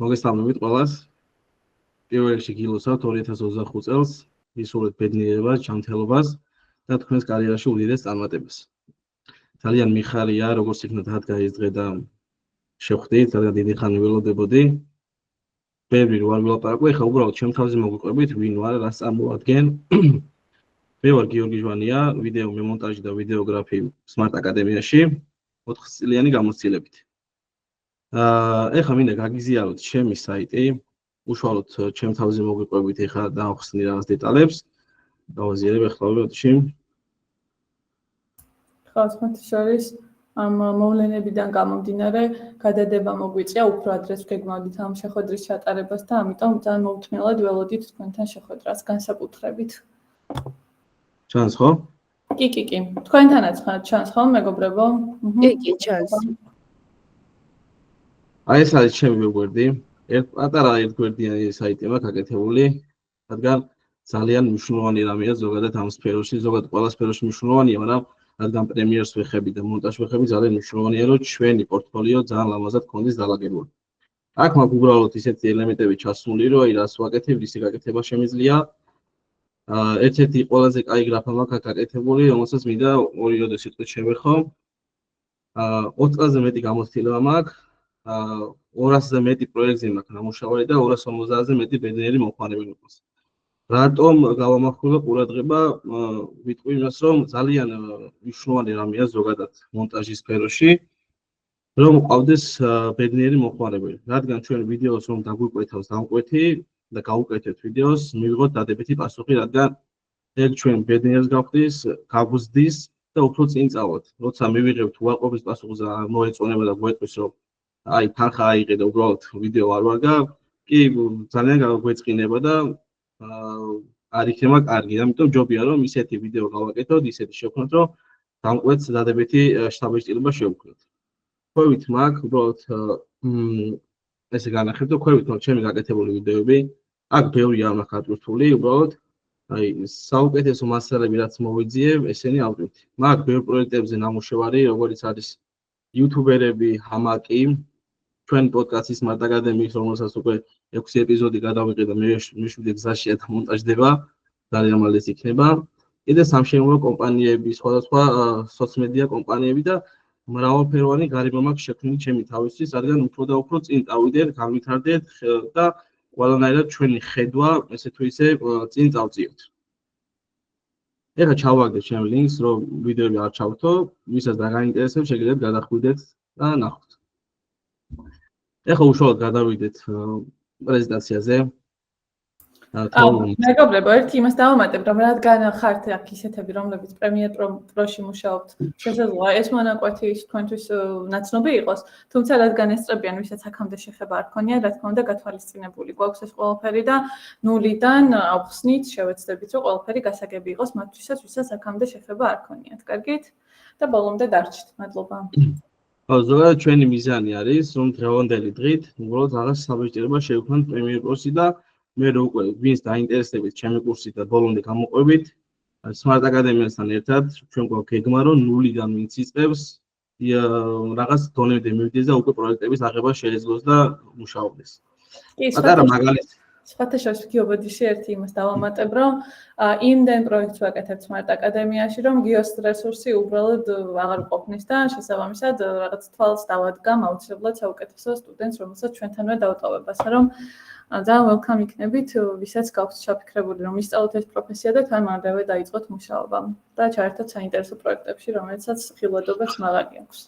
მოგესალმებით ყველას. პირველ რიგში გილოცავთ 2025 წელს, ისურვებთ ბედნიერებას, ჯანმრთელობას და თქვენს კარიერაში უდიდეს წარმატებას. ძალიან მიხარია, როგორც იქნა დადგა ეს დღე და შევხვდით, რადგან დიდი ხანი ველოდებოდი. ბევრი რო არ ვილაპარაკო, ეხლა უბრალოდ ჩემ თავზე მოგიყვებით, ვინ ვარ, რას წარმოვადგენ. მე ვარ გიორგი ჟვანია, ვიდეო მემონტაჟი და ვიდეოგრაფი Smart აკადემიაში 4 წლიანი გამოცდილებით. ეხლა მინდა გაგიზიაროთ ჩემი საიტი, უშუალოდ ჩემ თავზე მოგიყვებით, ეხლა დავხსნი რაღაც დეტალებს. დავაზიარებ ეხლა ვიდეოში. ხო, ხმათი შორის ამ მოვლენებიდან გამომდინარე, გადადება მოგვიწია უფრო ადრეს გეგმავდით ამ შეხვედრის ჩატარებას და ამიტომ ძალიან მოუთმელად ველოდით თქვენთან შეხვედრას განსაკუთრებით. ჩანს ხო? კი. თქვენთანაც ჩანს ხო, მეგობრებო? კი, ჩანს. აი ეს არის ჩემი ვებგვერდი. პატარა ერთგვერდიანი საიტი მაქვს აკეთებული, რადგან ძალიან მნიშვნელოვანი რამეა ზოგადად ამ სფეროში, ზოგადად ყველა სფეროში მნიშვნელოვანია, მაგრამ რადგან პრემიერს ვეხები და მონტაჟს ვეხები, ძალიან მნიშვნელოვანია, რომ ჩვენი პორტფოლიო ძალიან ლამაზად გქონდეს დალაგებული. აქ მაქვს უბრალოდ ისეთი ელემენტები ჩასული, რომ აი რას ვაკეთებ, ისე გაკეთება შემიძლია. ერთ-ერთი ყველაზე კაი გრაფა მაქვს აქ აკეთებული, რომელსაც მინდა 2-3 სიტყვით შევეხო. 20 წელზე მეტი გამოცდილება მაქვს. 200-ზე მეტი პროექტზე მაქვს ნამუშევარი და 250-ზე მეტი ბედნიერი მომხმარებელი მაქვს. რატომ გავამახვილა ყურადღება, ვიტყვი იმას, რომ ძალიან მნიშვნელოვანი რამეა ზოგადად მონტაჟის სფეროში, რომ ყავდეს ბედნიერი მომხმარებელი. რადგან ჩვენ ვიდეოს რომ დაგვიკვეთავს დამკვეთი და გავუკეთებთ ვიდეოს, მივიღოთ დადებითი პასუხი, რადგან ეგ ჩვენ ბედნიერს გავხდის, გაგვზდის და უფრო წინ წავთ. როცა მივიღებთ უარყოფის პასუხს და მოეწონება და გვეტყვის, რომ აი თანხა აიღე და უბრალოდ ვიდეო არ ვარგა, კი ძალიან გაგვეწყინება და არ იქნება კარგი. ამიტომ ჯობია რომ ისეთი ვიდეო გავაკეთოთ, ისეთი შევქმნათ, რომ დამკვეთს დადებითი შთაბეჭდილება შევქმნათ. ხვევით მაქვს უბრალოდ ესე განახებთ, ხვევით მაქვს ჩემი გაკეთებული ვიდეოები. აქ ბევრი არ მაქვს ატვირთული, უბრალოდ აი საუკეთესო მასალები რაც მოვიძიებ, ესენი ავტვირთ. მაქვს ბევრ პროექტებზე ნამუშევარი, როგორც არის იუთუბერები, ჰამაკი, ჩვენ პოდკასტის Smart აკადემიის, რომელსაც უკვე 6 ეპიზოდი გადავიღე და მე-7 გზაშია და მონტაჟდება, ძალიან მალე იქნება. კიდე სამშენებლო კომპანიები, სხვადასხვა სოციმედია კომპანიები და მრავალფეროვანი გარემო მაქვს შექმნილი ჩემი თავისთვის, რადგან უფრო და უფრო წინ წავიდეთ, განვითარდეთ და ყველანაირად ჩვენი ხედვა, ესე თუ ისე, წინ წავწიოთ. ეხლა ჩავაგდებ ჩემ ლინკს, რომ ვიდეოები არ ჩავრთო, ვისაც დაგაინტერესებს, შეგიძლიათ გადახვიდეთ და ნახოთ. ეხლა უშუალოდ გადავიდეთ პრეზენტაციაზე. მეგობრებო, ერთი იმას დავამატებ, რომ რადგან ხართ აქ ისეთები, რომლებიც პრემიერ პროში მუშაობთ, შესაძლოა ეს მონაკვეთი თქვენთვის ნაცნობი იყოს, თუმცა რადგან ესწრებიან, ვისაც აქამდე შეხება არ ქონია, რა თქმა უნდა, გათვალისწინებული გვაქვს ეს ყველაფერი და ნულიდან ავხსნით, შევეცდებით, რომ ყველაფერი გასაგები იყოს მათთვისაც, ვისაც აქამდე შეხება არ ქონიათ. კარგით? და ბოლომდე დარჩით. მადლობა. ზოგადად ჩვენი მიზანი არის, რომ დღევანდელი დღით უბრალოდ რაღაც საბეჭდილება შევქმნათ პრემიერ პროში და მე რო უკვე ვინც დაინტერესებით ჩემი კურსით და ბოლომდე გამოყვებით, Smart აკადემიასთან ერთად ჩვენ გვაქვს გეგმა, რომ ნულიდან ვინც იწყებს, რაღაც დონემდე მივიდეს და უკვე პროექტების აღება შეეძლოს და მუშაობდეს. პატარა მაგალითი სხვათა შორის გიობოდიში ერთი იმას დავამატებ, რომ იმდენ პროექტს ვაკეთებთ Smart აკადემიაში, რომ გიოს რესურსი უბრალოდ აღარ ყოფნის და შესაბამისად რაღაც თვალს დავადგა აუცილებლად საუკეთესო სტუდენტს, რომელსაც ჩვენთანვე დავტოვებასა, რომ ძალიან welcome იქნებით, ვისაც გაქვთ ჩაფიქრებული, რომ ისწავლოთ ეს პროფესია და თან მანდევე დაიწყოთ მუშაობა და ჩაერთოთ საინტერესო პროექტებში, რომელსაც ხილვადობას მაღალი აქვს.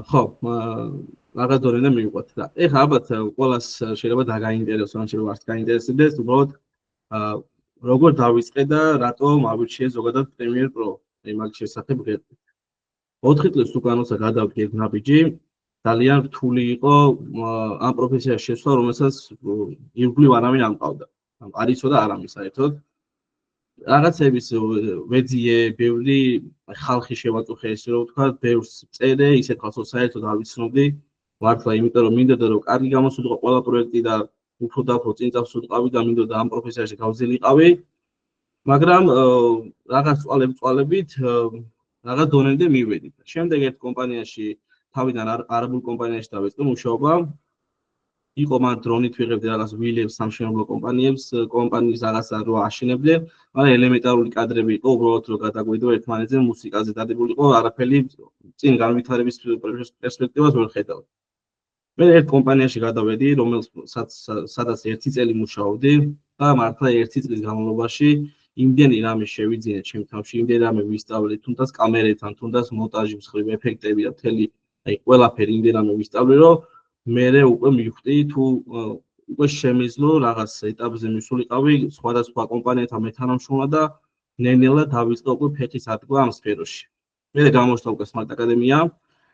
ხო, რაღაც დონემდე მივიყვეთ და ეხლა ალბათ ყველას შეიძლება დაგაინტერესოს, ან შეიძლება არც გაინტერესებდეს, უბრალოდ როგორ დავიწყე და რატომ ავირჩიე ზოგადად პრემიერ პრო. აი მაგის შესახებ გეტყვით. 4 წლის უკან როცა გადავდგე ნაბიჯი, ძალიან რთული იყო ამ პროფესიაში შესვლა, რომელსაც ირგვლივ არავინ არ მყავდა. არ იცოდა არავინ საერთოდ. რაღაცების ვეძიე, ბევრი ხალხი შევაწუხე, ესე რომ ვთქვა, ბევრს წერე, ისეთ ხალხს საერთოდ არ ვიცნობდი. მართლა იმიტომ რომ მინდოდა რომ კარგი გამოსულიყო ყველა პროექტი და უფრო და უფრო წინ წავსულიყავი და მინდოდა ამ პროფესიაში გავზილიყავი. მაგრამ რაღაც წვალებით რაღაც დონემდე მივედი. შემდეგ ერთ კომპანიაში თავიდან არაბულ კომპანიაში დავიწყე მუშაობა. იყო მან დრონით ვიღებდი რაღაც ვილებს სამშენებლო კომპანიის რაღაცა რო აშენებდნენ, მაგრამ ელემენტარული კადრები იყო, უბრალოდ რო გადაგვიდო ერთმანეთზე მუსიკაზე დადებულიყო, არაფერი წინ განვითარების პერსპექტივას ვერ ხედავდი. მე ერთ კომპანიაში გადავედი, სადაც 1 წელი მუშაობდი და მართლა 1 წლის განმავლობაში იმდენი რამე შევიძინე ჩემ თავში, იმდენი რამე ვისწავლე, თუნდაც კამერებთან, თუნდაც მონტაჟის მხრივ ეფექტები და მთელი აი ყველაფერი იმდენი რამე ვისწავლე, რომ მე უკვე მივხვდი თუ უკვე შემეძლო რაღაც ეტაპზე მისულიყავი სხვადასხვა კომპანიათა მეთანამშრომლად და ნელ-ნელა დავიწყე უკვე ფეხის ადგა ამ სფეროში. მე გამოჩნდა უკვე Smart Academy-ა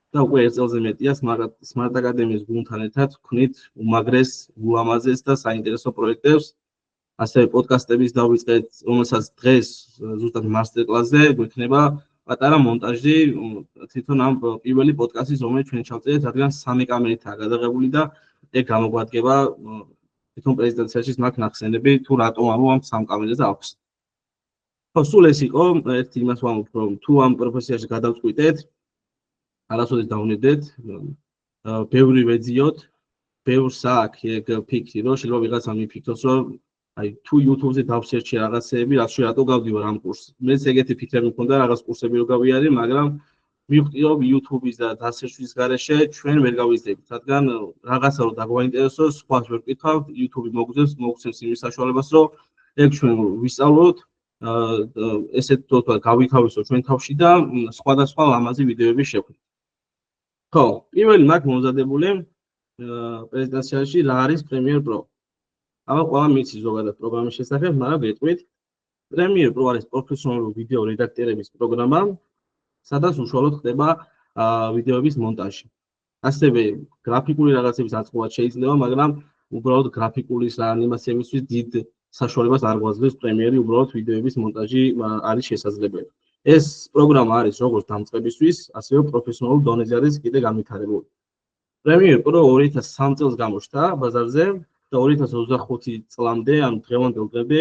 და უკვე 1 წელზე მეტია Smart Academy-ის გუნდთან ერთად ვქნით უმაგრეს, ულამაზეს და საინტერესო პროექტებს. ასევე პოდკასტების დავიწყეთ, რომელსაც დღეს ზუსტად მასტერ-კლასზე გვექნება პატარა მონტაჟი თვითონ ამ პირველი პოდკასტის, რომელიც ჩვენ ჩავწერეთ, რადგან 3 კამერითაა გადაღებული და ეგ გამოგვადგება თვითონ პრეზენტაციაში მაგ ნახსენები თუ რატომ ამ 3 კამერაზე აქვს. ხო, სულ ეს იყო, ერთ იმას ვამბობ, რომ თუ ამ პროფესიაში გადავწყვიტეთ, არასოდეს დავნებდეთ, ბევრი ვეძიოთ, ბევრს აქვს ეგ ფიქრი, რომ შეიძლება ვიღაცა მიფიქროს, რომ აი თუ YouTube-ზე დავსერჩი რაღაცეები, რატო გავდივარ ამ კურსს. მეც ეგეთი ფიქრები მქონდა, რაღაც კურსები რო გავიარე, მაგრამ მივხვდი, რომ YouTube-ის და დასერჩვის გარეშე ჩვენ ვერ გავიზრდებით, რადგან რაღაცა რო დაგვაინტერესოს, სხვას ვერ ვკითხავთ, YouTube-ი მოგცემს იმის საშუალებას, რომ ეგ ჩვენ ვისწავლოთ, ესე თქო, გავითავისოთ ჩვენ თავში და სხვადასხვა ლამაზი ვიდეოები შევხვდით. ხო, პირველი მაგ მომზადებული პრეზენტაციაში რა არის Premiere Pro. აბა ყველა მიცი ზოგადად პროგრამის შესახებ, მაგრამ გეტყვით, Premiere Pro არის პროფესიონალური ვიდეო რედაქტორების პროგრამა, სადაც უშუალოდ ხდება ვიდეოების მონტაჟი. ასევე გრაფიკული რაღაცების აწყობაც შეიძლება, მაგრამ უბრალოდ გრაფიკულის და ანიმაციებისთვის დიდ საშუალებას არ გვაძლევს Premiere, უბრალოდ ვიდეოების მონტაჟი არის შესაძლებელი. ეს პროგრამა არის როგორც დამწყებისთვის, ასევე პროფესიონალურ დონეზე არის კიდე განვითარებული. Premiere Pro 2003 წელს გამოჩნდა ბაზარზე და 2025 წლამდე, ან დღევანდელ დღემდე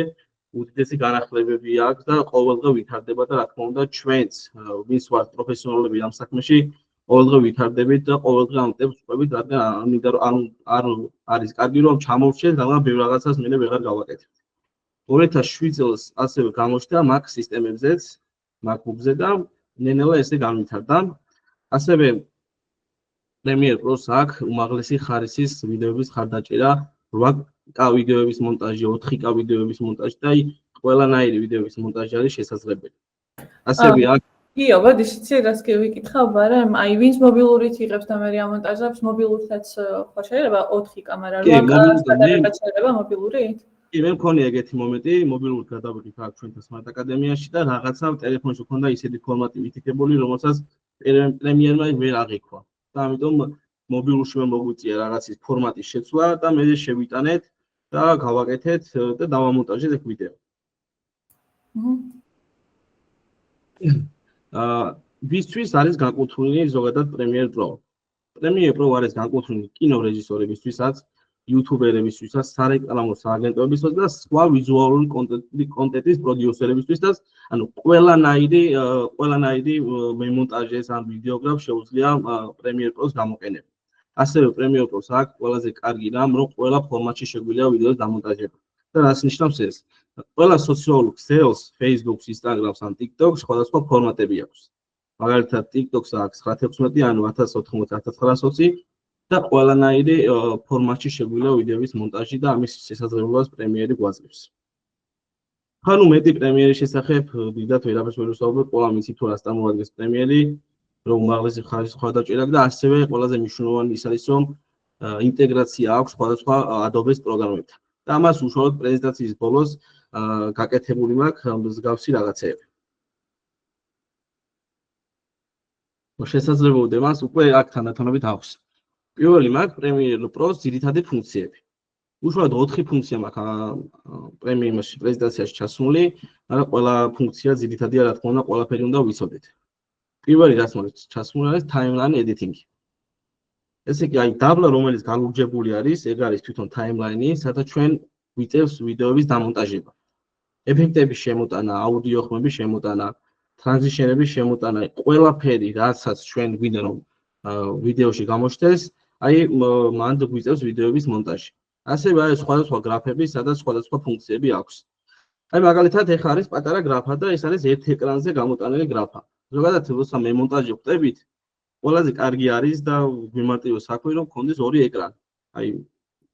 უდიდესი განახლებები აქვს და ყოველდღე ვითარდება და რა თქმა უნდა ჩვენც ვინც ვართ პროფესიონალები ამ საქმეში ყოველდღე ვითარდებით და ყოველდღე ამ ტემპს ვყვებით, რადგან არ არის კარგი რომ ჩამოვრჩეთ, მაგრამ ბევრ რაღაცას მე ვეღარ გავაკეთებთ. 2007 წელს ასევე გამოჩნდა Mac სისტემებზეც, MacBook-ზე და ნელ-ნელა ესე განვითარდა. ასევე Premiere Pro-ს აქვს უმაღლესი ხარისხის ვიდეოების ხარდაჭერა, 8K ვიდეოების მონტაჟი, 4K ვიდეოების მონტაჟი და ყველანაირი ვიდეოების მონტაჟი არის შესაძლებელი. ასევე აქ იო, ვადიშიცი რას გევიკითხავ, მაგრამ აი ვინც მობილურით იღებს და მე ამონტაჟებს, მობილურთაც ხო შეიძლება 4 კამერა, 8K შეიძლება მობილურით? კი, მე მქონია ეგეთი მომენტი, მობილურად გადავიღეთ აქ ჩვენთან Smart Academy-ში და რაღაცა ტელეფონში მქონდა ისეთი ფორმატი მითითებული, რომელსაც Premiere-მა ვერ აღიქვა. და ამიტომ მობილურში მოგვიწია რაღაცის ფორმატის შეცვლა და მე შევიტანეთ და გავაკეთეთ და დავამონტაჟეთ ეგ ვიდეო. ვისთვის არის განკუთვნილი ზოგადად Premiere Pro. Premiere Pro არის განკუთვნილი კინორეჟისორებისთვისაც, YouTuber-ებისთვისაც, სარეკლამო სააგენტოებისთვისაც და სხვა ვიზუალური კონტენტის პროდიუსერებისთვისაც, ანუ ყველანაირი მემონტაჟეს ან ვიდეოგრაფს შეუძლია Premiere Pro-ს გამოყენება. ასევე Premiere Pro-ს აქვს ყველაზე კარგი რამ, რომ ყველა ფორმატში შეგვიძლია ვიდეოს დამონტაჟება. და რას ნიშნავს ეს? ყველა სოციალურ ქსელს, Facebook-ს, Instagram-ს ან TikTok-ს სხვადასხვა ფორმატები აქვს. მაგალითად, TikTok-ს აქვს 916, ანუ 1080-1920 და ყველანაირი ფორმატში შეგვიძლია ვიდეოების მონტაჟი და ამის შესაძლებლობას Premiere გვაძლევს. ხანუ მეტი Premiere-ის შესახებ დიდად ვერაფერს ვერ ვსაუბრობ, ყველა მიცით თუ რას წარმოადგენს Premiere, რომ უმაღლესი ხარისხის ხარდაჭერა და ასევე ყველაზე მნიშვნელოვანი ის არის, რომ ინტეგრაცია აქვს სხვადასხვა Adobe-ს პროგრამებთან. და ამას უშუალოდ პრეზენტაციის ბოლოს გაკეთებული მაქვს მსგავსი რაღაცეები. შესაძლებლობა მას უკვე აქ თანდათანობით აქვს. პირველი მაქვს Premiere Pro-ს ძირითადი ფუნქციები. უშუალოდ 4 ფუნქცია მაქვს Premiere-ში პრეზენტაციაში ჩასმული, მაგრამ ყველა ფუნქცია ძირითადია, რა თქმა უნდა, ყველაფერი უნდა ვიცოდეთ. პირველი რაც მოდის ჩასმული არის timeline editing. ესე იგი, აი დაბლა რომელიც გალურჯებული არის, ეგ არის თვითონ timeline-ი, სადაც ჩვენ ვიწევს ვიდეოების დამონტაჟება. ეფექტების შემოტანა, აუდიო ხმების შემოტანა, ტრანზიშენების შემოტანა, ყველაფერი, რასაც ჩვენ გვინდა რომ ვიდეოში გამოჩნდეს, აი მან გვიწევს ვიდეოების მონტაჟი. ასევე არის სხვადასხვა გრაფები, სადაც სხვადასხვა ფუნქციები აქვს. აი მაგალითად ეხლა არის პატარა გრაფა და ეს არის ერთ ეკრანზე გამოტანილი გრაფა. ზოგადად როცა მე მონტაჟი ვხდებით, ყველაზე კარგი არის და გვიმარტივებს საქმე რომ გქონდეს ორი ეკრანი. აი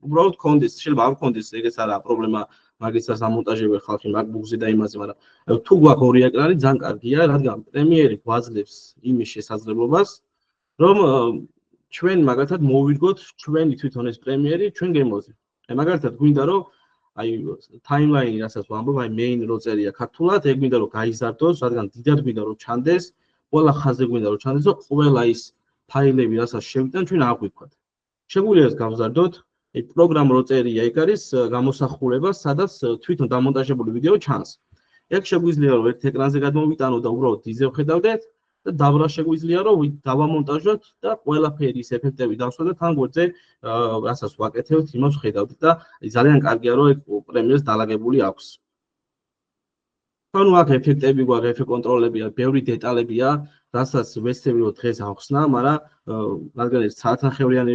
უბრალოდ გქონდეს, შეიძლება არ გქონდეს, ეგეც არა პრობლემა, მაგისაც ამონტაჟებენ ხალხი MacBook-ზე და იმაზე, მაგრამ თუ გვაქვს ორი ეკრანი, ძალიან კარგია, რადგან პრემიერი გვაძლევს იმის შესაძლებლობას, რომ ჩვენ მაგალითად მოვირგოთ ჩვენი თვითონ ეს პრემიერი ჩვენ გემოზე. აი მაგალითად გვინდა რომ აი timeline-ი რასაც ვამბობ, აი main რო წერია ქართულად, ეგ გვინდა რომ გაიზარდოს, რადგან დიდად გვინდა რომ ჩანდეს, ყველა ხაზზე გვინდა რომ ჩანდეს და ყველა ის ფაილები, რასაც შევიტან, ჩვენ არ გვიქვათ. შეგვიძლია ეს გავზარდოთ, აი პროგრამ რო წერია, ეგ არის გამოსახულება, სადაც თვითონ დამონტაჟებული ვიდეო ჩანს. ეგ შეგვიძლია რომ ერთ ეკრანზე გადმოვიტანო და უბრალოდ დიზე ვხედავდეთ და დაბრა შეგვიძლია რომ დავამონტაჟოთ და ყველაფერი ის ეფექტები დავსვათ თან გვერდზე რასაც ვაკეთებთ, იმას ვხედავთ და ძალიან კარგია რომ ეგ პრემიერს დალაგებული აქვს. ანუ აქ ეფექტები გვაქვს, ეფექტ კონტროლებია, ბევრი დეტალებია, რასაც ვეცდები რომ დღეს ავხსნა, მაგრამ რადგან ეს საათნახევრიანი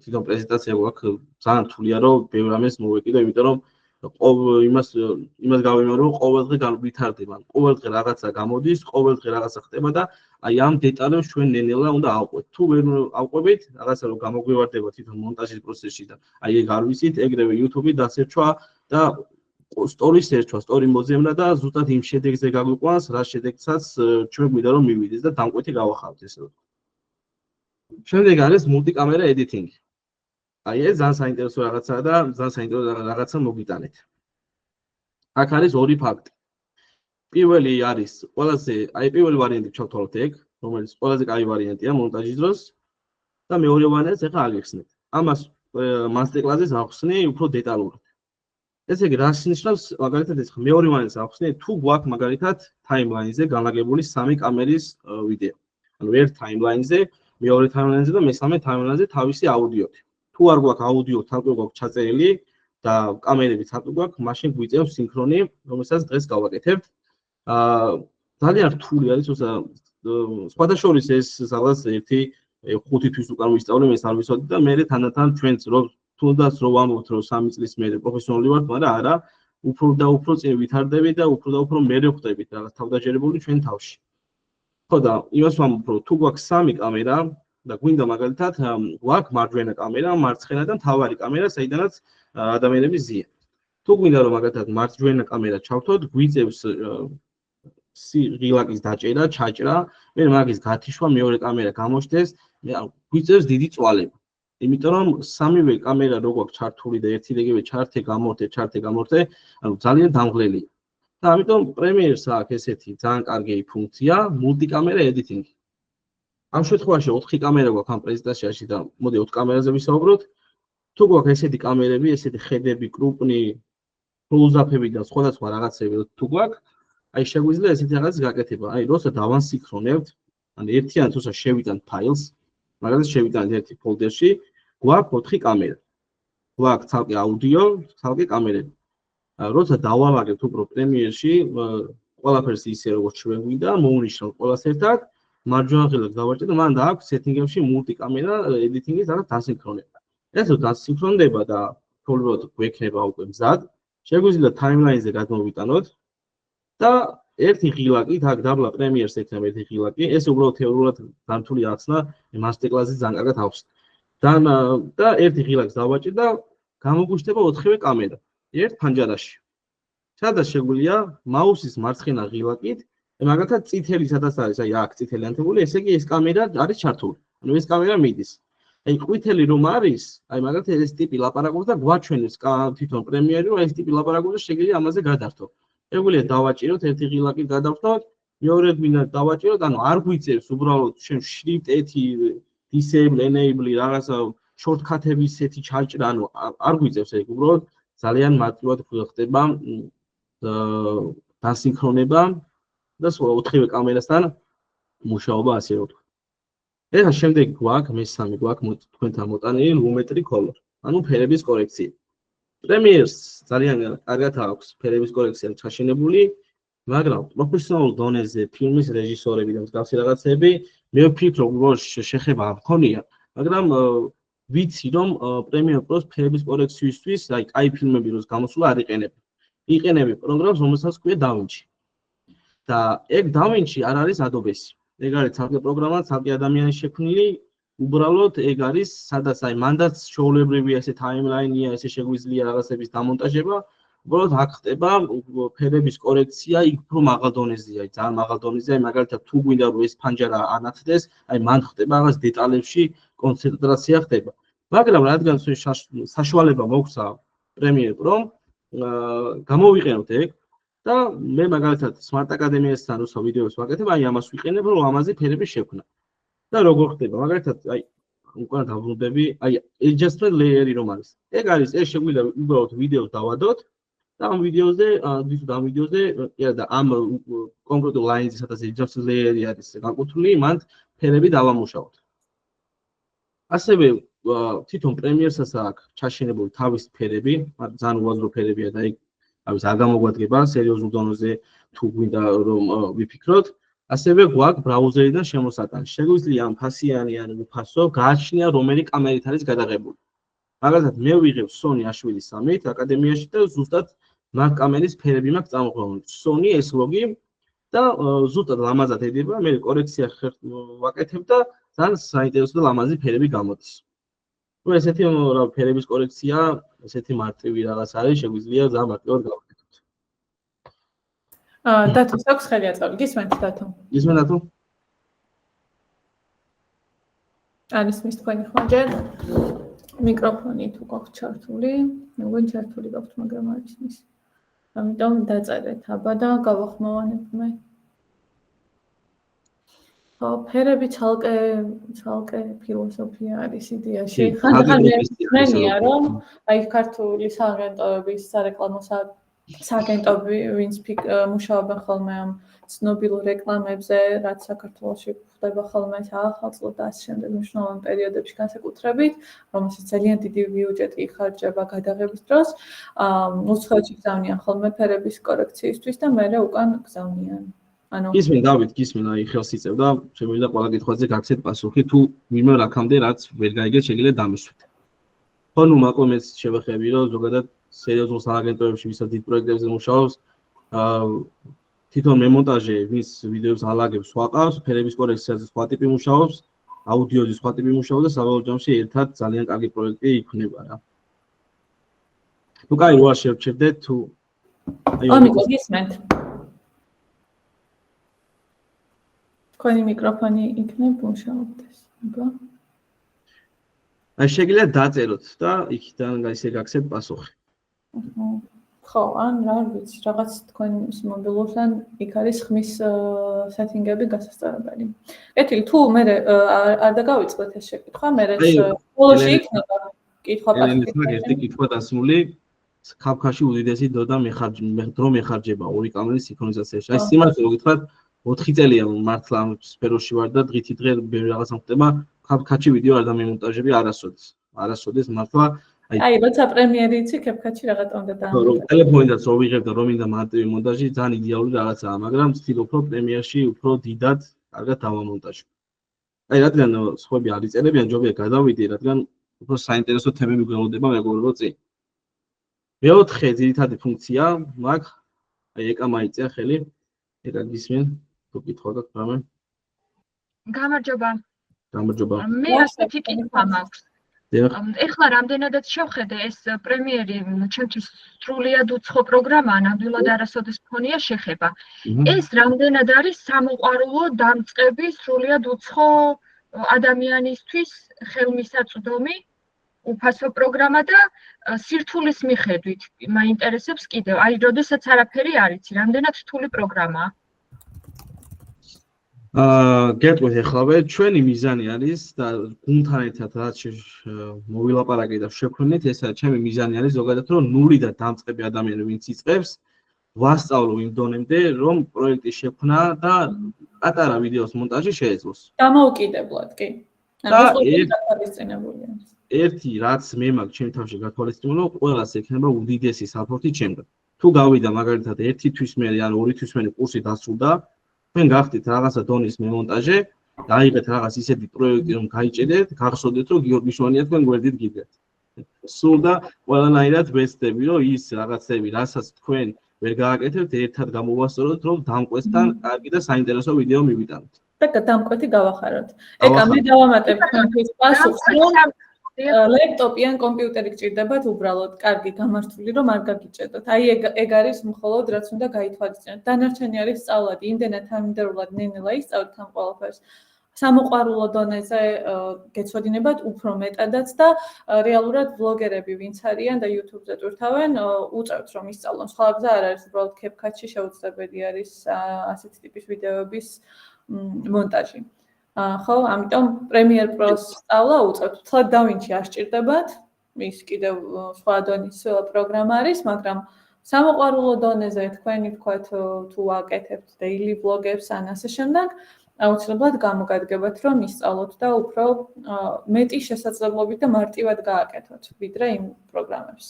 თვითონ პრეზენტაცია გვაქვს, ძალიან რთულია რომ ბევრ რამეს მოვეკიდო, იმიტომ რომ იმას გავიმეორო რომ ყოველდღე ვითარდება, ყოველდღე რაღაცა გამოდის, ყოველდღე რაღაცა ხდება და აი ამ დეტალებს ჩვენ ნელ-ნელა უნდა ავყვეთ. თუ ვერ ავყვებით, რაღაცა რომ გამოგვივარდება თვითონ მონტაჟის პროცესში და აი ეგ არ ვიცით, ეგრევე YouTube-ი დასერჩვა და stories ერჩვა, story მოზემნა და ზუსტად იმ შედეგზე გაგვიყვანს, რა შედეგსაც ჩვენ გვინდა რომ მივიდეს და დამკვეთი გავახავთ ესე რომ. შემდეგ არის multi-camera editing. აი ეს ძალიან საინტერესო რაღაცაა და ძალიან საინტერესო რაღაცა მოგიტანეთ. აქ არის ორი ფაქტი. პირველი არის ყველაზე, აი პირველი ვარიანტი ჩავთვალოთ ეგ, რომელიც ყველაზე კაი ვარიანტია მონტაჟის დროს და მეორე ვარიანტიც ახლა აგიხსნით. ამას მასტერკლასის ავხსნი უფრო დეტალურად. ესე იგი, რას ნიშნავს მაგალითად ეს მეორე ვარიანტს ავხსნი, თუ გვაქვს მაგალითად timeline-ზე განლაგებული 3 კამერის ვიდეო. ანუ ერთ timeline-ზე, მეორე timeline-ზე და მესამე timeline-ზე თავისი აუდიოთი. თუ არ გვაქვს აუდიო, თალკე გვაქვს ჩაწერილი და კამერები თალკე გვაქვს, მაშინ გვიწევს სინქრონი, რომელსაც დღეს გავაკეთებთ. ძალიან რთული არის, თუმცა სხვადასხვა ეს სადღაც 1-5 თვის უკან ვისწავლე, მე არ ვიცოდი და მე თანდათან ჩვენც რომ თუნდაც რომ ვამბობთ რომ 3 წლის მერე პროფესიონალი ვართ, მაგრამ არა, უფრო და უფრო წინ ვითარდები და უფრო და უფრო მერე ვხდებით რაღაც თავდაჯერებული ჩვენ თავში. ხო და იმას ვამბობ რომ თუ გვაქვს 3 კამერა და გვინდა მაგალითად გვაქვს მარჯვენა კამერა, მარცხენა და მთავარი კამერა, საიდანაც ადამიანები ზიან. თუ გვინდა რომ მაგალითად მარჯვენა კამერა ჩავთოთ, გვიწევს ღილაკის დაჭერა, ჩაჭრა, მე მაგის გათიშვა, მეორე კამერა გამოჩნდეს, გვიწევს დიდი წვალება. იმიტომ რომ სამივე კამერა რო გვაქვს ჩართული და ერთი რიგივე ჩართე, გამორთე, ანუ ძალიან დამღლელია. და ამიტომ პრემიერს აქვს ესეთი ძალიან კარგი ფუნქცია, multi-camera editing. ამ შემთხვევაში 4 კამერა გვაქვს ამ პრეზენტაციაში და მოდი 4 კამერაზე ვისაუბროთ. თუ გვაქვს ესეთი კამერები, ესეთი ხედები, კრუპნი, close-up-ები და სხვადასხვა რაღაცები თუ გვაქვს, აი შეგვიძლია ესეთი რაღაც გაკეთება. აი როცა დავანსინქრონებთ, ანუ ერთიან თუცა შევიტანთ ფაილს, მაგალითად შევიტანთ ერთი ფოლდერში, გვაქვს 4 კამერა. გვაქვს თალკე აუდიო, თალკე კამერები. როცა დავალაგებთ უფრო პრემიერში, ყველაფერს ისე როგორც ჩვენ გვინდა, მოვუნიშნავთ ყველას ერთად, მარჯვენა ღილაკს დავაჭრეთ და მან დააქვს სეტინგებში multi-camera editing-ის რაღაც დასინქრონება. ეს რო დასინქრონდება და თორემ გვექნება უკვე მზად, შეგვიძლია timeline-ზე გადმოვიტანოთ და ერთი ღილაკი, აქ დაბლა პრემიერს ექნება ერთი ღილაკი, ეს უბრალოდ თეორიულად განთული ახსნა, მასტერკლასი ძალიან კარგად აქვს. და ერთი ღილაკს დავაჭრეთ და გამოგვიჩნდება 4-ვე კამერა, ერთ ფანჯარაში. სადაც შეგვიძლია მაუსის მარცხენა ღილაკით, მაგალითად წითელი სადაც არის, აი აქ წითელი ანთებული, ესე იგი ეს კამერა არის ჩართული. ანუ ეს კამერა მიდის. აი ყვითელი რომ არის, აი მაგალითად ეს ტიპი ლაპარაკობს და გვაჩვენებს თვითონ პრემიერი, რომ ეს ტიპი ლაპარაკობს და შეგიძლია ამაზე გადართო. შეგვიძლია დავაჭიროთ ერთი ღილაკი გადავხდოთ, მეორე გვინდა დავაჭიროთ, ანუ არ გვიწევს უბრალოდ შენ შრიფტ-ეთი disable, enable რაღაცა shortcut-ების სეთი ჩაჭრა, ანუ არ გვიწევს ეგ უბრალოდ ძალიან მარტივად ხდება დასინქრონება და სხვა 4-ვე კამერასთან მუშაობა ასე რომ ვთქვა. ეხლა შემდეგ გვაქვს მესამე გვაქვს თქვენთან მოტანილი Lumetri Color, ანუ ფერების კორექცია. პრემიერს ძალიან კარგად აქვს ფერების კორექცია ჩაშენებული, მაგრამ პროფესიონალურ დონეზე ფილმის რეჟისორები და მსგავსი რაღაცები მე ვფიქრობ, რომ შეხება მქონია, მაგრამ ვიცი, რომ Premiere Pro-ს ფერების კორექციისთვის, აი, კაი ფილმები როს გამოსულა არ იყენებენ. იყენებენ პროგრამას, რომელსაც ქვია DaVinci. და ეგ DaVinci არ არის Adobe-ს. ეგ არის ცალკე პროგრამა, ცალკე ადამიანის შექმნილი, უბრალოდ ეგ არის, სადაც აი მანდაც ჩვეულებრივია ესე timeline-ია, ესე შეგვიძლია რაღაცების დამონტაჟება, უბრალოდ აქ ხდება ფერების კორექცია, იქ უფრო მაღალ დონეზეა, ძალიან მაღალ დონეზე, აი მაგალითად თუ გვინდა რომ ეს ფანჯარა ანათდეს, აი მან ხდება რაღაც დეტალებში კონცენტრაცია ხდება. მაგრამ რადგან საშუალება მოგვცა Premiere Pro, გამოვიყენოთ ეგ და მე მაგალითად Smart Academy-სთან როცა ვიდეოს ვაკეთებ, აი ამას ვიყენებ, რომ ამაზე ფერები შევქნა. და როგორ ხდება? მაგალითად, აი უკვე დავბრუნდები, აი adjustment layer-ი რომ არის. ეგ არის, ეს შეგვიძლია უბრალოდ ვიდეოს დავადოთ და ამ ვიდეოზე, და ამ კონკრეტულ line-ზე, სადაც adjustment layer-ი არის განკუთვნილი, მან ფერები დავამუშავოთ. ასევე თვითონ Premiere-საც აქვს ჩაშენებული თავისი ფერები, ძალიან უაზრო ფერებია და ეგ არის არ გამოგვადგება სერიოზულ დონეზე თუ გვინდა რომ ვიფიქროთ. ასევე გვაქვს ბრაუზერიდან შემოსატანი. შეგვიძლია ამ ფასიანი ან უფასო გააჩნია რომელი კამერით არის გადაღებული. მაგალითად, მე ვიღებ Sony A7-3-ით აკადემიაში და ზუსტად მაგ კამერის ფერები მაქვს წამოღებული. Sony S-Log-ი და ზუსტად ლამაზად ედება, მე კორექცია ვაკეთებ და ძალიან საინტერესო და ლამაზი ფერები გამოდის. ნუ ესეთი რა ფერების კორექცია, ესეთი მარტივი რაღაც არის, შეგვიძლია ძალიან მარტივად გავაკეთოთ. დათო, აქვს ხელი აწევი, გისმენთ დათო? გისმენთ დათო? არის მის თქვენი ხმაჯერ. მიკროფონი თუ გაქვთ ჩართული, მეგონი ჩართული გაქვთ, მაგრამ არის მის. ამიტომ დაწერეთ აბა და გავახმოვანებ მე. ფერები ცალკე ფილოსოფია არის იდეაში. ხანია რომ აი ქართული სააგენტოების სარეკლამო სააგენტოები ვინც მუშაობენ ხოლმე ამ ცნობილ რეკლამებზე, რაც საქართველოში ხდება ხოლმე საახალწლო და ასე შემდეგ მნიშვნელოვან პერიოდებში განსაკუთრებით, რომელშიც ძალიან დიდი ბიუჯეტი იხარჯება გადაღების დროს, უცხოეთში გზავნიან ხოლმე ფერების კორექციისთვის და მერე უკან გზავნიან. გისმენ დავით, გისმენ, აი ხელს იწევ და შემიძლია ყველა კითხვაზე გაგცეთ პასუხი, თუ ვინმე აქამდე რაც ვერ გაიგეთ, შეგიძლიათ დამისვით. ხო, ნუ მაკომეც შევეხები, რომ ზოგადად სერიოზულ სააგენტოებში, ვისაც დიდ პროექტებზე მუშაობს, თვითონ მემონტაჟე, ვის ვიდეოს ალაგებს ვაყავს, ფერების კორექციაზე სხვა ტიპი მუშაობს, აუდიოზე სხვა ტიპი მუშაობს და საბოლოო ჯამში ერთად ძალიან კარგი პროექტი იქნება რა. თუ კაი როა შევჩერდეთ, თუ ამიტომ გისმენთ. თქვენი მიკროფონი იქნებ მუშაობდეს, აბა. აი შეგიძლიათ დაწეროთ და იქიდან ისე გაგცეთ პასუხი. ხო, ან რა ვიცი, რაღაც თქვენ მობილურთან იქ არის ხმის სეტინგები გასასწორებელი. კეთილი, თუ მე არ დაგავიწყდეთ ეს შეკითხვა, მე ბოლოში იქნება კითხვა პასუხი. ერთი კითხვა დასმული, ქაფქაში უდიდესი დრო მეხარჯება ორი კამერის სინქრონიზაციაში. აი სიმართლე რო გითხრათ, 4 წელია მართლა ამ სფეროში ვარ და დღითი დღე ბევრი რაღაცა ხდება, ქაფქაში ვიდეო არ დამემონტაჟები არასოდეს მართლა. აი, როცა პრემიერი იცი, ქაფქაში რაღაცა უნდა დამონტაჟო. ტელეფონიდაც რო ვიღებ და რომ მინდა მარტივი მონტაჟი, ძალიან იდეალური რაღაცაა, მაგრამ ვცდილობ რომ პრემიერში უფრო დიდად, კარგად დავამონტაჟო. აი, რადგან სხვები არ იწერებიან, ჯობია გადავიდე, რადგან უფრო საინტერესო თემები გველოდება მეგობრებო წინ. მეოთხე ძირითადი ფუნქცია მაქვს, აი ეკა მაიწია ხელი, ეკა გისმენ, თუ კითხვა გაქვთ რამე? გამარჯობა. გამარჯობა. მე ასეთი კითხვა მაქვს. ეხლა რამდენადაც შევხედე ეს პრემიერი ჩემთვის სრულიად უცხო პროგრამაა, ნამდვილად არასოდეს მქონია შეხება. ეს რამდენად არის სამოყვარულო დამწყები სრულიად უცხო ადამიანისთვის ხელმისაწვდომი უფასო პროგრამა და სირთულის მიხედვით მაინტერესებს კიდევ. აი, როდესაც არაფერი არ იცი, რამდენად რთული პროგრამაა? გეტყვით ეხლავე, ჩვენი მიზანი არის და გუნდთან ერთად რაც მოვილაპარაკეთ და შევქმნით, ეს ჩემი მიზანი არის ზოგადად რომ ნულიდან დამწყები ადამიანი ვინც იწყებს, ვასწავლო იმ დონემდე, რომ პროექტის შექმნა და პატარა ვიდეოს მონტაჟი შეეძლოს. დამოუკიდებლად, კი. ერთი რაც მე მაქვს ჩემ თავში გათვალისწინებულო, ყველას ექნება უდიდესი საფრთხე ჩემგან. თუ გავიდა მაგალითად 1 თვის მერე ან 2 თვის მერე კურსი დასრულდა, თქვენ გახდით რაღაცა დონის მემონტაჟე დაიღეთ რაღაც ისეთი პროექტი რომ გაიჭედეთ, გახსოვდეთ რომ გიორგი მიშოვანია თქვენ გვერდით გიგეთ. სულ და ყველანაირად ვეცდები რომ ის რაღაცები, რასაც თქვენ ვერ გააკეთებთ, ერთად გამოვასწოროთ, რომ დამკვესთან კარგი და საინტერესო ვიდეო მივიტანოთ. და დამკვეთი გავახაროთ. ეკა მე დავამატებ თქვენთვის პასუხს, რომ ლეპტოპი ან კომპიუტერი გჭირდებათ უბრალოდ კარგი გამართული რომ არ გაგიჭედოთ. აი ეგ არის მხოლოდ რაც უნდა გაითვალისწინოთ. დანარჩენი არის სწავლად, იმდენად თანმიმდევრულად ნენელა ისწავლეთ ამ ყველაფერს. სამოყვარულო დონეზე გეცოდინებათ უფრო მეტადაც და რეალურად ბლოგერები ვინც არიან და YouTube-ზე ტვირთავენ, უწევთ რომ ისწავლონ. სხვა გზა არ არის, უბრალოდ CapCut-ში შეუძლებელი არის ასეთი ტიპის ვიდეოების მონტაჟი. ხო, ამიტომ Premiere Pro-ს სწავლა უწევთ. თლად DaVinci არ სჭირდებათ, ის კიდევ სხვა დონის პროგრამა არის, მაგრამ სამოყვარულო დონეზე თქვენი თქვათ თუ აკეთებთ daily vlog-ებს ან ასე შემდეგ, აუცილებლად გამოგადგებათ რომ ისწავლოთ და უფრო მეტი შესაძლებლობით და მარტივად გააკეთოთ, ვიდრე იმ პროგრამებს,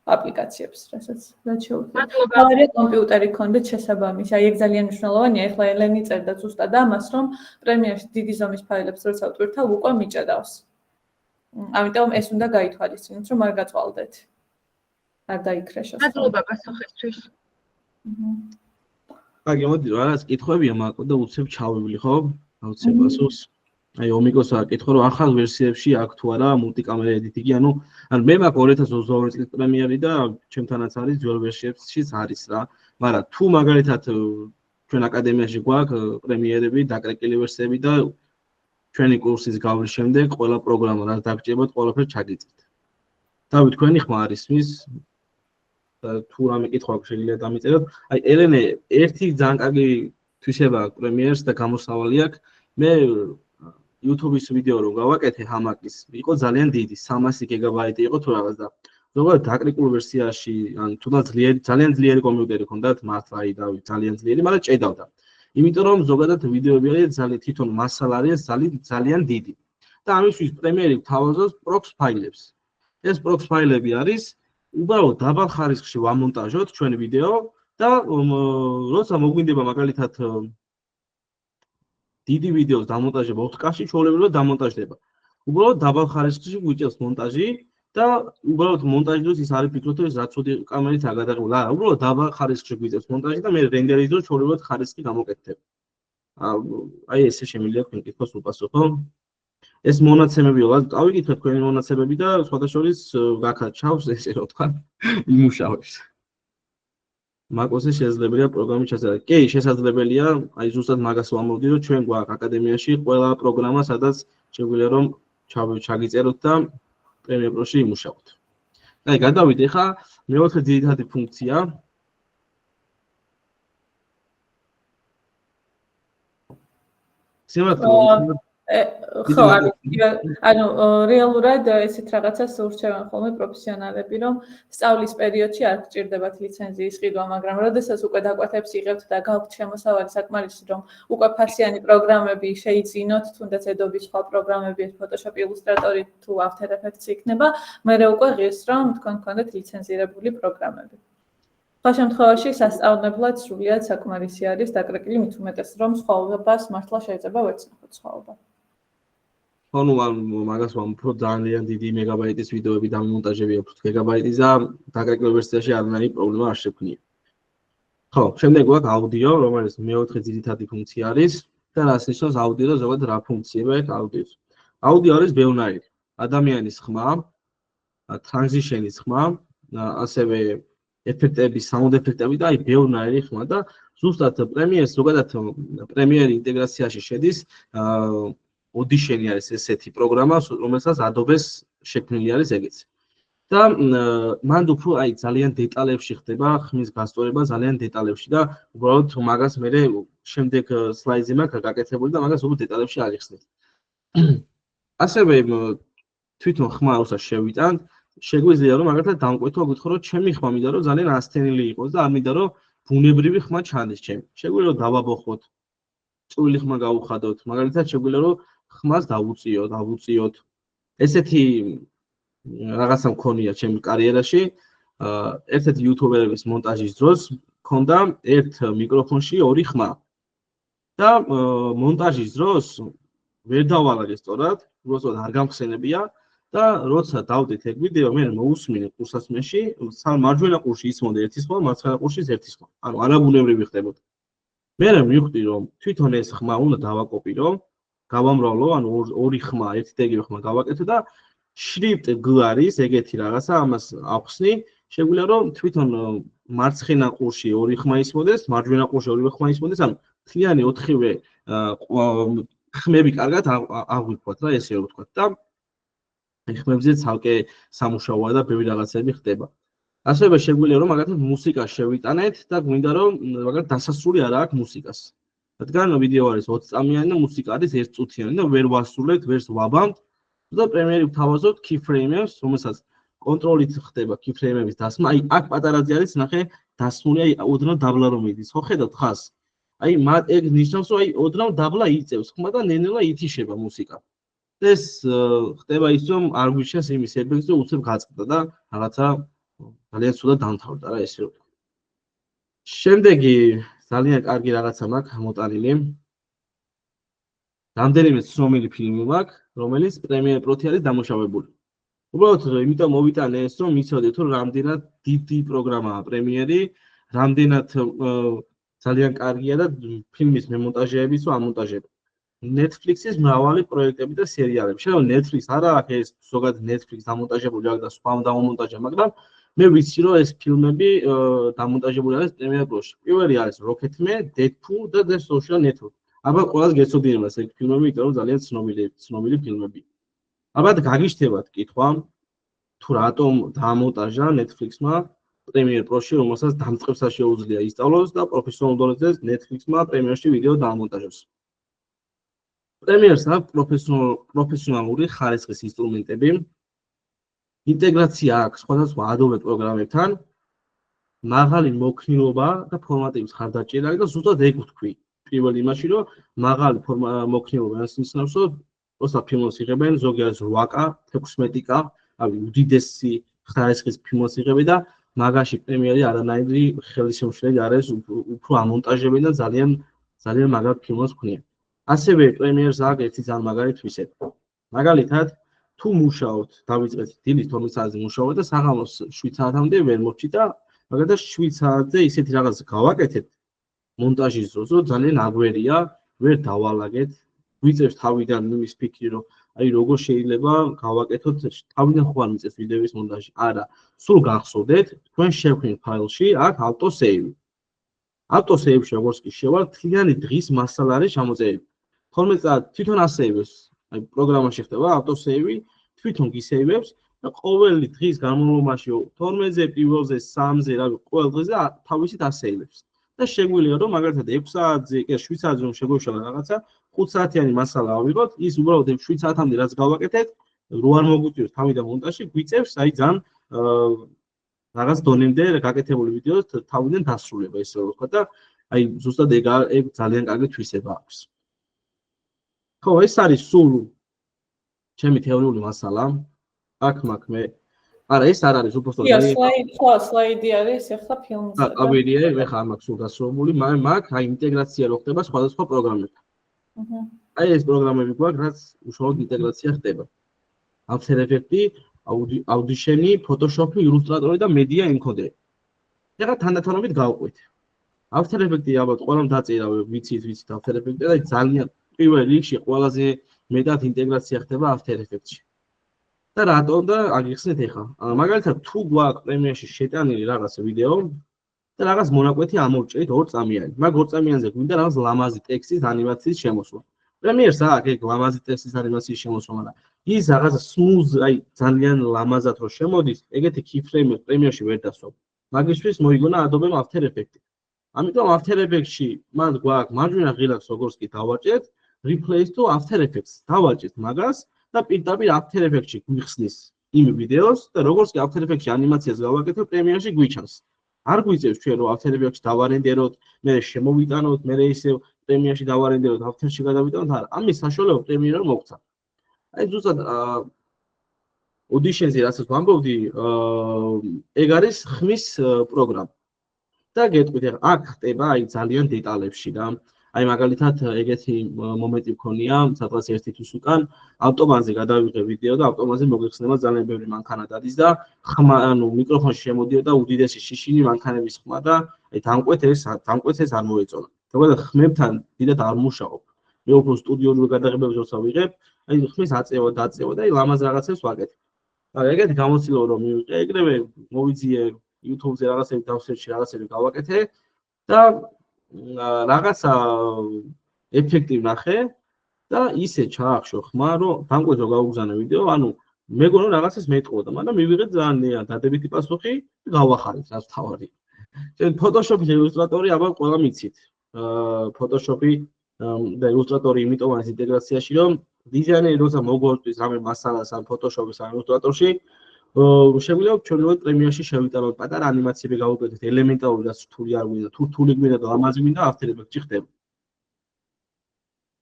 აპლიკაციებს, რასაც შეუძლებელია. არის კომპიუტერი გქონდეთ შესაბამისი. აი ეგ ძალიან მნიშვნელოვანია. ეხლა ელენი წერდა ზუსტად ამას, რომ პრემიერში დიდი ზომის ფაილებს როცა ვტვირთავ, უკვე მიჭედავს. ამიტომ ეს უნდა გაითვალისწინოთ, რომ არ გაწვალდეთ. არ დაიქრეშოს. მადლობა პასუხისთვის. აი, მოდი რაღაც კითხვებია მაგ და უცებ ჩავივლი, ხო? აუცილებლად პასუხს. აი, ომიკოს აკითხო, რომ ახალ ვერსიებში აქ თუ არა მულტიკამერა ედიტინგი, ანუ მე მაქვს 2022 წლის პრემიერი და ჩემთანაც არის ძველ ვერსიებშიც არის რა. მაგრამ თუ მაგალითად ჩვენ აკადემიაში გვაქვს პრემიერები, დაკრეკილი ვერსიები და ჩვენი კურსის გავლის შემდეგ ყველა პროგრამა რაც დაგჭირებათ, ყველაფერს ჩაგიწევთ. დავით, თქვენი ხმა არის მის თუ რამე კითხვა აქვს შეიძლება დამიწეროთ. აი, ელენე, ერთი ძალიან კარგი თვისება აქვს პრემიერს და გამოსავალი აქვს. მე YouTube-ის ვიდეო რომ გავაკეთე ჰამაკის, იყო ძალიან დიდი, 300 გიგაბაიტი იყო თუ რაღაც და ზოგადად დაკრიკულ ვერსიაში, ან თუნდაც ძალიან ძლიერი კომპიუტერი ჰქონდათ, მართლა აი დავით, ძალიან ძლიერი, მაგრამ ჭედავდა. იმიტომ რომ ზოგადად ვიდეოები არის ძალიან თვითონ მასალა არის ძალიან დიდი. და ამისთვის პრემიერი გვთავაზობს prox ფაილებს. ეს prox ფაილები არის უბრალოდ დაბალ ხარისხში ვამონტაჟოთ ჩვენი ვიდეო და როცა მოგვინდება მაგალითად დიდი ვიდეოს დამონტაჟება 4K-ში ჩვეულებრივად დამონტაჟდება. უბრალოდ დაბალ ხარისხში გვიჭერს მონტაჟი და უბრალოდ მონტაჟის დროს ის არის ფიქრობთ რომ რაც ოდი კამერით აგადაღებულ. არა, უბრალოდ დაბალ ხარისხში გვიჭერს მონტაჟი და მე რენდერის დროს ჩვეულებრივად ხარისხი გამოკეთებ. აი ესე შემიძლია თქვენ კითხოს უპასუხო. ეს მონაცემები ვიღაც ავიკითხეთ თქვენი მონაცემები და სხვადასხვის გაქაც ჩავს ესე რა თქვა იმუშავებს. Macos-ზე შესაძლებელია პროგრამის ჩაწერა. კი, შესაძლებელია, აი ზუსტად მაგას ვამოვდი, რომ ჩვენ გვაქვს აკადემიაში ყველა პროგრამა, სადაც შეგვიძლია რომ ჩაგიწეროთ და Premiere Pro-ში იმუშაოთ. აი, გადავიდე ხა მეოთხე ძირითადი ფუნქცია. სიმართლე ხო, ანუ რეალურად ესეთ რაღაცას ურჩევენ ხოლმე პროფესიონალები, რომ სწავლის პერიოდში არ გჭირდებათ ლიცენზიის ყიდვა, მაგრამ როდესაც უკვე დაკვეთებს იღებთ და გაქვთ შემოსავალი საკმარისი, რომ უკვე ფასიანი პროგრამები შეიძინოთ, თუნდაც Adobe-ის სხვა პროგრამები, Photoshop, Illustrator თუ After Effects იქნება, მერე უკვე ღირს, რომ თქვენ გქონდეთ ლიცენზირებული პროგრამები. სხვა შემთხვევაში სასწავლებლად სრულიად საკმარისი არის დაკრეკილი, მით უმეტეს, რომ სხვაობას მართლა შეიძლება ვერც ნახოთ სხვაობა. ანუ მაგას უფრო ძალიან დიდი მეგაბაიტის ვიდეოები დამონტაჟები აქვს გიგაბაიტის და დაკრეკილ ვერსიაში არანაირი პრობლემა არ შექმნია. ხო, შემდეგ გვაქვს აუდიო, რომელიც მეოთხე ძირითადი ფუნქცია არის და რას ნიშნავს აუდიო და ზოგადად რა ფუნქციაა აქვს აუდიოს. აუდიო არის ბევრნაირი. ადამიანის ხმა, ტრანზიშენის ხმა, ასევე ეფექტები, საუნდ ეფექტები და აი ბევრნაირი ხმა და ზუსტად პრემიერს ზოგადად პრემიერი ინტეგრაციაში შედის Audition-ი არის ესეთი პროგრამა, რომელსაც Adobe-ს შექმნილი არის ეგეც. და მან უფრო აი ძალიან დეტალებში ხდება ხმის გასწორება, ძალიან დეტალებში და უბრალოდ მაგას მე შემდეგ სლაიდზე მაქვს გაკეთებული და მაგას უფრო დეტალებში აღიხსნით. ასევე თვითონ ხმა როცა შევიტანთ, შეგვიძლია რომ მაგალითად დამკვეთო გითხრა რომ ჩემი ხმა მინდა რომ ძალიან ასთენილი იყოს და არ მინდა რომ ბუნებრივი ხმა ჩანდეს ჩემი. შეგვიძლია რომ დავაბოხოთ, წვრილი ხმა გავუხადოთ, მაგალითად შეგვიძლია რომ ხმას დავუწიოთ. ესეთი რაღაცა მქონია ჩემი კარიერაში. ერთ-ერთი იუთუბერების მონტაჟის დროს მქონდა ერთ მიკროფონში ორი ხმა. და მონტაჟის დროს ვერ დავალაგე სწორად, უბრალოდ არ გამხსენებია და როცა დავდეთ ეგ ვიდეო, მე მოусმინე კურსასმენში, მარჯვენა ყურში ისმოდა ერთი სხვა, მარცხენა ყურში ერთი სხვა. ანუ არაბუნებრივი ხდებოდა. მე მივხვდი რომ თვითონ ეს ხმა უნდა დავაკოპირო, გავამრავლო, ანუ ორი ხმა, ერთი და იგივე ხმა გავაკეთო და შრიფტ G არის ეგეთი რაღაცა, ამას ახსნი, შეგვიძლია რომ თვითონ მარცხენა ყურში ორი ხმა ისმოდეს, მარჯვენა ყურში ორი ხმა ისმოდეს, ანუ მთლიანი 4-ვე ხმები კარგად აღვიქვათ რა, ესე ვთქვათ და ხმებზე ცალკე სამუშაოა და ბევრი რაღაცები ხდება. ასევე შეგვიძლია რომ მაგალითად მუსიკა შევიტანეთ და გვინდა რომ მაგალითად დასასრული არა აქვს მუსიკას. რადგან ვიდეო არის 20 წამიანი და მუსიკა არის 1 წუთიანი და ვერ ვასრულებთ, ვერს ვაბამთ და პრემიერი ვთავაზობთ keyframe-ებს, რომელსაც კონტროლით ხდება keyframe-ების დასმა. აი აქ პატარაძე არის, ნახე, დასმული, აი ოდნავ დაბლა რომ მიდის. ხო ხედავთ ხას? აი ეგ ნიშნავს რომ აი ოდნავ დაბლა იწევს ხმა და ნელ-ნელა ითიშება მუსიკა. ეს ხდება ის რომ არ გვიჩენს იმის ეფექტს რომ უცებ გაწყდა და რაღაცა ძალიან ცუდად დამთავრდა რა ესე რომ. შემდეგი ძალიან კარგი რაღაცა მაქვს მოტანილი. რამდენიმე ცნობილი ფილმი მაქვს, რომელიც პრემიერ პროთი არის დამუშავებული. უბრალოდ იმიტომ მოვიტანე ეს რომ მიცოდეთ რომ რამდენად დიდი პროგრამაა პრემიერი, რამდენად ძალიან კარგია და ფილმის მემონტაჟეების თუ ამონტაჟები. Netflix-ის მრავალი პროექტები და სერიალები. შეიძლება Netflix არა აქვს ეს ზოგადად Netflix დამონტაჟებული აქვს და სხვა დამონტაჟა, მაგრამ მე ვიცი რომ ეს ფილმები დამონტაჟებული არის Premiere Pro-ში. პირველი არის Rocketman, Deadpool და The Social Network. აბა ყველას გეცოდინებათ ეს ფილმები, იმიტომ რომ ძალიან ცნობილი ფილმები. ალბათ გაგიშთებათ კითხვა თუ რატომ დამონტაჟა Netflix-მა Premiere Pro-ში, რომელსაც დამწყებსაც შეუძლია ისწავლოს და პროფესიონალურ დონეზე Netflix-მა Premiere-ში ვიდეო დაამონტაჟოს. Premiere-ს აქვს პროფესიონალური ხარისხის ინსტრუმენტები. ინტეგრაცია აქვს სხვადასხვა Adobe პროგრამებთან. მაღალი მოქნილობა და ფორმატების ხარდაჭერა და ზუსტად ეგ ვთქვი. პირველ იმაში რომ მაღალი მოქნილობა ნიშნავს რომ როცა ფილმს იღებენ ზოგი არის 8K, 16K, აი უდიდესი ხარისხის ფილმს იღებენ და მაგაში პრემიერი არანაირი ხელისშემშლელი არ არის, უფრო ამონტაჟებენ და ძალიან მაგარ ფილმს ქმნიან. ასევე პრემიერს აქვს ერთი ძალიან მაგარი თვისება. მაგალითად, თუ მუშაობთ, დავიწყეთ დილის 12 საათზე მუშაობთ და საღამოს 7 საათამდე ვერ მოვჭით და მაგალითად 7 საათზე ისეთი რაღაც გავაკეთეთ მონტაჟის დროს, რომ ძალიან აგვერია, ვერ დავალაგეთ, ვიწევს თავიდან იმის ფიქრი, რომ აი როგორ შეიძლება გავაკეთოთ, თავიდან ხო არ მიწევს ვიდეოს მონტაჟი. არა, სულ გახსოვდეთ, თქვენ შევქმნით ფაილში, აქ auto save. Auto save-ში როგორც კი შევალ, თლიანი დღის მასალა არის ჩამოწერილი. 12 წუთი თვითონ ასეივებს, აი პროგრამაში ხდება auto save, თვითონ გისეივებს და ყოველი დღის განმავლობაში 12-ზე, პირველზე, 3-ზე, რა ვიცი, ყოველ დღეზე თავისით ასეივებს. და შეგვიძლია რომ მაგალითად 6 საათზე, კი 7 საათზე რომ შეგვეშალა რაღაცა, 5 საათიანი მასალა ავიღოთ, ის უბრალოდ 7 საათამდე რაც გავაკეთეთ, რო არ მოგვიწევს თავიდან მონტაჟი, გვიწევს აი ძალიან რაღაც დონემდე გაკეთებული ვიდეოს თავიდან დასრულება ესე რომ ვთქვა და აი ზუსტად ეგ ძალიან კარგი თვისება აქვს. ხო, ეს არის სულ ჩემი თეორიული მასალა. აქ მაქვს მე არა, ეს არ არის უბრალოდ სლაიდი არის ახლა ფილმზე. აბერია, მე ხარ მაქვს სულ დასრულებული, მაგრამ მაქვს აი ინტეგრაცია რო ხდება სხვადასხვა პროგრამებთან. აი ეს პროგრამები გვაქვს, რაც უშუალოდ ინტეგრაცია ხდება. After Effects, Audition, Photoshop, Illustrator და Media Encoder. ეხლა თანდათანობით გავყვეთ. After Effects ალბათ ყველამ დაწერა, ვიცით After Effects და ძალიან პირველ რიგში ყველაზე მეტად ინტეგრაცია ხდება After Effects-ში. და რატომ და აგიხსნით ეხლა. მაგალითად თუ გვაქვს პრემიერში შეტანილი რაღაც ვიდეო და რაღაც მონაკვეთი ამოვჭრით 2 წამიანი. მაგ 2 წამიანზე გვინდა რაღაც ლამაზი ტექსტის ანიმაციის შემოსვლა. პრემიერს აქვს ეგ ლამაზი ტექსტის ანიმაციის შემოსვლა, მაგრამ ის რაღაც smooth, აი ძალიან ლამაზად რო შემოდის, ეგეთი keyframe-ებს პრემიერში ვერ დასვამ. მაგისთვის მოიგონა Adobe After Effects. ამიტომ After Effects-ში მას გვაქვს მარჯვენა ღილაკს როგორც კი დავაჭერთ, replace to After Effects. დავაჭერთ მაგას და პირდაპირ After Effects-ში გვიხსნის იმ ვიდეოს და როგორც კი After Effects-ში ანიმაციას გავაკეთებ, პრემიერში გვიჩანს. არ გვიწევს ჩვენ რომ After Effects-ში დავარენდეროთ, მე შემოვიტანოთ, მე ისევ პრემიერში დავარენდეროთ, After-ში გადავიტანოთ, არა. ამის საშუალება პრემიერმა მოგცა. აი ზუსტად Audition-ზე რასაც ვამბობდი, ეგ არის ხმის პროგრამა. და გეტყვით, აქ ხდება აი ძალიან დეტალებში რა. აი მაგალითად ეგეთი მომენტი მქონია, სადღაც ერთი თვის უკან ავტომატზე გადავიღე ვიდეო და ავტომატზე მოგეხსნება ძალიან ბევრი მანქანა დადის და ხმა, ანუ მიკროფონში შემოდიოდა უდიდესი შიშინი მანქანების ხმა და აი დამკვეთეს არ მოეწონა. ზოგადად ხმებთან დიდად არ მუშაობ. მე უფრო სტუდიური გადაღებებს როცა ვიღებ, აი ხმის აწევა და აი ლამაზ რაღაცებს ვაკეთებ. აი ეგეთი გამოცდილება რომ მივიღე, ეგრევე მოვიძიე YouTube-ზე რაღაცები დავსერჩი, რაღაცები გავაკეთე და რაღაცა ეფექტი ვნახე და ისე ჩაახშო ხმა, რომ დამკვეთო გავუგზავნე ვიდეო, ანუ მეგონა რაღაცას მეტყოდა, მაგრამ მივიღე ძალიან დადებითი პასუხი და გავახარეთ, რაც თავარი. ჩვენ Photoshop-ი და Illustrator-ი აბა ყველა მიცით. Photoshop-ი და Illustrator-ი იმიტომ არის ინტეგრაციაში, რომ დიზაინერი როცა მოგორწვის რამე მასალას ან Photoshop-ს ან Illustrator-ში შეგვიძლია ჩვენივე პრემიერში შევიტანოთ პატარა ანიმაციები გავუკეთოთ ელემენტარული რაც რთული არ გვინდა თუ რთული გვინდა და ლამაზი გვინდა After Effects-ში ხდება.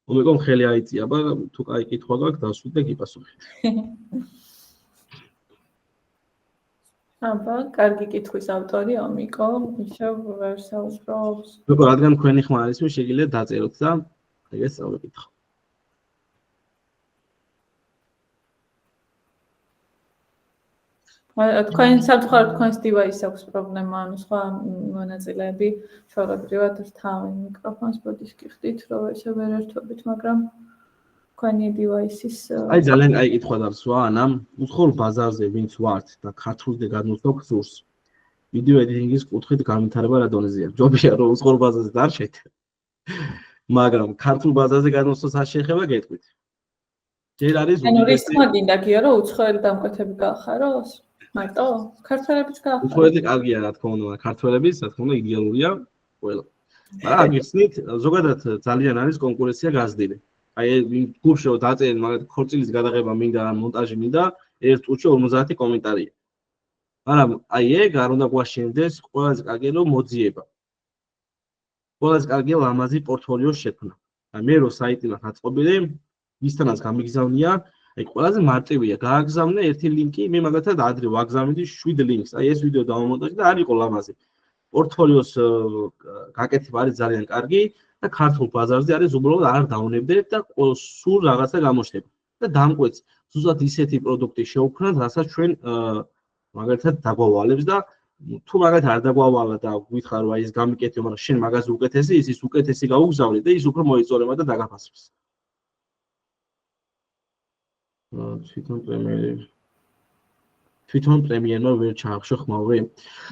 ომეკომ ხელი აიწია, აბა თუ კაი კითხვა გაქვს დავსვით და გიპასუხეთ. აბა, კარგი კითხვის ავტორი ომიკო, ისევ ვერ საუბრობს. მეგო, რადგან თქვენი ხმა არის, შეგიძლიათ დაწეროთ და ეგეც წავიკითხო. თქვენ სამწუხაროდ თქვენს device აქვს პრობლემა, ანუ სხვა მონაწილეები ჩვეულებრივად რთავენ მიკროფონს, ბოდიშ გიხდით, რომ ესე ვერ ერთვებით, მაგრამ თქვენი device-ის აი ძალიან კაი კითხვა დარსვა, ანამ, უცხოურ ბაზარზე ვინც ვართ და ქართულზე გადმოსვლა გსურს. ვიდეო ედიტინგის კუთხით განვითარება რა დონეზეა? ჯობია რომ უცხოურ ბაზარზე დარჩეთ. მაგრამ ქართულ ბაზარზე გადმოსვლას არ შეეხება გეტყვით. ჯერ არის ანუ რისკმა გინდა გიო რომ უცხოელი დამკვეთები გაახაროს? მარტო ქართველებიც გაახაროს. უცხოელი კარგია რა თქმა უნდა, ქართველების რა თქმა უნდა იდეალურია ყველა. მაგრამ აგიხსნით, ზოგადად ძალიან არის კონკურენცია გაზრდილი. აი გუშინ რომ დაწერენ მაგალითად ქორწილის გადაღება მინდა ან მონტაჟი მინდა, ერთ წუთში 50 კომენტარია. მაგრამ აი ეგ არ უნდა გვაშენდეს ყველაზე კარგი რომ მოძიება. ყველაზე კარგია ლამაზი პორტფოლიოს შექმნა. აი მე რო საიტი მაქვს აწყობილი, ვისთანაც გამიგზავნია, აი ყველაზე მარტივია, გააგზავნე ერთი ლინკი, მე მაგალითად ადრე ვაგზავნდი 7 ლინკს. აი ეს ვიდეო დავამონტაჟე და არ იყო ლამაზი. პორტფოლიოს გაკეთება არის ძალიან კარგი და ქართულ ბაზარზე არის უბრალოდ არ დაუნებდეთ და სულ რაღაცა გამოჩნდება. და დამკვეთს, ზუსტად ისეთი პროდუქტი შევქმნათ, რასაც ჩვენ მაგალითად დაგვავალებს და თუ მაგალითად არ დაგვავალა და გითხარ რომ აი ეს გამიკეთე, მაგრამ შენ მაგაზე უკეთესი, ის უკეთესი გაუგზავნე და ის უფრო მოიწონება და დაგაფასებს. თვითონ პრემიერმა ვერ ჩაახშო ხმაური.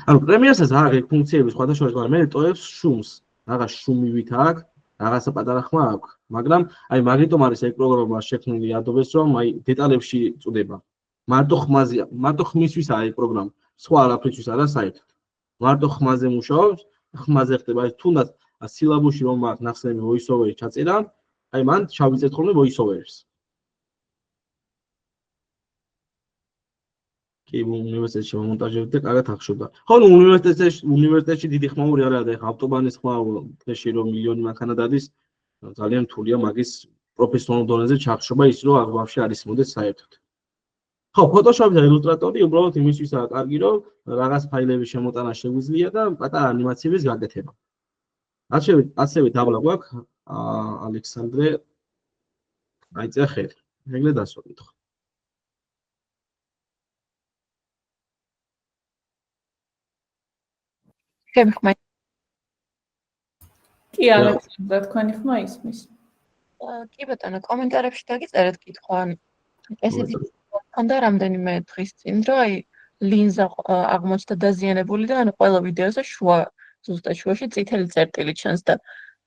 ანუ პრემიერსაც აქვს ეგ ფუნქციები სხვადასხვა, მაგრამ მე ტოებს შუმს. რაღაც შუმივით აქვს, რაღაცა პატარა ხმა აქვს, მაგრამ აი მაგიტომ არის ეგ პროგრამა შექმნილი Adobe-ს, რომ აი დეტალებში წუდება. მარტო ხმისთვის არის ეგ პროგრამა. სხვა არაფრისთვის არა საერთოდ. მარტო ხმაზე მუშაობს, ხმაზე ხდება. აი თუნდაც სილაბუსში რომ აქვს ნახსენები voice-over-ი ჩაწერა, აი მან ჩავიწერ ხოლმე voice-over-ს. კი, უნივერსიტეტში მომონტაჟებდი და კარგად ახშობდა. ხო, უნივერსიტეტში დიდი ხმაური არ არის, ეხლა ავტობანის ხმა დღეში რომ მილიონი მანქანა დადის, ძალიან რთულია მაგის პროფესიონალურ დონეზე ჩახშობა ის რომ ვაფშე არ ისმოდეს საერთოდ. ხო, Photoshop-ი და Illustrator-ი უბრალოდ იმისთვისაა კარგი, რომ რაღაც ფაილების შემოტანა შეგვიძლია და პატარა ანიმაციების გაკეთება. ასევე დაბლა გვაქვს ალექსანდრე აიწია ხელი. ეგრე დასვა კითხვა. კი, ალექსანდრე, თქვენი ხმა ისმის. კი ბატონო, კომენტარებში დაგიწერეთ კითხვა. ესეთი ხონდა რამდენიმე დღის წინ, რომ აი ლინზა აღმოჩნდა დაზიანებული და ანუ ყველა ვიდეოზე ზუსტად შუაში წითელი წერტილი ჩანს და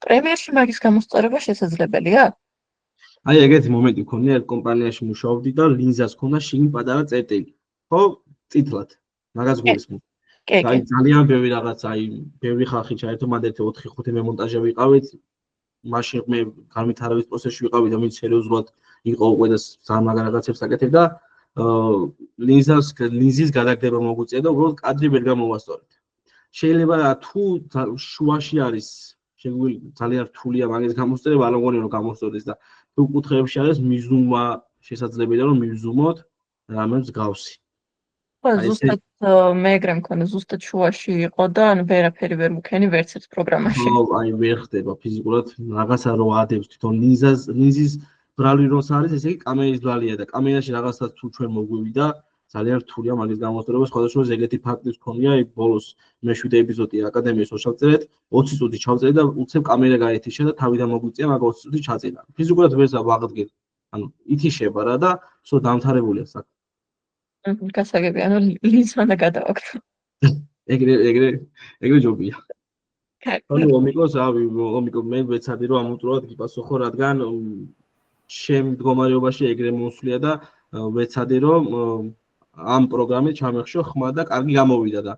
პრემიერში მაგის გამოსწორება შესაძლებელია? აი ეგეთი მომენტი მქონია, ერთ კომპანიაში მუშაობდი და ლინზას ქონდა შიგნით პატარა წერტილი. ხო, წითლად. მაგას გულისხმობ. აი ძალიან ბევრი რაღაც, აი ბევრი ხალხი ჩაერთო, მანდ 4-5 მემონტაჟე ვიყავით. მაშინ მე განვითარების პროცესში ვიყავი და მე სერიოზულად იყო უკვე და ძალიან რაღაცებს აკეთებ და ლინზის გადაგდება მოგვიწია და უბრალოდ კადრი ვერ გამოვასწორეთ. შეიძლება თუ შუაში არის ძალიან რთულია მაგის გამოსწორება, არ მგონია რომ გამოსწორდეს და თუ კუთხეებში არის მიზუმა შესაძლებელია რომ მივზუმოთ რამე მსგავსი. ზუსტად მე ეგრე მქონდა, ზუსტად შუაში იყო და ანუ ვერაფერი ვერ მქენი ვერც ერთ პროგრამაში. აი ვერ ხდება ფიზიკურად რაღაცა რო ადებს თვითონ ლინზის ბრალი როს არის, ესე იგი კამერის ბრალია და კამერაში რაღაცა თუ ჩვენ მოგვივიდა, ძალიან რთულია მაგის გამოსწორება, სხვადასხვა ეგეთი ფაქტის მქონია, აი ბოლოს მე 7 ეპიზოდი აკადემიის ვშავწერეთ, 20 წუთი ჩავწერე და უცებ კამერა გაეთიშა და თავიდან მოგვიწია, მაგ 20 წუთი ჩაწერა. ფიზიკურად ვერ ვაღდგენ. ანუ ითიშება რა და სულ დამთავრებულია საქმე. გასაგები, ანუ ლინზმა და გადავაგდო. ეგრე ჯობია. ანუ ომიკოს მე ვეცადი რომ ამოწუროთ გიპასუხო, რადგან ჩემ მდგომარეობაში ეგრე მოსვლია და ვეცადი რომ ამ პროგრამით ჩამეხშო ხმა და კარგი გამოვიდა და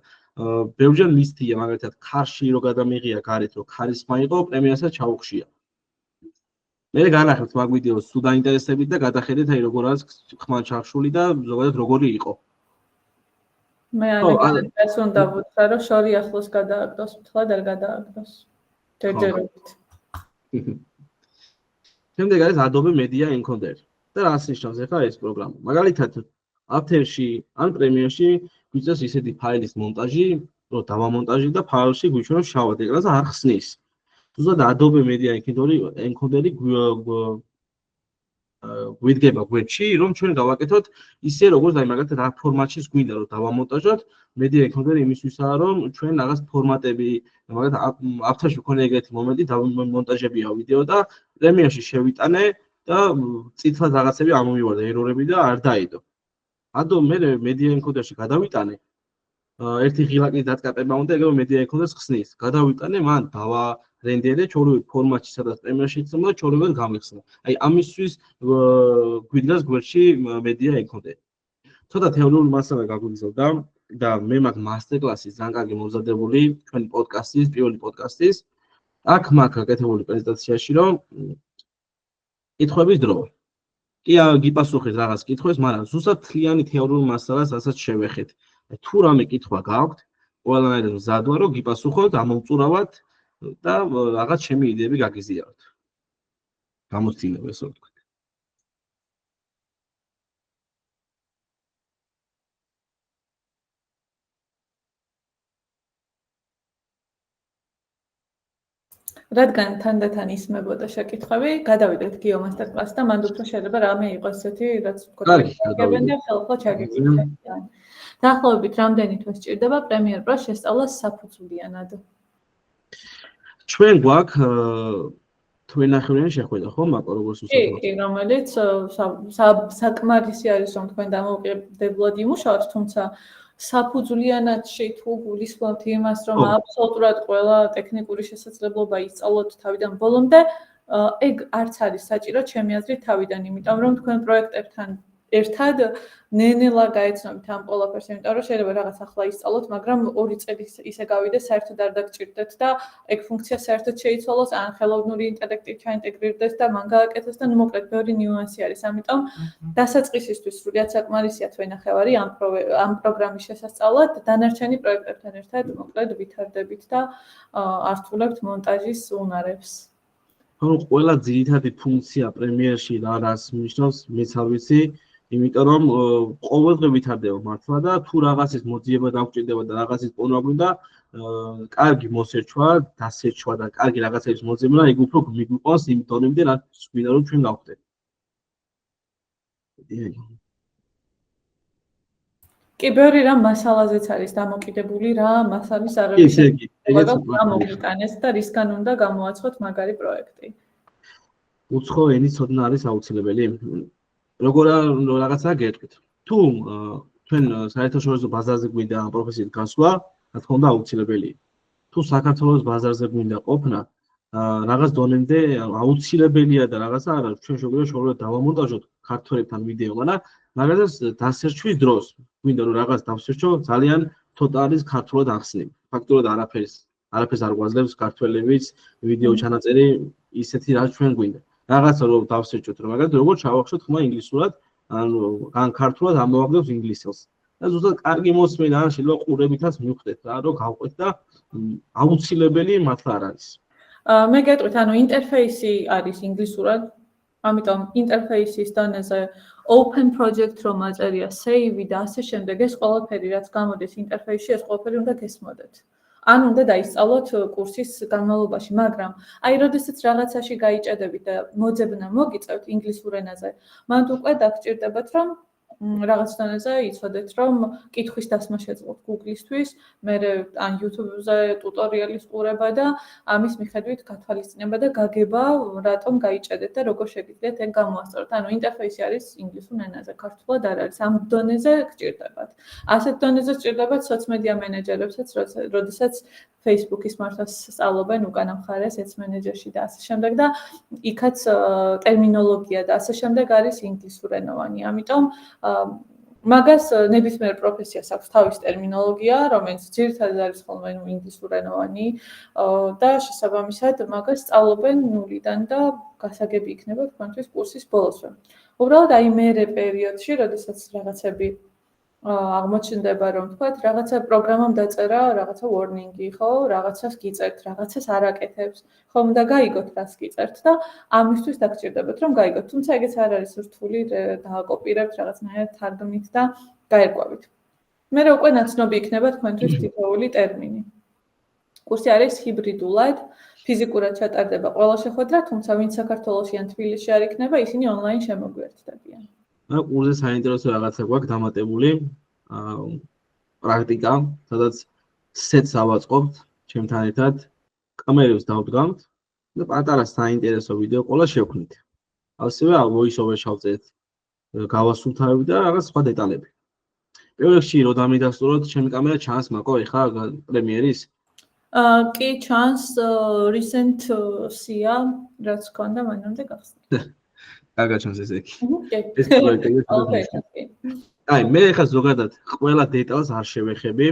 ბევრჯერ მისთია მაგალითად ქარში რო გადამიღია გარეთ რომ ქარისმა იყო პრემიერასაც ჩაუხშია. მე განახერხეთ მაგ ვიდეოს თუ დაინტერესებით და გადახედეთ აი როგორ არის ხმა ჩახშული და ზოგადად როგორი იყო. მე ანეკდოტას უნდა ვუთხრა რომ შორი ახლოს გადააგდოს, მთლად არ გადააგდოს. ჯერჯერობით. შემდეგ არის Adobe Media Encoder და რას ნიშნავს ახლა ეს პროგრამა? მაგალითად After-ში ან Premiere-ში გვიწევს ისეთი ფაილის მონტაჟი, რომ დავამონტაჟი და ფაილში გვიჩვენოს შავად ეკრანზე არ ხსნის. ზუსტად Adobe Media Encoder-ი გვიდგება გვერდში, რომ ჩვენ გავაკეთოთ ისე როგორც აი მაგალითად რა ფორმატში გვინდა რომ დავამონტაჟოთ, Media Encoder-ი იმისთვისაა რომ ჩვენ რაღაც ფორმატები, მაგალითად After-ში მქონია ეგეთი მომენტი, დავამონტაჟებია ვიდეო და Premiere-ში შევიტანე და წითლად რაღაცები ამომივარდა, ერორები და არ დაიდო. Adobe Media Encoder-ში გადავიტანე. ერთი ღილაკის დატკაპება უნდა, ეგრევე Media Encoder-ს ხსნის. გადავიტანე, მან დავარენდერე ჩვეულებრივ ფორმატში, სადაც Premiere-ში ხსნა და ჩვეულებრივ გამიხსნა. აი ამისთვის გვიდგას გვერდში Media Encoder. ცოტა თეორიული მასალა გაგვიგზავნა და მე მაგ მასტერ-კლასის ძალიან კარგი მომზადებული ჩვენი პოდკასტის, პირველი პოდკასტის. აქ მაგ გაკეთებული პრეზენტაციაში რომ კითხვების დრო. კი გიპასუხეთ რაღაც კითხვებს, მაგრამ ზუსტად თლიანი თეორიული მასალას რასაც შევეხეთ. თუ რამე კითხვა გაქვთ, ყველანაირად მზად ვარ რომ გიპასუხოთ, ამოვწურავთ და რაღაც ჩემი იდეები გაგიზიაროთ. გამოცდილება ესე ვთქვით. რადგან თანდათან ისმებოდა შეკითხვები, გადავიდეთ გიო მასტერ-კლასს და მანდ უფრო შეიძლება რამე იყოს ესეთი, რაც გაგებენ და ხელხლა ჩაგეკითხეთ. დაახლოებით რამდენი თვე სჭირდება Premiere Pro შესწავლას საფუძვლიანად? ჩვენ გვაქვს თვენახევრიანი შეხვედრა, ხო, მაკო როგორც უსაუბრო. კი, რომელიც საკმარისი არის რომ თქვენ დამოუკიდებლად იმუშაოთ, თუმცა საფუძვლიანადში თუ გულისხმობთ იმას, რომ აბსოლუტურად ყველა ტექნიკური შესაძლებლობა ისწავლოთ თავიდან ბოლომდე, ეგ არც არის საჭირო ჩემი აზრით თავიდან, იმიტომ რომ თქვენ პროექტებთან ერთად ნენელა გაეცნობით ამ ყველაფერს, იმიტომ რომ შეიძლება რაღაც ახლა ისწავლოთ, მაგრამ 2 წელი ისე გავიდეს, საერთოდ არ დაგჭირდეთ და ეგ ფუნქცია საერთოდ შეიცვალოს, ან ხელოვნური ინტელექტი ჩაინტეგრირდეს და მან გააკეთოს და მოკლედ ბევრი ნიუანსი არის. ამიტომ დასაწყისისთვის სრულიად საკმარისია თვენახევარი ამ პროგრამის შესასწავლად, დანარჩენი პროექტებთან ერთად მოკლედ ვითარდებით და ართულებთ მონტაჟის უნარებს. ანუ ყველა ძირითადი ფუნქცია Premiere-ში რას ნიშნავს, მეც არ ვიცი. იმიტომ რომ ყოველდღე ვითარდება მართლა და თუ რაღაცის მოძიება დაგჭირდება და რაღაცის პოვნა გვინდა, კარგი მოსერჩვა, დასერჩვა და კარგი რაღაცების მოძიება, ეგ უფრო მიგვიყვანს იმ დონემდე, რაც გვინდა რომ ჩვენ გავხდეთ. კი, ბევრი რამ მასალაზეც არის დამოკიდებული რა, მასალის ამოგიტანეს და რისგან უნდა გამოაცხოთ მაგარი პროექტი. უცხო ენის ცოდნა არის აუცილებელი. როგორ რაღაცა გეტყვით. თუ თქვენ საერთაშორისო ბაზარზე გვინდა ამ პროფესიით გასვლა, რა თქმა უნდა აუცილებელია. თუ საქართველოს ბაზარზე გვინდა ყოფნა, რაღაც დონემდე აუცილებელია და რაღაცა არა, ჩვენ შეგვიძლია დავამონტაჟოთ ქართველებთან ვიდეო, მაგრამ მაგალითად დასერჩვის დროს გვინდა რომ რაღაც დავსერჩო, ძალიან ცოტა არის ქართულად ახსნები. ფაქტურად არაფერს არ გვაძლევს ქართველებიც ვიდეო ჩანაწერი ისეთი რაც ჩვენ გვინდა. რაღაცა რომ დავსერჩოთ, რომ მაგალითად როგორ ჩავახშოთ ხმა ინგლისურად, ან ქართულად ამოვაგდებს ინგლისელს. და ზუსტად კარგი მოსმენა ან შეიძლება ყურებითაც მივხვდეთ რა, რომ გავყვეთ და აუცილებელი მართლა არ არის. მე გეტყვით, ანუ ინტერფეისი არის ინგლისურად, ამიტომ ინტერფეისის დონეზე open project რომ აწერია, save და ასე შემდეგ ეს ყველაფერი რაც გამოდის ინტერფეისში, ეს ყველაფერი უნდა გესმოდეთ. ან უნდა დაისწავლოთ კურსის განმავლობაში, მაგრამ აი როდესაც რაღაცაში გაიჭედებით და მოძებნა მოგიწევთ ინგლისურ ენაზე, მანდ უკვე დაგჭირდებათ რომ რაღაც დონეზე იცოდეთ რომ კითხვის დასმა შეძლოთ Google-ისთვის, მერე ან YouTube-ზე ტუტორიალის ყურება და ამის მიხედვით გათვალისწინება და გაგება რატომ გაიჭედეთ და როგორ შეგიძლიათ ეგ გამოასწოროთ. ანუ ინტერფეისი არის ინგლისურ ენაზე, ქართულად არ არის. ამ დონეზე გჭირდებათ. ასეთ დონეზე გჭირდებათ სოციმედია მენეჯერებსაც, როდესაც Facebook-ის მართვას სწავლობენ უკანა მხარეს Ads Manager-ში და ასე შემდეგ და იქაც ტერმინოლოგია და ასე შემდეგ არის ინგლისურენოვანი. ამიტომ მაგას ნებისმიერ პროფესიას აქვს თავის ტერმინოლოგია, რომელიც ძირითადად არის ხოლმე ინგლისურენოვანი და შესაბამისად მაგას სწავლობენ ნულიდან და გასაგები იქნება თქვენთვის კურსის ბოლოსვე. უბრალოდ აი მერე პერიოდში, როდესაც რაღაცები აღმოჩნდება რომ თქვათ რაღაცა პროგრამამ დაწერა რაღაცა warning-ი, ხო, რაღაცას გიწერთ, რაღაცას არ აკეთებს, ხომ და გაიგოთ რას გიწერთ და ამისთვის დაგჭირდებათ რომ გაიგოთ. თუმცა ეგეც არ არის რთული დააკოპირებთ რაღაცნაირად თარგმნით და გაერკვევით. მერე უკვე ნაცნობი იქნება თქვენთვის თითოეული ტერმინი. კურსი არის ჰიბრიდულად, ფიზიკურად ჩატარდება ყველა შეხვედრა, თუმცა ვინც საქართველოში ან თბილისში არ იქნება, ისინი ონლაინ შემოგვიერთდებიან. კურსზე საინტერესო რაღაცა გვაქვს დამატებული, პრაქტიკა, სადაც სეტს ავაწყობთ ჩემთან ერთად, კამერებს დავდგამთ და პატარა საინტერესო ვიდეო ყოლა შევქმნით. ასევე voice-over შევწერთ, გავასუნთავებ და რაღაც სხვა დეტალები. პირველ რიგში რო დამიდასტუროთ, ჩემი კამერა ჩანს მაკო ეხა პრემიერის? კი, ჩანს recent-სია, რაც ქონდა მანამდე გახსნით. კარგად ჩანს ესე კი. ეს პროექტი. აი, მე ხა ზოგადად ყველა დეტალს არ შევეხები,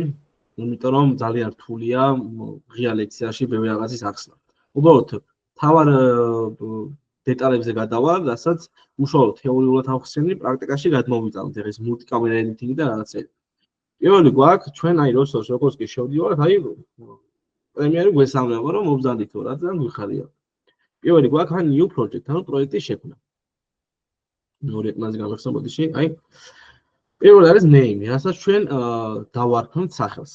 იმიტომ რომ ძალიან რთულია ღია ლექციაში ბევრი რაღაცის ახსნა. უბრალოდ თავარ დეტალებზე გადავალ, რასაც უშუალოდ თეორიულად ავხსენი, პრაქტიკაში გადმოვიტანოთ. ეხლა ეს მულტიკამერა ედიტინგი და რაღაცები. პირველი გვაქვს ჩვენ აი როგორც კი შევდივართ, აი პრემიერი გვესალმება რომ მობრძანდით რა და გვიხარია. პირველი გვაქვს new project, ანუ პროექტის შექმნა. მეორე ყველაზე გამახსოვს ბოდიში, აი პირველი არის name, რასაც ჩვენ დავარქმევთ სახელს.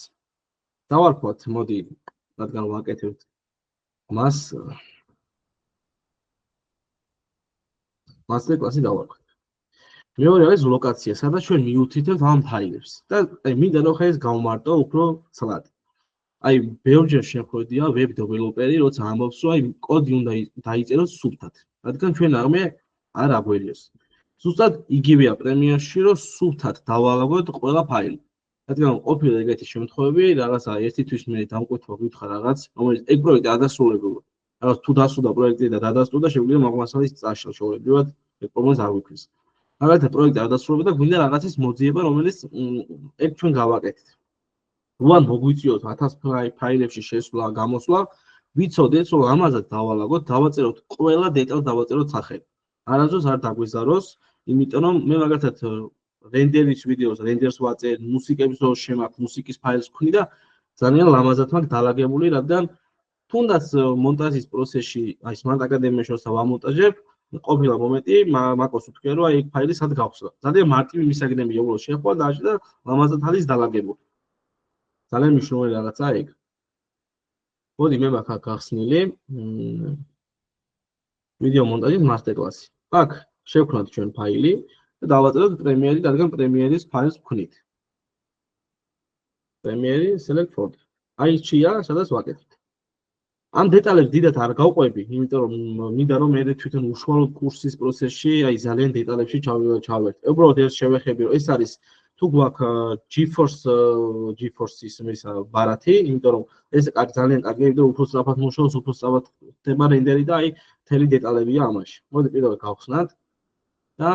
დავარქვათ, მოდი, რადგან ვაკეთებთ მას master class-ი დავარქვათ. მეორე არის ლოკაცია, სადაც ჩვენ მიუთითებთ ამ ფაილებს და აი მინდა რომ ხა ეს გავმარტო უფრო ცალად. აი ბევრჯერ შეხვედია web developer-ი, როცა ამბობს, რომ აი კოდი უნდა დაიწეროს სუფთად, რადგან ჩვენ არმე არ აგვერიოს. ზუსტად იგივეა პრემიერში, რომ სუფთად დავალაგოთ ყველა ფაილი. რადგან ყოფილა ეგეთი შემთხვევები, რაღაცა ერთი თვის მე დამკვეთვა გითხრა რაღაც, რომელიც ეგ პროექტი არ დასრულებულა. რაღაც თუ დასრულდა პროექტი და დადასტურდა, შეგვიძლია მაგმასალის წაშლა შევლებივად, ეგ პრობლემას არ გვიქმნის. მაგალითად პროექტი არ დასრულებულა და გვინდა რაღაცის მოძიება, რომელიც ეგ ჩვენ გავაკეთეთ. რუან მოგვიწიოთ 1000 ფაილებში შესვლა, გამოსვლა, ვიცოდეთ, რომ ამაზად დავალაგოთ, დავაწეროთ ყველა დეტალს დავაწეროთ სახელი. არასდროს არ დაგვიზაროს, იმიტომ რომ მე მაგალითად რენდერის ვიდეოს, რენდერს ვაწერ, მუსიკების რო შემაქვს, მუსიკის ფაილს ვქნი და ძალიან ლამაზად მაქვს დალაგებული, რადგან თუნდაც მონტაჟის პროცესში, აი Smart Academy-ში როცა ვამონტაჟებ, ყოფილა მომენტი, მაკოს ვთქვია, რომ აი ეგ ფაილი სად გავხსნა. ძალიან მარტივი მისაგნები უბრალოდ შეხვდა და და ლამაზად არის დალაგებული. ძალიან მნიშვნელოვანი რაღაცაა ეგ. მოდი მე მაქვს გახსნილი ვიდეო მონტაჟის master class-ი. აქ შევქმნათ ჩვენ ფაილი და დავაწეროთ პრემიერი, რადგან პრემიერის ფაილს ვქნით. პრემიერი select folder. აი ჩია, სადაც ვაკეთებთ. ამ დეტალებს დიდად არ გავყვები, იმიტომ რომ მინდა რომ მე თვითონ უშუალოდ კურსის პროცესში აი ძალიან დეტალებში ჩავერთო. უბრალოდ ეს შევეხები, რომ ეს არის თუ გვაქვს GeForce-ის ბარათი, იმიტომ რომ ეს ძალიან კარგი და უფრო სწრაფად მუშაობს, უფრო სწრაფად ხდება რენდერი და აი მთელი დეტალებია ამაში. მოდი პირველად გავხსნათ და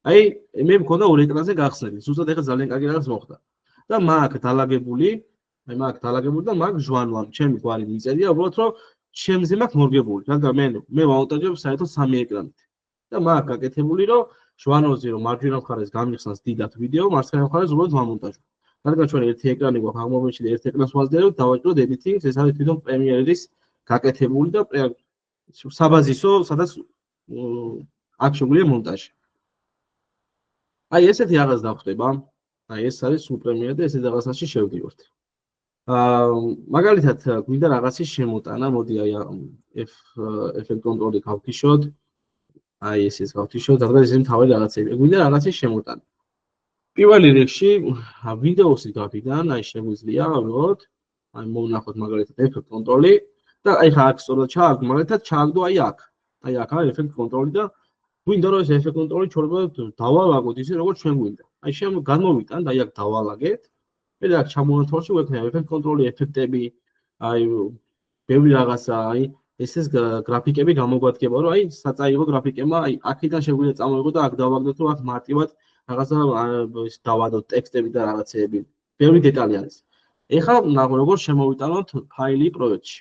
აი მე მქონდა ორი ეკრანზე გახსნილი. ზუსტად ეხლა ძალიან კარგი რაღაც მოხდა. და მაგ დალაგებული და მაგ ჟვანვამ ჩემი გვარი მიწერია, უბრალოდ რომ ჩემზე მაქვს მორგებული, რადგან მე ვაუნტაჟებ საერთოდ 3 ეკრანით. და მაგ გაკეთებული რომ ჟვანოზე რომ მარჯვენა მხარეს გამიხსნას დიდად ვიდეო, მარცხენა მხარეს უბრალოდ ვამონტაჟებ. რადგან ჩვენ ერთი ეკრანი გვაქვს აღმოჩენილი, ერთ ეკრანს ვაზრდებით, დავაჭროთ editing-ს, ეს არის თვითონ პრემიერის გაკეთებული და საბაზისო, სადაც აქ შეგვიძლია მონტაჟი. აი ესეთი რაღაც დავხდება. აი ეს არის სულ პრემიერა და ესეთ რაღაცაში შევდივართ. მაგალითად, გვინდა რაღაცის შემოტანა, მოდი აი effect control-ი გავთიშოთ. აი ესეც გავთიშოთ, რადგან ეს თავი რაღაცები. გვინდა რაღაცის შემოტანა. პირველ რიგში ვინდოუსის გაფიდან აი შეგვიძლია ვიღოთ, აი მოვნახოთ მაგალითად effect control-ი და აი ხა აქ სწორად ჩააგდო, მაგალითად ჩააგდო აი აქ. აი აქ არის effect control-ი და გვინდა რომ ეს effect control-ი ჩვენებად დავალაგოთ ისე როგორც ჩვენ გვინდა. აი გამოვიტანთ, აი აქ დავალაგეთ. მე აქ ჩამოვთვალში ვექნება effect control-ი, ეფექტები, აი ბევრი რაღაცა, აი ესეს გრაფიკები გამოგვადგება, რომ აი საწაიღო გრაფიკებმა, აი აქედან შეგვიძლია წამოვიღო და აქ დავაგდოთ, რომ აქ მარტივად რაღაცა დავადოთ ტექსტები და რაღაცეები. ბევრი დეტალი არის. ეხლა როგორ შემოვიტანოთ ფაილი პროექტში.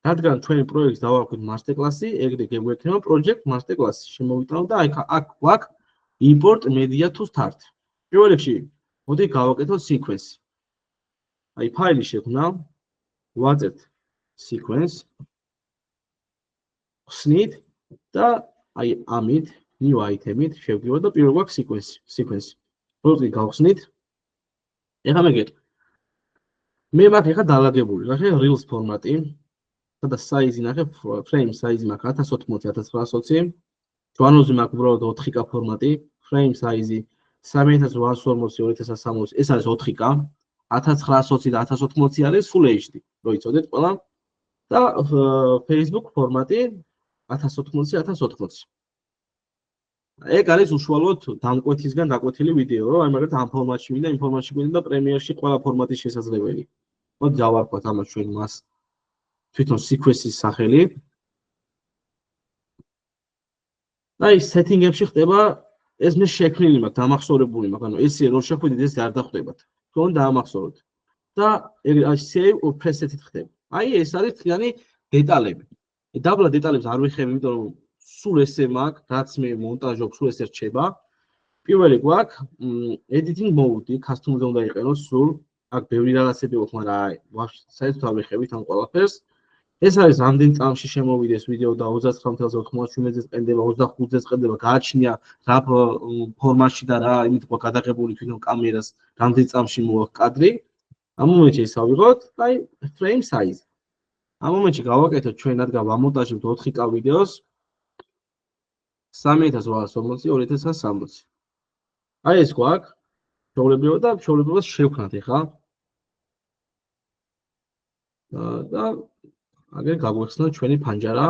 რადგან ჩვენი პროექტს დავაქვთ master class-ი, ეგრე გვექნება project master class-ი. შემოვიტანოთ და აი აქ გვაქვს import media to start. პირველ რიგში მოდი გავაკეთოთ sequence. აი ფაილი შექმნა, ვაწერთ sequence. ხსნით და აი ამით new item-ით შევდივართ და პირველ გვაქვს sequence. პროექტი გავხსნით. ეხლა მეგეთ. მე მაქვს ეხლა დალაგებული, ნახე reels ფორმატი. და size-ი ნახე frame size-ი მაქვს 1080 1920. ჯვანოზე მაქვს უბრალოდ 4K ფორმატი, frame size-ი 3840 2060, ეს არის 4K, 1920 და 1080 არის full HD, რო იცოდეთ ყველა. და Facebook ფორმატი 1080 1080. ეგ არის უშუალოდ დამკვეთისგან დაკვეთილი ვიდეო, რომ აი მაგალითად ამ ფორმატში მინდა, იმ ფორმატში მინდა და პრემიერში ყველა ფორმატი შესაძლებელი. მოდი დავარქვათ ამას ჩვენ მას თვითონ sequence-ის სახელი. აი setting-ებში ხდება ეს მე შექმნილი მაქვს, დამახსოვრებული მაქვს, ანუ ესე რო შეხვიდეთ ეს არ დახვდებათ. თქვენ დაამახსოვროთ. და აი save or preset-ით ხდება. აი ეს არის თლიანი დეტალები. დაბლა დეტალებს არ ვიხებ, იმიტომ რომ სულ ესე მაქვს, რაც მე მონტაჟობ, სულ ესე რჩება. პირველი გვაქვს editing mode-ი, custom-ზე უნდა იყენოს სულ. აქ ბევრი რაღაცები აქვს, მაგრამ აი საერთოდ არ ვიხებით ამ ყველაფერს. ეს არის რამდენ წამში შემოვიდეს ვიდეო და 29.97-ზე წენდება, 25-ზე წენდება, გააჩნია რა ფორმატში და რა იმით ყო გადაღებული თვითონ კამერას, რამდენ წამში მოაქვს კადრი. ამ მომენტში ის ავიღოთ, აი frame size. ამ მომენტში გავაკეთოთ ჩვენ რადგან ვამონტაჟებთ 4K ვიდეოს 3840 2060. აი ეს გვაქვს ჩვეულებრივად და ჩვეულებრივად შევქნათ ეხლა. და აგერ გაგვეხსნა ჩვენი ფანჯარა.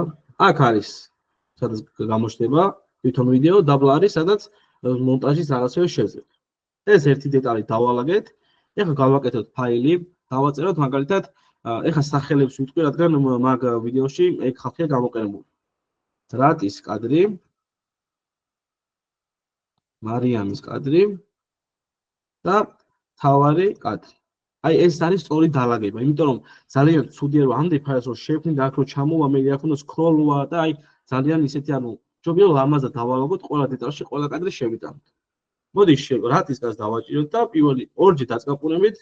აქ არის სადაც გამოჩნდება თვითონ ვიდეო, დაბლა არის სადაც მონტაჟის რაღაცები შევძლებთ. ეს ერთი დეტალი დავალაგეთ. ეხლა გავაკეთოთ ფაილი, დავაწეროთ მაგალითად, ეხლა სახელებს ვიტყვი, რადგან მაგ ვიდეოში ეგ ხალხია გამოყენებული. რატის კადრი, მარიამის კადრი და თავარი კადრი. აი ეს არის სწორი დალაგება, იმიტომ რომ ძალიან ცუდია რომ ამდენ ფაილს რო შევქმნი და აქ რო ჩამოვა, მე აქ უნდა სკროლვა და აი ძალიან ისეთი ანუ ჯობია ლამაზად დავალაგოთ ყველა დეტალში, ყველა კადრი შევიტანოთ. მოდი რატის კადრს დავაჭიროთ და პირველი ორჯერ დაწკაპუნებით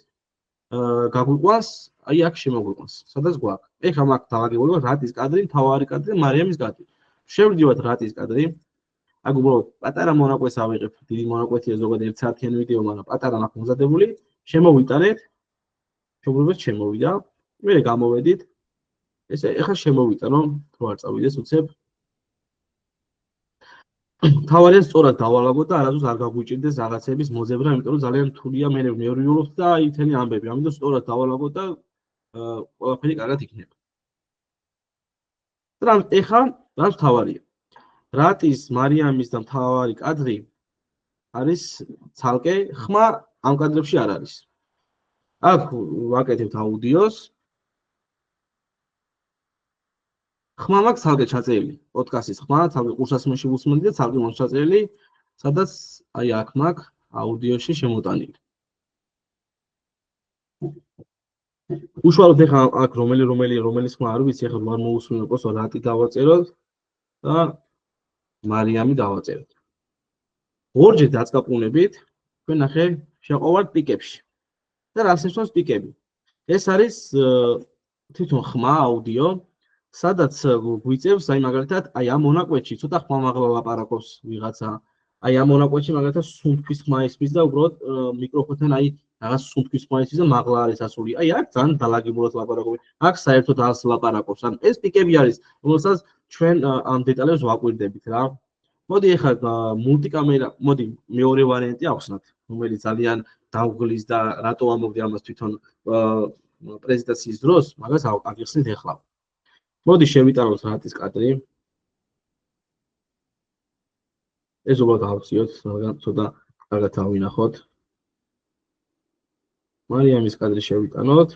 გაგვიყვანს, აი აქ შემოგვიყვანს, სადაც გვაქვს. ეხლა მაგ დალაგებული რატის კადრი, თავარი კადრი, მარიამის კადრი. შევდივართ რატის კადრი. აქ უბრალოდ პატარა მონაკვეთს ავიღებ, დიდი მონაკვეთია ზოგადად 1 საათიანი ვიდეო, მაგრამ პატარა მაქვს მომზადებული, შემოვიტანეთ. შეგროვებთ შემოვიდა, მე გამოვედით. ესე ეხლა შემოვიტანო, თუ არ წავიდეს უცებ. თავარია სწორად დავალაგოთ და არასდროს არ გაგვიჭირდეს რაღაცების მოძებნა, იმიტომ რომ ძალიან რთულია მე მეურვიულობ და აი თელი ამბები. ამიტომ სწორად დავალაგოთ და ყველაფერი კარგად იქნება. და ეხლა რაც თავარია. რატის, მარიამის და თავარი კადრი არის ცალკე, ხმა ამ კადრებში არ არის. აქ ვაკეთებთ აუდიოს. ხმა მაქვს ცალკე ჩაწერილი, პოდკასტის ხმა, ცალკე ყურსასმენში ვუსმენდი და ცალკე მაქვს ჩაწერილი, სადაც აი აქ მაქვს აუდიოში შემოტანილი. უშუალოდ ეხლა აქ რომელიც ხმა არ ვიცი, ეხლა ვარ მოусმინო ყოს რატი დავაწეროთ და მარიამი დავაწეროთ. ორჯერ დაწკაპუნებით, თქვენ ნახე შეყოვართ პიკებში. და რას ნიშნავს პიკები? ეს არის თვითონ ხმა აუდიო, სადაც გვიწევს, აი მაგალითად, აი ამ მონაკვეთში ცოტა ხმამაღლა ლაპარაკობს ვიღაცა. აი ამ მონაკვეთში მაგალითად სუნთქვის ხმა ისმის და უბრალოდ მიკროფონთან აი რაღაც სუნთქვის ხმა ისმის და მაღლა არის ასული. აი აქ ძალიან დალაგებულად ლაპარაკობენ. აქ საერთოდ არს ლაპარაკობს. ან ეს პიკები არის, რომელსაც ჩვენ ამ დეტალებს ვაკვირდებით რა. მოდი ეხლა მულტიკამერა, მოდი მეორე ვარიანტი ავხსნათ, რომელიც ძალიან დავგლის და რატო ამოვდი ამას თვითონ პრეზენტაციის დროს, მაგას აგიხსნით ეხლა. მოდი შევიტანოთ რატის კადრი. ეს უბრალოდ ავხსიოთ, მაგრამ ცოტა კარგად ავინახოთ. მარიამის კადრი შევიტანოთ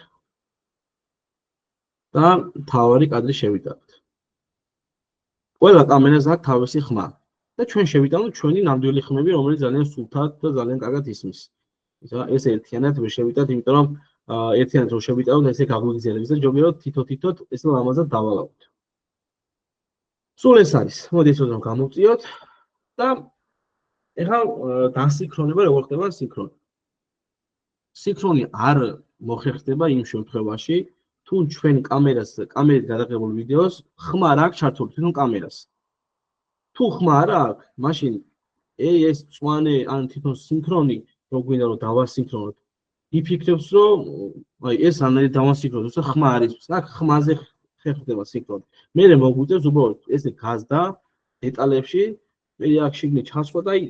და თავარი კადრი შევიტანოთ. ყველა კამერას აქვს თავისი ხმა და ჩვენ შევიტანოთ ჩვენი ნამდვილი ხმები, რომელიც ძალიან სულთად და ძალიან კარგად ისმის. ეს ერთიანად ვერ შევიტანოთ, იმიტომ რომ ერთიანად რო შევიტანოთ, ესე გაგვიგზელებს და ჯობია რომ თითო-თითოდ ეს ლამაზად დავალავთ. სულ ეს არის. მოდი ეს რომ გამოვწიოთ და ეხლა დასინქრონება როგორ ხდება სინქრონი. სინქრონი არ მოხერხდება იმ შემთხვევაში, თუ ჩვენ კამერით გადაღებულ ვიდეოს ხმა არ აქვს ჩართული თვითონ კამერას. თუ ხმა არ აქვს, მაშინ ეს წვანე ან თვითონ სინქრონი, რო გვინდა რომ დავასინქრონოთ, იფიქრებს, რომ აი ეს რანაირად დავასინქრონოთ, თუმცა ხმა არის, აქ ხმაზე ხერხდება სინქრონი. მერე მოგვიწევს უბრალოდ ესე გაზდა დეტალებში, მე აქ შიგნით ჩასვლა და აი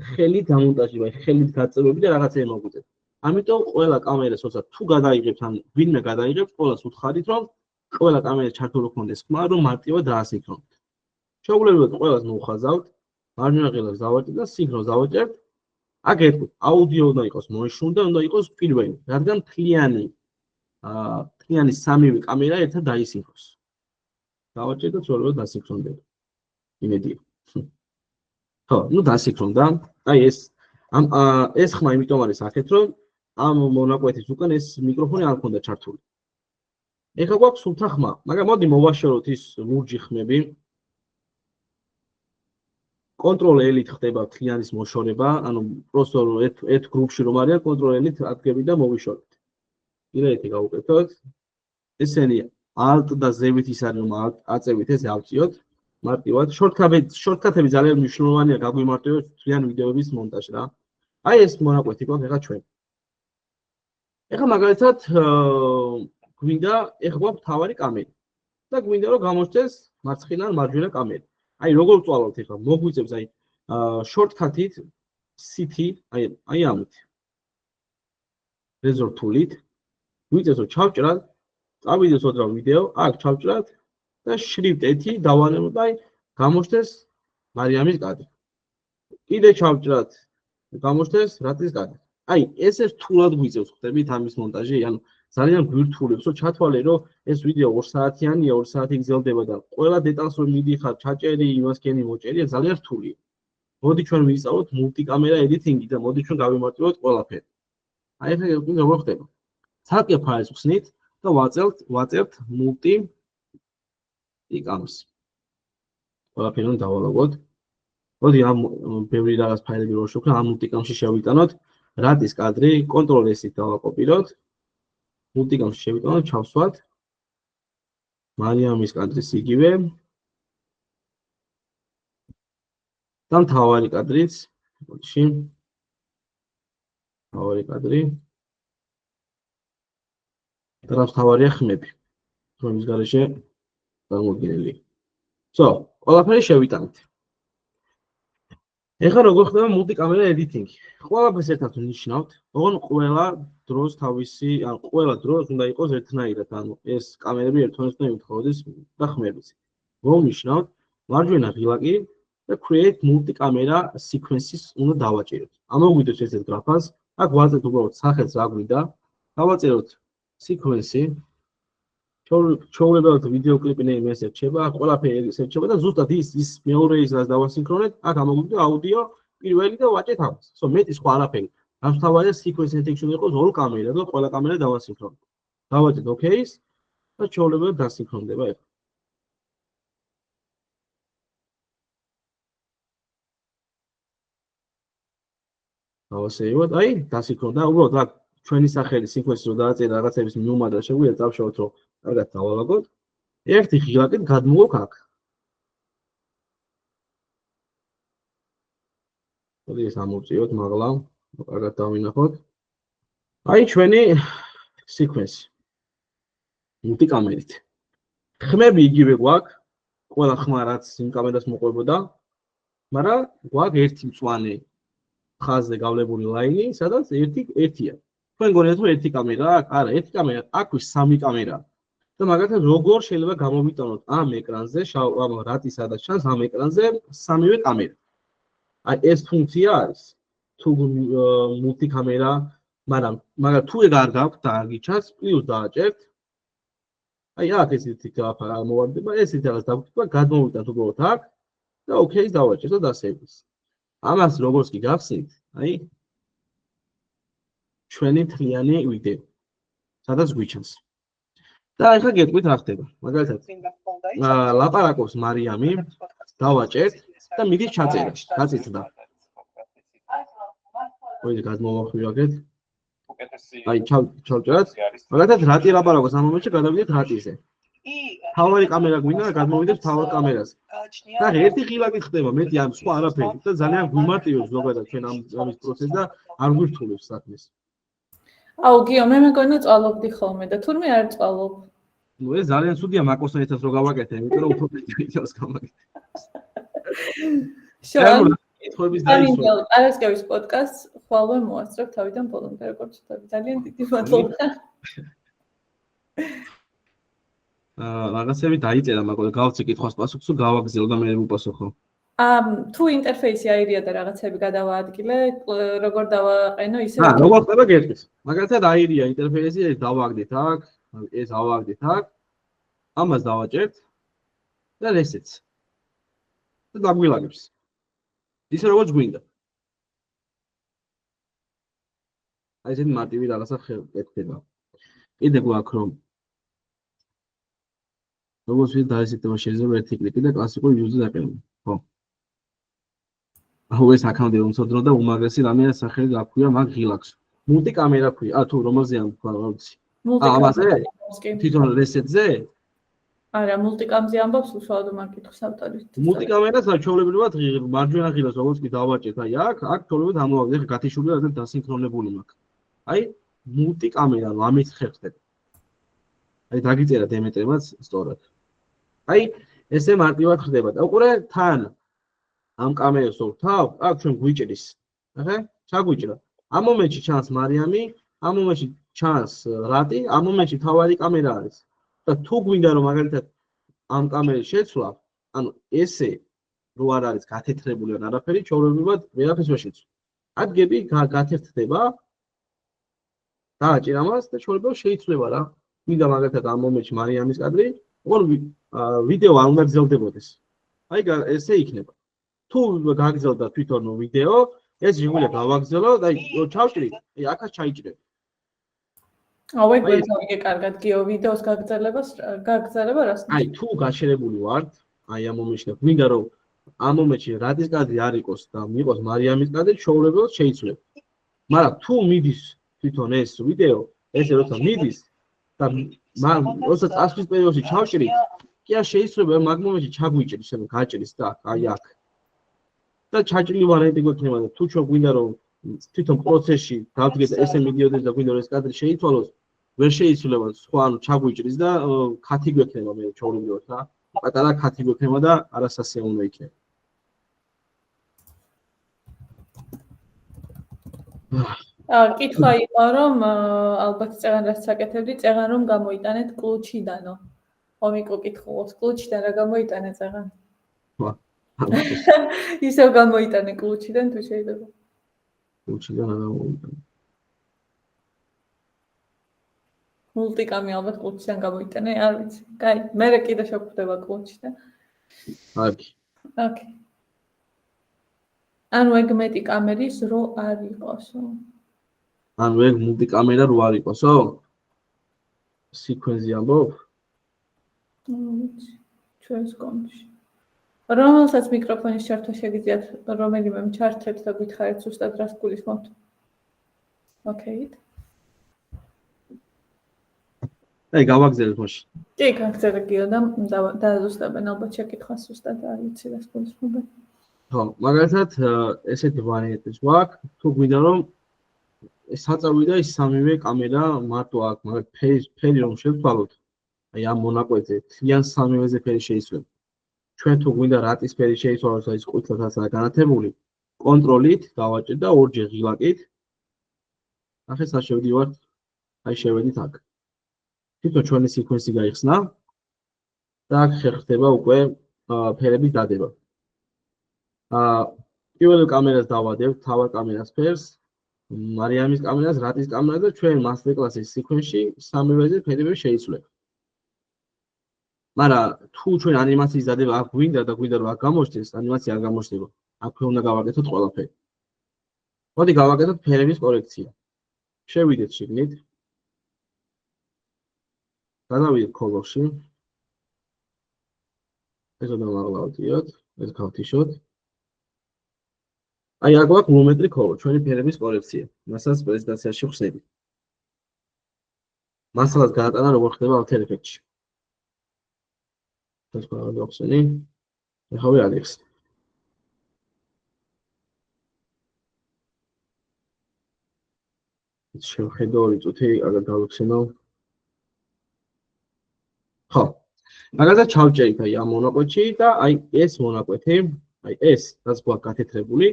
ხელით დამონტაჟი, აი ხელით გაწევები და რაღაცები მოგვიწევს. ამიტომ ყველა კამერას, როცა თუ გადაიღებთ, ან ვინმე გადაიღებს, ყველას უთხარით, რომ ყველა კამერას ჩართული ქონდეს ხმა, რომ მარტივად დაასინქრონოთ. შეუძლებლად ყველას მოუხაზავთ, მარჯვენა ღილაკს დავაჭერთ და სინქრონს დავაჭერთ. აქ ერთგვარად აუდიო უნდა იყოს მოეშუნ და უნდა იყოს პირველი, რადგან მთლიანი სამივე კამერა ერთად დაისინქროს. დავაჭერთ და სწორედ დასინქრონდება. იმედია. ხო, ნუ დასინქრონდა. აი ეს ხმა იმიტომ არის აქეთ, რომ ამ მონაკვეთის უკან ეს მიკროფონი არ მქონდა ჩართული. ეხლა გვაქვს სულთა ხმა, მაგრამ მოდი მოვაშოროთ ის ლურჯი ხმები. კონტროლ L-ით ხდება მთლიანის მოშორება, ანუ პროსტო ერთ გრუპში რომ არის, კონტროლ L-ით ადგენთ და მოვიშორებთ. ილეთი გავუკეთოთ. ესენია Alt და Z-ით ის არის რომ აწევით ესე ავწიოთ. მარტივად შორტკატები ძალიან მნიშვნელოვანია გაგვიმარტივებს მთლიანი ვიდეოების მონტაჟს რა. აი ეს მონაკვეთი გვაქვს ეხლა ჩვენ. ეხლა მაგალითად გვინდა ეხლა გვაქვს თავარი კამერა და გვინდა რომ გამოჩნდეს მარცხენა ან მარჯვენა კამერა. აი როგორ ვწვალოთ ეხლა მოგვიწევს აი შორტკატით CT აი ამით. რეზორ თულით გვიწევს რომ ჩავჭრათ, წავიდეთ ოდრა ვიდეო, აქ ჩავჭრათ და შრიფტ ეთი დავალებოთ და აი გამოჩნდეს მარიამის კადრი. კიდე ჩავჭრათ, გამოჩნდეს რატის კადრი. აი ესე რთულად გვიწევს ხდებით ამის მონტაჟი, ანუ ძალიან გვირთულებს, რომ ჩათვალე, რომ ეს ვიდეო 2 საათიანია, 2 საათი გრძელდება და ყველა დეტალს რომ მიდიხარ, ჩაჭერი, იმას კენი მოჭერია, ძალიან რთულია. მოდი ჩვენ ვისწავლოთ მულტიკამერა ედიტინგი და მოდი ჩვენ გავიმარტივოთ ყველაფერი. აი ეს როგორ ხდება. ცალკე ფაილს ვხსნით და ვაწერთ მულტიკამს. ყველაფერი დავალავოთ. მოდი ამ ბევრი რაღაც ფაილები რო შევქნა, ამ მულტიკამში შევიტანოთ. რატის კადრი, კონტროლ S-ით დავაკოპიროთ. მულტიკამში შევიტანოთ, ჩავსვათ. მარიამის კადრის იგივე. და მთავარი კადრიც, მოდში. მთავარი კადრი. და მთავარია ხმები. რომის გარეშე გამოგინელი. ყველაფერი შევიტანეთ. ეხლა როგორ ხდება მულტიკამერა ედიტინგი? ყველაფერს ერთად ვნიშნავთ, ოღონ ყველა დროს უნდა იყოს ერთნაირად, ანუ ეს კამერები ერთმანეთს უნდა ემთხვეოდეს და ხმებიც. ვნიშნავთ მარჯვენა ღილაკი და create multi-camera sequences უნდა დავაჭეროთ. ამოგვიდეს ესეთ გრაფას, აქ ვაწერთ უბრალოდ სახელს რა გვინდა, დავაწეროთ sequence, ჩვეულებრივად ვიდეო კლიპი name ეს ერჩება, ყველაფერი ეს ერჩება და ზუსტად ის მეორე ის რაც დავასინქრონეთ, აქ ამოგვიდგა აუდიო პირველი და ვაჭერთ ამას. მეტი სხვა არაფერი. გამთავარია sequence detection იყოს ორი კამერა და ყველა კამერა დავასინქრონოთ. დავაჭერთ OK-ს და ჩვეულებრივად დასინქრონდება ეხლა. დავასეივოთ, აი დასინქრონდა, უბრალოდ აქ ჩვენი სახელი sequence-ს რო დააწერა რაღაცების მიუმადრა შეგვიძლია დავშავოთ რომ კარგად დავალაგოთ. ერთი ღილაკით გადმოვაქვს აქ. მოდი ეს ამოვწიოთ, მაღლა, კარგად დავინახოთ. აი ჩვენი სიკვენსი. მულტიკამერით. ხმები იგივე გვაქვს, ყველა ხმა რაც იმ კამერას მოყვებოდა, მაგრამ გვაქვს ერთი მწვანე ხაზზე გავლებული ლაინი, სადაც ერთია. თქვენ გონიათ რომ ერთი კამერა აქვს? არა, ერთი კამერა, აქვე სამი კამერაა. და მაგალითად როგორ შეიძლება გამოვიტანოთ ამ ეკრანზე, ამ რატი სადაც ჩანს ამ ეკრანზე სამივე კამერა. აი ეს ფუნქცია არის. თუ მულტიკამერა, მაგრამ თუ ეგ არ გაქვთ და არ გიჩანს, პლუს დააჭერთ. აი აქ ესეთი გაფარა მოვარდება, ესეთი რაღაც დავკითხვა, გადმოვიტანთ უბრალოდ აქ და ოკეის დავაჭერთ და დასევის. ამას როგორც კი გახსნით, აი ჩვენი თლიანი ვიდეო, სადაც გვიჩანს. და ახლა გეტყვით რა ხდება. მაგალითად, ლაპარაკობს მარიამი, დავაჭერთ და მიდის ჩაწერა, გაწიწდა. ორი გადმოვახვიოთ. აი ჩავჭერთ. მაგალითად, რატი ლაპარაკობს ამ მომენტში გადავიდეთ რატიზე. თავარი კამერა გვინდა და გადმოვიდეთ თავარ კამერაზე. და ერთი ღილაკი ხდება, მეტი ამ სხვა არაფერი და ძალიან გვიმარტივებს ზოგადად ჩვენ ამის პროცესს და არ გვირთულებს საქმეს. აუ გიო, მე მეგონა წვალობდი ხოლმე და თურმე არ წვალობ. ნუ ეს ძალიან ცუდია მაკოსთან ერთად რო გავაკეთე, იმიტომ რომ უფრო მეტი ვიდეოს გავაკეთე. კითხების დაისვა. არასკევის პოდკასტს ხვალვე მოასწრებ თავიდან ბოლომდე, როგორც ვთქვი. ძალიან დიდი მადლობა. რაღაცები დაიწერა, მაგრამ გავცე კითხვას პასუხს, გავაგზავნე და მე ვუპასუხო. თუ ინტერფეისი აირია და რაღაცები გადავაადგილე, როგორ დავაყენო ისე? როგორ ხდება გეტყვის. მაგალითად აირია ინტერფეისი, ეს დავაგდით აქ, ეს ავაგდით აქ. ამას დავაჭერთ და reset-ს. და დაგვილაგებს. ისე როგორც გვინდა. აი ესეთი მარტივი რაღაცა ხდება. კიდე გვაქვს რომ როგორც ვიდეო დაესეთება შეიძლება ერთი კლიკი და კლასიკური user დაყენო. ხო. აუ ეს აქამდე უმცოდნო და უმაგრესი რამეა სახელი გაქვია მაგ ღილაკს. მულტიკამერა ქვია, თუ რომელზეა თქვა რა ვიცი. ამაზე? თვითონ reset-ზე? არა, მულტიკამზე ამბობს უშუალოდ მაგ კითხვის ავტორი. მულტიკამერას ჩვეულებრივად მარჯვენა ღილაკს როგორც კი დავაჭერთ, აი აქ ჩვეულებრივად ამოვაგდე, ეხლა გათიშული და დასინქრონებული მაქვს. აი მულტიკამერა რომ ამით ხერხდება. აი დაგიწერა დემეტრემაც სწორად. აი ესე მარტივად ხდება და უყურე თან ამ კამერას ვთავ, აქ ჩვენ გვიჭრის. ახლა ჩაგვიჭრა. ამ მომენტში ჩანს მარიამი, ამ მომენტში ჩანს რატი, ამ მომენტში თავარი კამერა არის. და თუ გვინდა რომ მაგალითად ამ კამერის შეცვლა, ანუ ესე რო არ არის გათეთრებული ან არაფერი, ჩვეულებრივად ვერაფერს ვერ შეცვლა. ადგები გათერთდება. დააჭირ ამას და ჩვეულებრივად შეიცვლება რა. მინდა მაგალითად ამ მომენტში მარიამის კადრი, ოღონდ ვიდეო არ უნდა გრძელდებოდეს. აი ესე იქნება. თუ გაგრძელდა თვითონ ვიდეო, ეს შეგვიძლია გავაგრძელო და ჩავჭრი, აი აქაც ჩაიჭრე. აუ ეგ ვეცავი კარგად გიო ვიდეოს გაგრძელება რას? აი თუ გაჩერებული ვართ, აი ამ მომენტში და მინდა რომ ამ მომენტში რატის კადრი არ იყოს და მიყოს მარიამის კადრი, ჩვეულებრივად შეიცვლება. მაგრამ თუ მიდის თვითონ ეს ვიდეო, ესე როცა მიდის და როცა წასვლის პერიოდში ჩავჭრით, კი არ შეიძლება მაგ მომენტში ჩაგვიჭრის, ანუ გაჭრის და აი აქ. და ჩაჭრილი ვარიანტი გვექნება და თუ ჩვენ გვინდა რომ თვითონ პროცესში დავდგეთ ესე მიდიოდეს და გვინდა რომ ეს კადრი შეიცვალოს, ვერ შეიცვლება სხვა ანუ ჩაგვიჭრის და ქათი გვექნება მე ჩვეულებრივად რა. პატარა ქათი გვექნება და არასასიამოვნო იქნება. კითხვა იყო რომ ალბათ წეგან რაც საკეთებდი, წეგან რომ გამოიტანეთ კლუჩიდანო. ომიკო კითხულობს, კლუჩიდან რა გამოიტანე წეგან? ისევ გამოიტანე კლუჩიდან თუ შეიძლება. კლუჩიდან რა გამოიტანე? მულტიკამი ალბათ კლუჩიდან გამოიტანე, არ ვიცი. კაი, მე კიდე შევხვდება კლუჩიდან. აკი. ოკეი. ანუ ეგ მეტი კამერის რო არ იყოსო. ანუ ეგ მულტიკამერა რო არ იყოსო? სიკვენზი ამბობ? ჩვენს კომპში. რომელსაც მიკროფონის ჩართვა შეგიძლიათ რომელიმე ჩართეთ და გითხარით ზუსტად რას გულისხმობთ. ოკეი. აი გავაგზავნეთ მაშინ. კი, გაგზავნე გიო და დააზუსტებენ ალბათ შეკითხვას ზუსტად არ ვიცი რა გულისხმობენ. ხო, მაგალითად ესეთი ვარიანტიც გვაქვს, თუ გვინდა რომ საწავი და ის სამივე კამერა მარტო აქვს, მაგრამ ფერი რომ შევთვალოთ, აი ამ მონაკვეთზე თლიან სამივეზე ფერი შეიცვლება. ჩვენ თუ გვინდა რატის ფერი შეიცვალოს, აი ეს ყვითლთასაა განათებული, კონტროლით დავაჭრით და ორჯერ ღილაკით. ახლა სა შევდივართ, აი შევედით აქ. თვითონ ჩვენი სიკვენსი გაიხსნა და აქ ხერხდება უკვე ფერების დადება. პირველ კამერას დავადებთ, თავარ კამერას ფერს, მარიამის კამერას, რატის კამერას და ჩვენ master class-ის სიკვენსში სამივეზე ფერები შეიცვლება. მაგრამ თუ ჩვენ ანიმაციის დადება აქ გვინდა და გვინდა რომ აქ გამოჩნდეს, ანიმაცია არ გამოჩნდება. აქ უნდა გავაკეთოთ ყველაფერი. მოდი გავაკეთოთ ფერების კორექცია. შევიდეთ შიგნით. გადავიდეთ color-ში. ეს უნდა მაღლავდიოთ, ეს გავთიშოთ. აი აქ გვაქვს volumetry color, ჩვენი ფერების კორექცია. მასაც პრეზენტაციაში ხსნები. მასალას გაატანა როგორ ხდება After Effects-ში. ეს გავახსენი. ახლა ვიარეს. შევხედო ორი წუთი, აგერ გავიხსენო. ხო. მაგალითად ჩავჭერით აი ამ მონაკვეთში და აი ეს მონაკვეთი, აი ეს რაც გვაქვს გათეთრებული,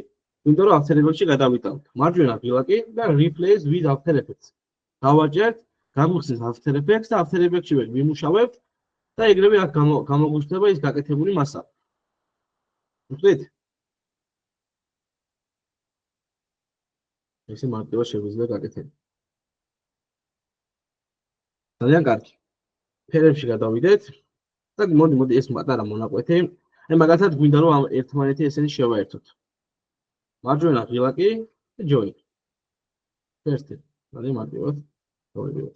ვინდა რომ After Effects-ში გადავიტანოთ. მარჯვენა ღილაკი და replace with After Effects. დავაჭერთ, გამოხსნეს After Effects და After Effects-ში ვიმუშავებთ და ეგრევე აქ გამოგვიჩნდება ის გაკეთებული მასალა. უწვით? ესე მარტივად შეგვიძლია გაკეთება. ძალიან კარგი. ფერებში გადავიდეთ და მოდი ეს პატარა მონაკვეთი. აი მაგალითად გვინდა რომ ერთმანეთი ესენი შევაერთოთ. მარჯვენა ღილაკი და join. ფერსტი. ძალიან მარტივად. დავიდეთ.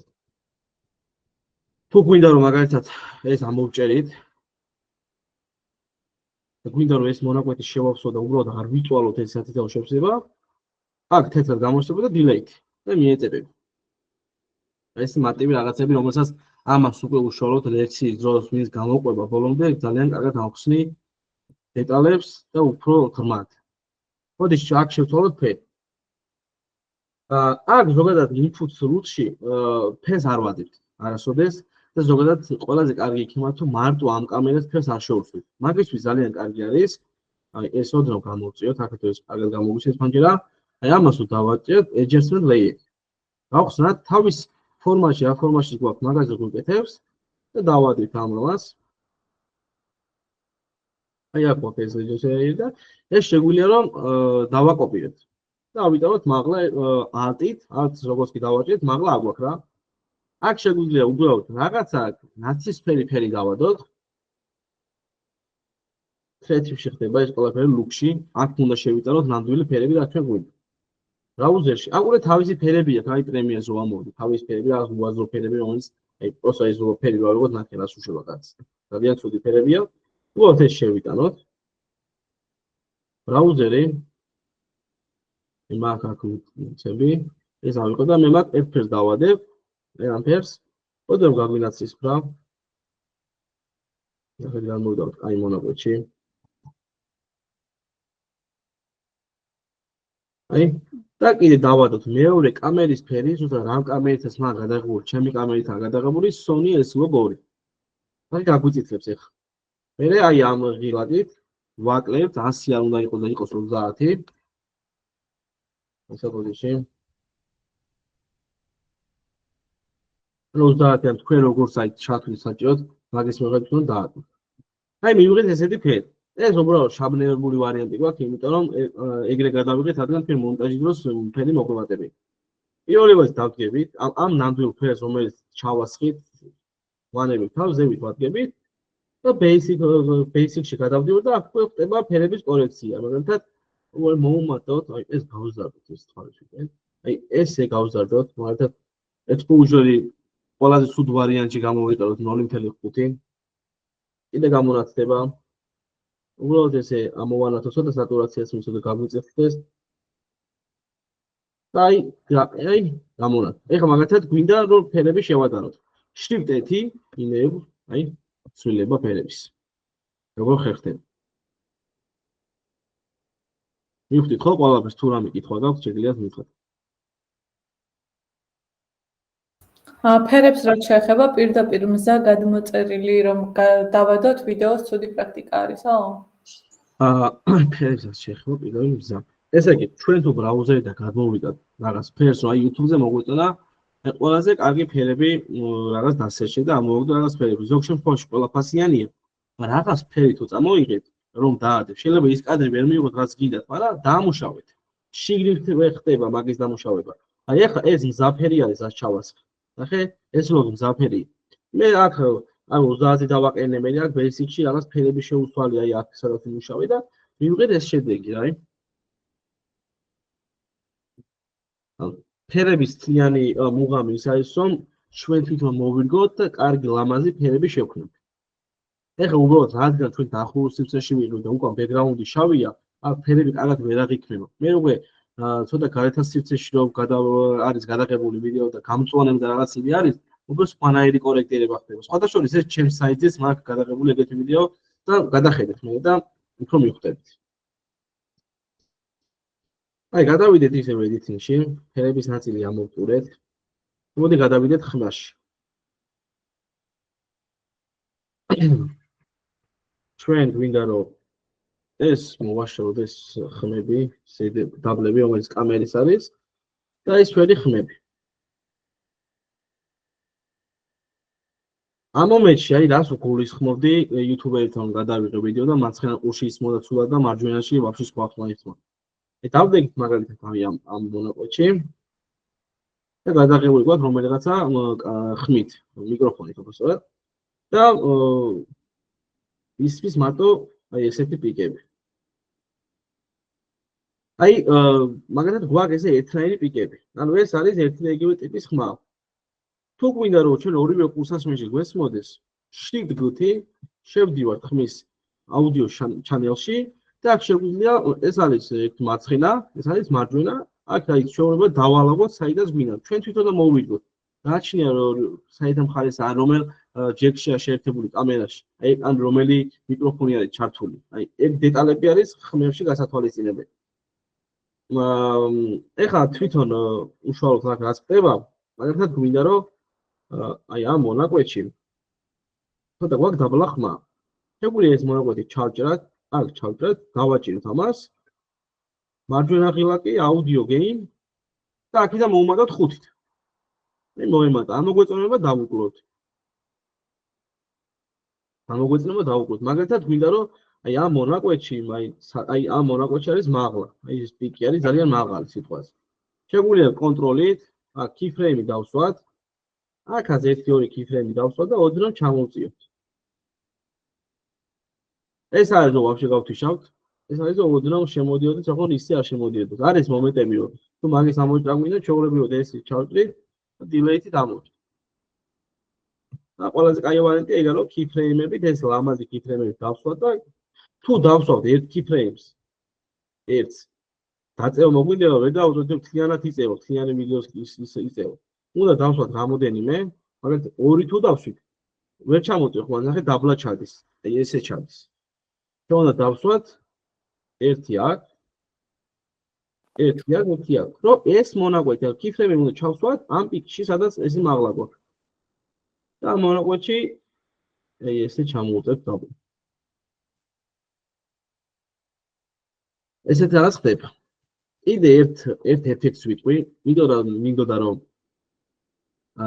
თუ გვინდა რომ მაგალითად ეს ამოვჭერით და გვინდა რომ ეს მონაკვეთი შევავსო და უბრალოდ არ ვიწვალოთ ეს სათითაო შევსება, აქ თეთრად გამოჩნდება და delete და მიეწებები. ეს მარტივი რაღაცები, რომელსაც ამას უკვე უშუალოდ ლექსის დროს მის გამოყვება ბოლომდე ძალიან კარგად ავხსნი დეტალებს და უფრო ღრმად. მოდი აქ შევთვალოთ ფერი. აქ ზოგადად input root-ში ფერს არ ვადებთ არასოდეს და ზოგადად ყველაზე კარგი იქნება თუ მარტო ამ კამერას ფერს არ შევუშვით. მაგისთვის ძალიან კარგი არის აი ეს ოდნავ გამოვწიოთ, აქეთ ეს კარგად გამოგვიჩნდეს ფანჯარა. აი ამას დავაჭერთ adjustment layer. გავხსნათ თავის ფორმაში, რა ფორმაში გვაქვს, მაგაზე გვიკეთებს და დავადით ამას. აი აქ გვაქვს ეს adjustment layer და ეს შეგვიძლია რომ დავაკოპირებთ. და ავიტანოთ მაღლა alt-ით, alt როგორც კი დავაჭერთ, მაღლა აგვაქვს რა. აქ შეგვიძლია უბრალოდ რაღაცა ნაცისფერი ფერი დავადოთ. creative-ში ხდება ეს ყველაფერი look-ში, აქ უნდა შევიტანოთ ნამდვილი ფერები რაც ჩვენ გვინდა. ბრაუზერში აგურე თავისი ფერები აქვს, აი პრემიერზე ვამოვდი, თავისი ფერები, რაღაც უაზრო ფერები, რომელიც აი პროსა ის ფერი რა როგორც ნახელას უშვება კაცს. ძალიან ცუდი ფერებია. უბრალოდ ეს შევიტანოთ. ბრაუზერი მაგ აქ ვიწები, ეს ავიღო და მე მაგ ერთ ფერს დავადებ, ამ ფერს, ოდნავ გაგვინაცისფრა. ახლა გამოვიდავთ აი მონაკვეთში. აი და კიდე დავადოთ მეორე კამერის ფერი, ზუსტად რამ კამერითაც მაგ გადაღებული, ჩემი კამერითაა გადაღებული Sony S2. აი გაგვიწითლებს ახლა. მე აი ამ ღილაკით ვაკლებთ 100 არ უნდა იყოს და იყოს 30. ასაკოდიში. 30-იან თქვენ როგორც აი ჩათვლის საჭიროდ, მაგის მიხედვით უნდა დაატყვით. აი მივიღეთ ესეთი ფერი. ეს უბრალოდ შაბნევებული ვარიანტი გვაქვს, იმიტომ რომ ეგრე გადავიღეთ, რადგან თქვენ მონტაჟის დროს ფერი მოგვემატებია. პირველივეს დავდგებით, ამ ნამდვილ ფერს, რომელიც ჩავასხით, ვანებით თავს ზევით ვადგებით და basic-ში გადავდივართ და აქ ხდება ფერების კორექცია. მაგალითად, მოვუმატოთ, აი ეს გავზარდოთ ეს თვალშიდან. აი ესე გავზარდოთ, მაგალითად exposure-ი ყველაზე ცუდ ვარიანტში გამოვიყენოთ 0.5. კიდე გამონათდება. უბრალოდ ესე ამოვანათოთ და სატურაციას მისცოდეთ გაგვიწევდეს. და აი გამონათ. ეხლა მაგალითად გვინდა რომ ფერები შევატანოთ. შრიფტეთი enable, აი, ცვლილება ფერების. როგორ ხერხდება? მივხვდით ხო ყველაფერს თუ რამე კითხვა გაქვთ, შეგიძლიათ მითხრათ. ფერებს რაც შეეხება პირდაპირ მზა გადმოწერილი რომ დავადოთ ვიდეოს ცუდი პრაქტიკა არისო? ფერებს რაც შეეხება პირდაპირ მზა. ესე იგი, ჩვენ თუ ბრაუზერიდან გადმოვიდათ რაღაც ფერს, რომ აი YouTube-ზე მოგვეწონა ყველაზე კარგი ფერები რაღაც დასერჩეთ და ამოვაგდო რაღაც ფერები. ზოგ შემთხვევაში ყველაფასიანია, მაგრამ რაღაც ფერი თუ წამოიღეთ, რომ დაადებ, შეიძლება ის კადრი ვერ მიიღოთ, რაც გინდათ, მაგრამ დაამუშავეთ. შიგნით ვერ ხდება მაგის დამუშავება. აი ახლა ეს მზაფერი არის, რაც ჩავასხე. ნახე, ეს ლოგი მზაფერია. მე აქ 30 დავაყენე, მე აქ basic-ში რაღაც ფერები შეუსვალი, აი აქ სადაც იმუშავე და მივიღეთ ეს შედეგი, რა. ფერების თლიანი მუღამი ის არის, რომ ჩვენ თვითონ მოვირგოთ და კარგი ლამაზი ფერები შევქმნათ. ეხლა უბრალოდ რადგან ჩვენ დახურულ სივრცეში ვიყავით და უკან ბექგრაუნდი შავია, აქ ფერები კარგად ვერ აღიქმნება. მე უკვე ცოტა გარეთა სივრცეში რომ არის გადაღებული ვიდეო და გამწვანები და რაღაცები არის, უბრალოდ სხვანაირი კორექტირება ხდება. სხვადასხვა ეს ჩემს საიტზეც მაქვს გადაღებული ეგეთი ვიდეო და გადახედეთ მე და უფრო მივხვდებით. აი, გადავიდეთ ისევ editing-ში, ფერების ნაწილი ამოვტურეთ. მოდი გადავიდეთ ხმაში. ჩვენ გვინდა რომ ეს მოვაშოროთ ეს ხმები, დაბლები, რომელიც კამერის არის და ეს ჩვენი ხმები. ამ მომენტში აი რას გულისხმობდი YouTube-ერთან გადავიღე ვიდეო და მარცხენა ყურში ისმოდა ცუდად და მარჯვენაში ვაფშე სხვა ხმა ისმოდა. დავდეგით მაგალითად ამ მონაკვეთში და გადაღებული გვაქვს რომელიღაცა ხმით, მიკროფონით უბრალოდ და ისმის მარტო აი ესეთი პიკები. აი მაგალითად გვაქვს ესე ერთნაირი პიკები. ანუ ეს არის ერთი და იგივე ტიპის ხმა. თუ გვინდა რომ ჩვენ ორივე ყურსასმენში გვესმოდეს, შიგდგვთი შევდივართ ხმის აუდიო ჩანელში და აქ შეგვიძლია ეს არის ერთ მარცხენა, ეს არის მარჯვენა, აქ აი შეიძლება დავალაგოთ საიდანაც გვინდა. ჩვენ თვითონ და მოვიდგოთ. გააჩნია რომ საიდან მხარეს არ რომელ ჯექშია შეერთებული კამერაში. აი ან რომელი მიკროფონი არის ჩართული. აი ეგ დეტალები არის ხმებში გასათვალისწინებელი. ეხლა თვითონ უშუალოდ აქ რაც ხდება, მაგალითად გვინდა რომ აი ამ მონაკვეთში ცოტა გვაქვს დაბლა ხმა. შეგვიძლია ეს მონაკვეთი ჩავჭრათ, აქ ჩავჭრათ, გავაჭიროთ ამას. მარჯვენა ღილაკი აუდიო გეინ და აქედან მოვუმატოთ 5-ით. მე მოვიმატა, ამ მოგვეწონება დავუკლოთ. მაგალითად გვინდა რომ აი ამ მონაკვეთში, აი ამ მონაკვეთში არის მაღლა. აი ეს პიკი არის ძალიან მაღალი სიტყვაზე. შეგვიძლია კონტროლით, აქ keyframe-ი დავსვათ. აქაც 1-2 keyframe-ი დავსვათ და ოდნავ ჩამოვწიოთ. ეს არის რომ ვაფშე გავთიშავთ. ეს არის რომ ოდნავ შემოდიოდეთ, ახლა ისე არ შემოდიოდეთ. არის მომენტები რომ თუ მაგის ამოჭრა გვინდა, შეუძლებელია ეს ჩავჭრით და delay-ით ამოვჭრით. და ყველაზე კაი ვარიანტია ეგა რომ keyframe-ებით ეს ლამაზი keyframe-ები დავსვათ და თუ დავსვათ ერთ keyframe-ს ერთს დაწევა მოგვიდა რომ ვერ დავუწევთ მთლიანად იწევო, მთლიანი ვიდეოს იწევო. უნდა დავსვათ რამოდენიმე, მაგალითად 2 თუ დავსვით, ვერ ჩამოწევ ხო, ნახე დაბლა ჩადის. აი ესე ჩადის. უნდა დავსვათ ერთი აქ, ერთი აქ, რომ ეს მონაკვეთი keyframe-ი უნდა ჩავსვათ ამ პიკში, სადაც ესე მაღლა გვაქვს. და მონაკვეთში აი ესე ჩამოვუწევთ დაბლა. ესეთ რაღაც ხდება. კიდე ერთ ეფექტს ვიტყვი, მინდოდა რომ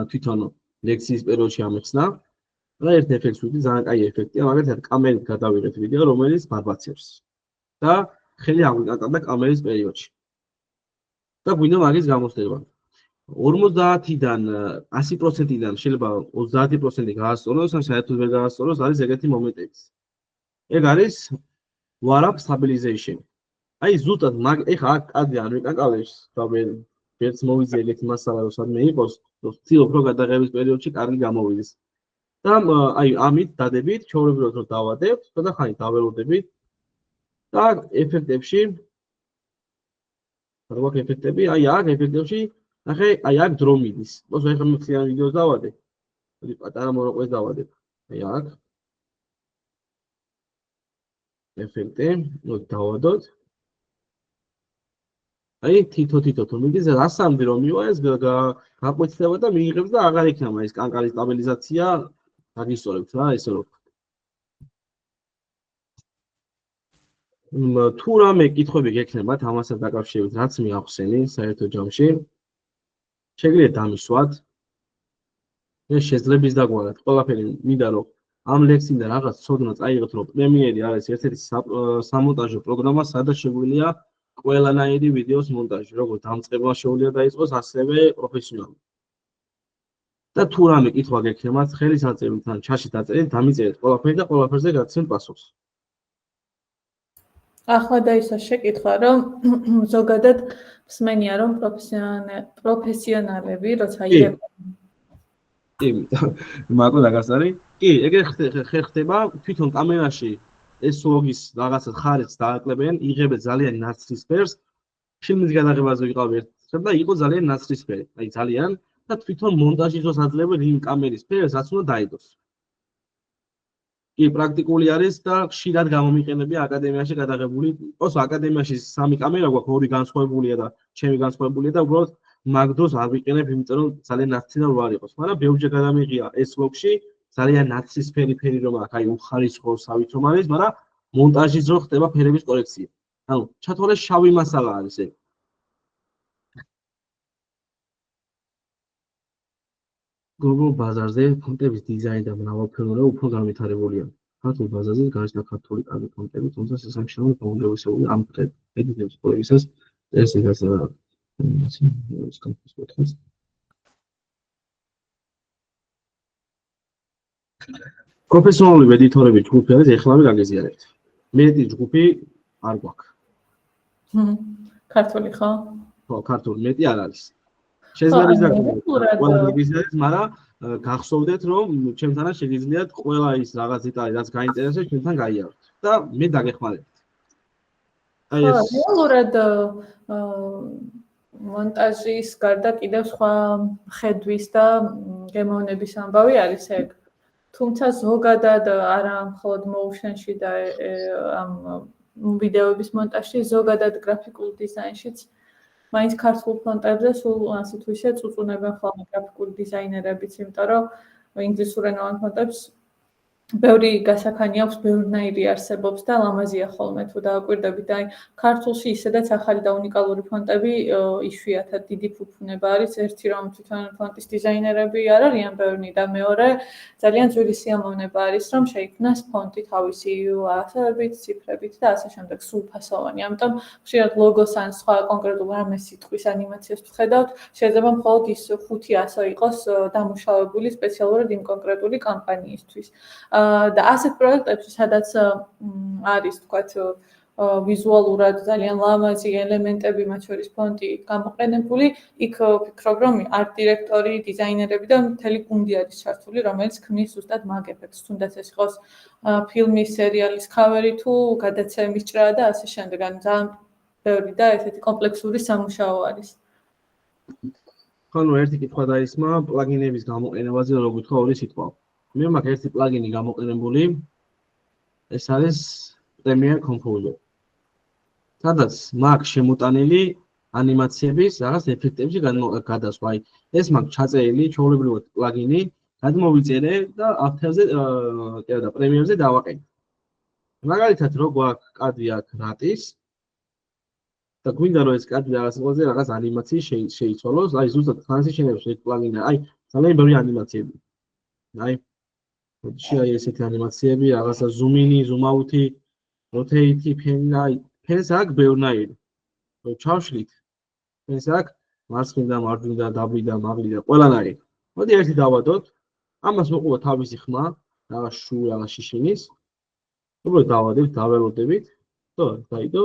თვითონ ლექციის პერიოდში ამეხსნა და ერთ ეფექტს ვიტყვი, ძალიან კაი ეფექტია, მაგალითად კამერით გადავიღეთ ვიდეო, რომელიც ბარბაცებს და ხელი აგვიკატა კამერის პერიოდში. და გვინდა მაგის გამოსწორება. 50-დან 100%-დან შეიძლება 30% გაასწოროს, ან საერთოდ ვერ გაასწოროს, არის ეგეთი მომენტები. ეგ არის warp stabilization. აი ზუსტად ეხლა აქ კადრი არ ვიკაკავებს და ვერც მოვიძე ეგეთი მასალა რომ სადმე იყოს, რომ ვცდილობ რომ გადაღების პერიოდში კარგი გამოვიდეს. და აი ამით დადებით, ჩვეულებრივად რომ დავადებთ, და ხანი დაველოდებით და ეფექტებში რა გვაქვს ეფექტები? აი აქ ეფექტებში, ნახე, აი აქ დრო მიდის. მოსა ეხლა მთლიან ვიდეოს დავადე. მოდი პატარა მოროკვეს დავადებ. აი აქ. ეფექტი, მოდი დავადოთ. აი თითო თუ მიდის რასამდე რომ მივა ეს გაყვეცდება და მიიღებს და აღარ იქნება ეს კანკალის სტაბილიზაცია დაგისწორებთ რა ესე რომ თუ რამე კითხვები გექნებათ ამასაც დაკავშირებით რაც მიახსენი საერთო ჯამში შეგიძლიათ დამისვათ ეს შეძლებს დაგვარად ყველაფერი მინდა რომ ამ ლექციიდან რაღაც ცოდნა წაიღოთ რომ პრემიერი არის ერთ-ერთი სამონტაჟო პროგრამა სადაც შეგვიძლია ყველანაირი ვიდეოს მონტაჟი, როგორც დამწყებლა შეუძლია დაიწყოს, ასევე პროფესიონალი. და თუ რამე კითხვა გექნებათ, ხელისაწევრით ან ჩაში დაწერეთ, დამიწერეთ ყველაფერი და ყველაფერზე გაცემთ პასუხს. ახლა დაისვა შეკითხვა, რომ ზოგადად მსმენია რომ პროფესიონალები, როცა იღებენ. კი, მაგო დაგასწარი. კი, ეგრე ხდება თვითონ კამერაში ეს ლოგის რაღაცა ხარჯს დააკლებენ, იღებენ ძალიან ნაცრისფერს. ფილმის გადაღებაზე ვიყავი ერთხელ და იყო ძალიან ნაცრისფერი, აი ძალიან და თვითონ მონტაჟის დროს აძლევენ იმ კამერის ფერს, რაც უნდა დაიდოს. კი, პრაქტიკული არის და ხშირად გამომიყენებია აკადემიაში გადაღებული. ოსო აკადემიაში 3 კამერა გვაქვს, 2 განსხვავებულია და ჩემი განსხვავებულია და უბრალოდ მაგ დროს არ ვიყენებ, იმიტომ რომ ძალიან ნაცრისფერი რო არ იყოს. მაგრამ ბევრჯერ გადამიღია ეს ლოგში ძალიან ნაცრისფერი ფერი რომ აქვს, აი უხარისხო სავით რომ არის, მაგრამ მონტაჟის დროს ხდება ფერების კორექცია. ანუ ჩათვალე შავი მასალა არის ეს. გლობალ ბაზარზე ფონტების დიზაინი და მრავალფეროვნება უფრო განვითარებულია. ქართულ ბაზარზე გააჩნდა ქართული კარგი ფონტები, თუმცა სასამშრომლო გაუმჯობესებული ამ ფონტების კოლექციას წესს იგაცა პროფესიონალური ედიტორების ჯგუფი არის ეხლავე გაგეზიარებთ. მეტი ჯგუფი არ გვაქვს. ქართული ხო? ხო, ქართული მეტი არ არის. შეიძლება ყველა გაგეზიარებთ, მაგრამ გახსოვდეთ რომ ჩემთანაც შეგიძლიათ ყველა ის რაღაც დეტალი რაც გაინტერესებს ჩვენთან გაიაროთ და მე დაგეხმარებთ. აი ეს რეალურად მონტაჟის გარდა კიდევ სხვა ხედვის და გემოვნების ამბავი არის ეგ. თუმცა ზოგადად არა მხოლოდ motion-ში და ამ ვიდეოების მონტაჟში, ზოგადად გრაფიკულ დიზაინშიც მაინც ქართულ ფონტებზე სულ ასე თუ ისე წუწუნებენ ხოლმე გრაფიკული დიზაინერებიც, იმიტომ რომ ინგლისურენოვან ფონტებს ბევრი გასახანი აქვს, ბევრნაირი არსებობს და ლამაზია ხოლმე თუ დააკვირდებით. აი ქართულში ისედაც ახალი და უნიკალური ფონტები იშვიათად დიდი ფუფუნება არის. ერთი რომ თვითონ ფონტის დიზაინერები არ არიან ბევრნი და მეორე ძალიან ძვირი სიამოვნება არის რომ შეიქმნას ფონტი თავისი ასოებით, ციფრებით და ასე შემდეგ სრულფასოვანი. ამიტომ ხშირად ლოგოს ან სხვა კონკრეტულ რამე სიტყვის ანიმაციას ვხედავთ, შეიძლება მხოლოდ ის 5 ასო იყოს დამუშავებული სპეციალურად იმ კონკრეტული კამპანიისთვის. და ასეთ პროექტებში, სადაც არის, თქვათ, ვიზუალურად ძალიან ლამაზი ელემენტები, მათ შორის ფონტი გამოყენებული, იქ ვფიქრობ, რომ არტ დირექტორი, დიზაინერები და მთელი გუნდი არის ჩართული, რომელიც ქმნის ზუსტად მაგ ეფექტს, თუნდაც ეს იყოს ფილმის, სერიალის ქავერი თუ გადაცემის ჭრა და ასე შემდეგ. ან ძალიან ბევრი და ესეთი კომპლექსური სამუშაო არის. ხანუ ერთი კითხვა დაისმა პლაგინების გამოყენებაზე, როგორ გითხრა ორი სიტყვა. მე მაქვს ერთი პლაგინი გამოყენებული, ეს არის Premiere Composer. სადაც მაქვს შემოტანილი ანიმაციების რაღაც ეფექტებში გადასვლა. აი, ეს მაქვს ჩაწერილი ჩვეულებრივად პლაგინი, გადმოვიწერე და After-ზე და Premiere-ზე დავაყენე. მაგალითად, რო გვაქვს კადრი აქ რატის და გვინდა რომ ეს კადრი რაღაც ანიმაციის შეიცვალოს, აი ზუსტად ტრანზიშენებს ეს პლაგინი. აი, ძალიან ბევრი ანიმაციები. აი აი ესეთი ანიმაციები, რაღაცა zoom-in, zoom-out-ი, rotate-ი, ფენი, ფენს აქვს ბევრნაირი. ჩავშლით. ფენს აქვს მარცხნიდან, მარჯვნიდან, დაბლიდან, მაღლიდან, ყველანაირი. მოდი ერთი დავადოთ. ამას მოყვა თავისი ხმა, რაღაც რაღაც შიშინის. უბრალოდ დავადებთ, დაველოდებით. ხო, დაიდო.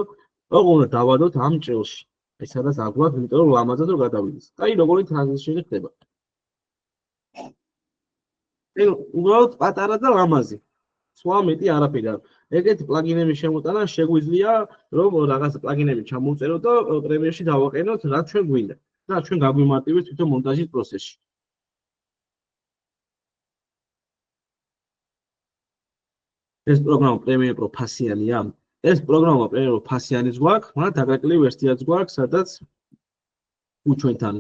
ოღონდ უნდა დავადოთ ამ ჭრილში. აი სადაც აგვაქვს, იმიტომ რომ ლამაზად რომ გადავიდეს. აი როგორი ტრანზიშენი ხდება. უბრალოდ პატარა და ლამაზი. სხვა მეტი არაფერი არ. ეგეთი პლაგინების შემოტანა შეგვიძლია რომ რაღაც პლაგინები ჩამოვწეროთ და პრემიერში დავაყენოთ რაც ჩვენ გვინდა. და ჩვენ გაგვიმარტივებს თვითონ მონტაჟის პროცესში. ეს პროგრამა Premiere Pro ფასიანია. ეს პროგრამა Premiere Pro ფასიანიც გვაქვს, მაგრამ დაკარგული ვერსიაც გვაქვს, სადაც ჩვენთან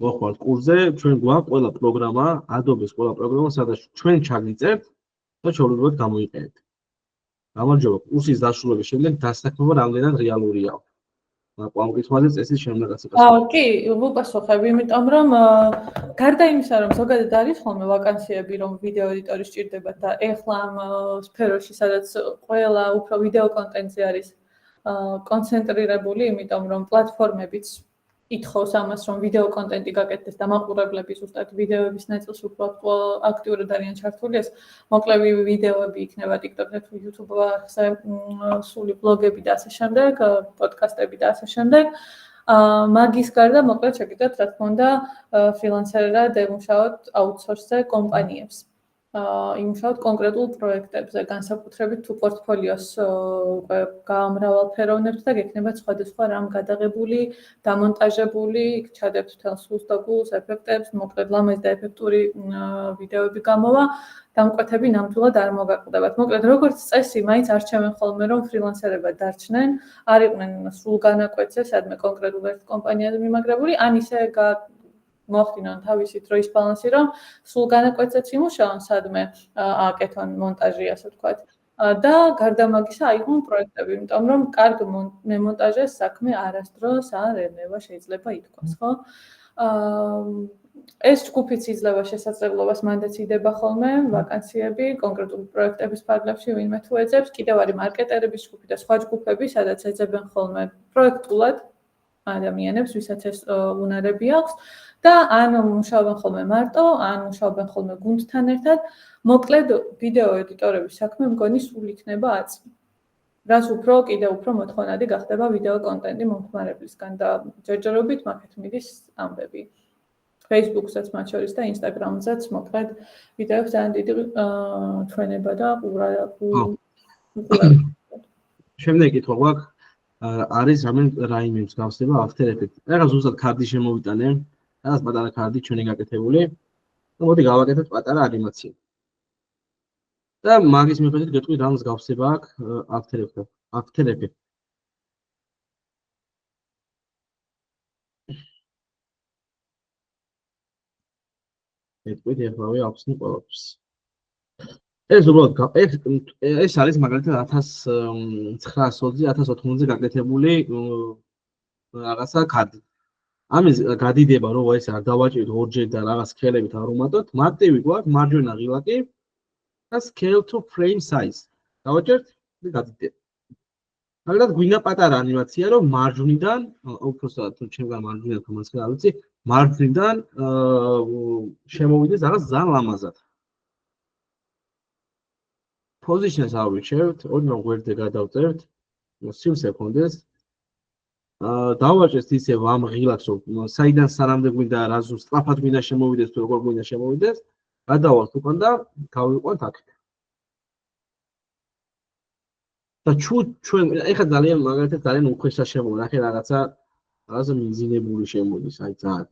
მოხვალთ კურსზე, ჩვენ გვაქვს ყველა პროგრამა, Adobe-ს ყველა პროგრამა, სადაც ჩვენ ჩაგიწერთ და შეუძლებელად გამოიყენებთ. გამარჯობა, კურსის დასრულების შემდეგ დასაქმება რამდენად რეალურია. ამ კითხვაზე წესის შემდეგაც იკითხება. კი, ვუპასუხებ, იმიტომ რომ გარდა იმისა, რომ ზოგადად არის ხოლმე ვაკანსიები, რომ ვიდეო ედიტორი სჭირდებათ და ეხლა ამ სფეროში, სადაც ყველა უფრო ვიდეო კონტენტზე არის კონცენტრირებული, იმიტომ რომ პლატფორმებიც ითხოვს ამას, რომ ვიდეო კონტენტი გაკეთდეს და მაყურებლები ზუსტად ვიდეოების ნაწილს უფრო აქტიურად არიან ჩართული, ეს მოკლევი ვიდეოები იქნება TikTok-ზე თუ YouTube-ზე, სული ბლოგები და ასე შემდეგ, პოდკასტები და ასე შემდეგ. მაგის გარდა მოკლედ შეგიძლიათ რა თქმა უნდა ფრილანსერად ემუშაოთ აუთსორსზე კომპანიებს. იმუშაოთ კონკრეტულ პროექტებზე, განსაკუთრებით თუ პორტფოლიოს უკვე გაამრავალფეროვნებთ და გექნებათ სხვადასხვა რამ გადაღებული, დამონტაჟებული, ჩადებთ თელს სულს, ეფექტებს, მოკლედ ლამაზ და ეფექტური ვიდეოები გამოვა, დამკვეთები ნამდვილად არ მოგაკვდებათ. მოკლედ როგორც წესი, მაინც არჩევენ ხოლმე რომ ფრილანსერებად დარჩნენ, არ იყვნენ სულ განაკვეთზე, სადმე კონკრეტულ ერთ კომპანიაზე მიმაგრებული, ან ისე მოახდინონ თავისი დროის ბალანსი, რომ სულ განაკვეთზეც იმუშაონ, სადმე აკეთონ მონტაჟი, ასე ვთქვათ. და გარდა მაგისა აიღონ პროექტები, იმიტომ რომ კარგ მემონტაჟეს საქმე არასდროს არ ერნება, შეიძლება ითქვას, ხო? ეს ჯგუფიც იძლევა შესაძლებლობას, მანდაც იდება ხოლმე ვაკანსიები, კონკრეტული პროექტების ფარგლებში, ვინმე თუ ეძებს, კიდევ არის მარკეტერების ჯგუფი და სხვა ჯგუფები, სადაც ეძებენ ხოლმე პროექტულად ადამიანებს, ვისაც ეს უნარები აქვს. და ან მუშაობენ ხოლმე მარტო, ან მუშაობენ ხოლმე გუნდთან ერთად. მოკლედ ვიდეო ედიტორების საქმე მგონი სულ იქნება აწი. რაც უფრო კიდევ უფრო მოთხოვნადი გახდება ვიდეო კონტენტი მომხმარებლისგან და ჯერჯერობით მაგეთ მიდის ამბები. Facebook-საც მათ შორის და Instagram-საც მოკლედ ვიდეოებს ძალიან დიდი ჩვენება და შემდეგ კითხვა გვაქვს, არის რაიმე მსგავსება After Effects. ეხლა ზუსტად ქარდი შემოვიტანე. რაღაც პატარა ქარდი ჩვენი გაკეთებული. მოდი გავაკეთოთ პატარა ანიმაცია. და მაგის მიხედვით გეტყვი რა მსგავსება აქვს After Effects. მეტყვი ახლა ვახსნი ყველაფერს. ეს უბრალოდ ეს არის მაგალითად 1920-ზე 1980-ზე გაკეთებული რაღაცა ქარდი. ამის გადიდება რომ ეს არ დავაჭიროთ ორჯერ და რაღაც სქელებით არ უმატოთ, მარტივი გვაქვს მარჯვენა ღილაკი და scale to frame size. დავაჭერთ და გადიდდება. მაგალითად გვინდა პატარა ანიმაცია რომ მარჯვნიდან, უბრალოდ თუ ჩემგან მარჯვნიდან თუ მარცხნიდან არ ვიცი, მარჯვნიდან შემოვიდეს რაღაც ძალიან ლამაზად. Position-ს ავირჩევთ, ოდნავ გვერდზე გადავწერთ 30 სეკუნდეს. დავაჭერთ ისევ ამ ღილაკს, რომ საიდან სანამდე გვინდა რა სწრაფად გვინდა შემოვიდეს თუ როგორ გვინდა შემოვიდეს, გადავალთ უკან და გავიყვანთ აქეთ. და ჩვენ ეხლა ძალიან მაგალითად ძალიან უხეშა შემოვიდა, ახლა რაღაცა მიზინებული შემოდის, აი ძალიან.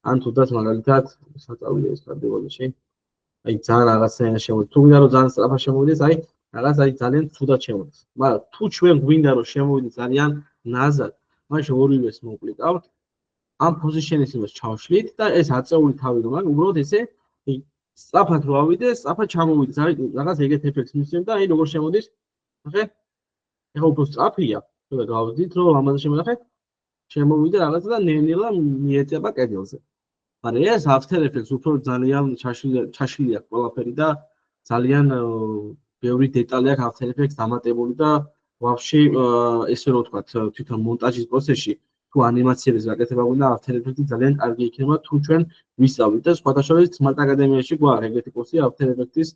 ან თუდად მაგალითად საწავლია ეს კარტებაში. აი ძალიან რაღაცა შემოდის. თუ გვინდა რომ ძალიან სწრაფად შემოვიდეს, აი რაღაც აი ძალიან თუდად შემოდის. მაგრამ თუ ჩვენ გვინდა რომ შემოვიდეს ძალიან ნაზად, მაშინ ორივეს მოვკლიკავთ. ამ პოზიშენის იმას ჩავშლით და ეს აწეული თავი რომ არის, უბრალოდ ესე სწრაფად რო ავიდეს, სწრაფად ჩამოვიდეს. აი რაღაც ეგეთ ეფექტს მისცემ და აი როგორ შემოდის. ახლა ეხლა უფრო სწრაფია, და გავზით რომ ამაზე შემონახეთ, შემოვიდა რაღაცა და ნელ-ნელა მიეწება კედელზე. მაგრამ ეს After Effects უფრო ძალიან ჩაშლილი აქვს ყველაფერი და ძალიან ბევრი დეტალი აქვს After Effects დამატებული და ვაფშე ესე რომ ვთქვათ, თვითონ მონტაჟის პროცესში თუ ანიმაციების გაკეთება გვინდა After Effects ძალიან კარგი იქნება თუ ჩვენ ვისწავლით და სხვათა შორის Smart Academy-ში გვაქვს ეგეთი კურსი After Effects-ის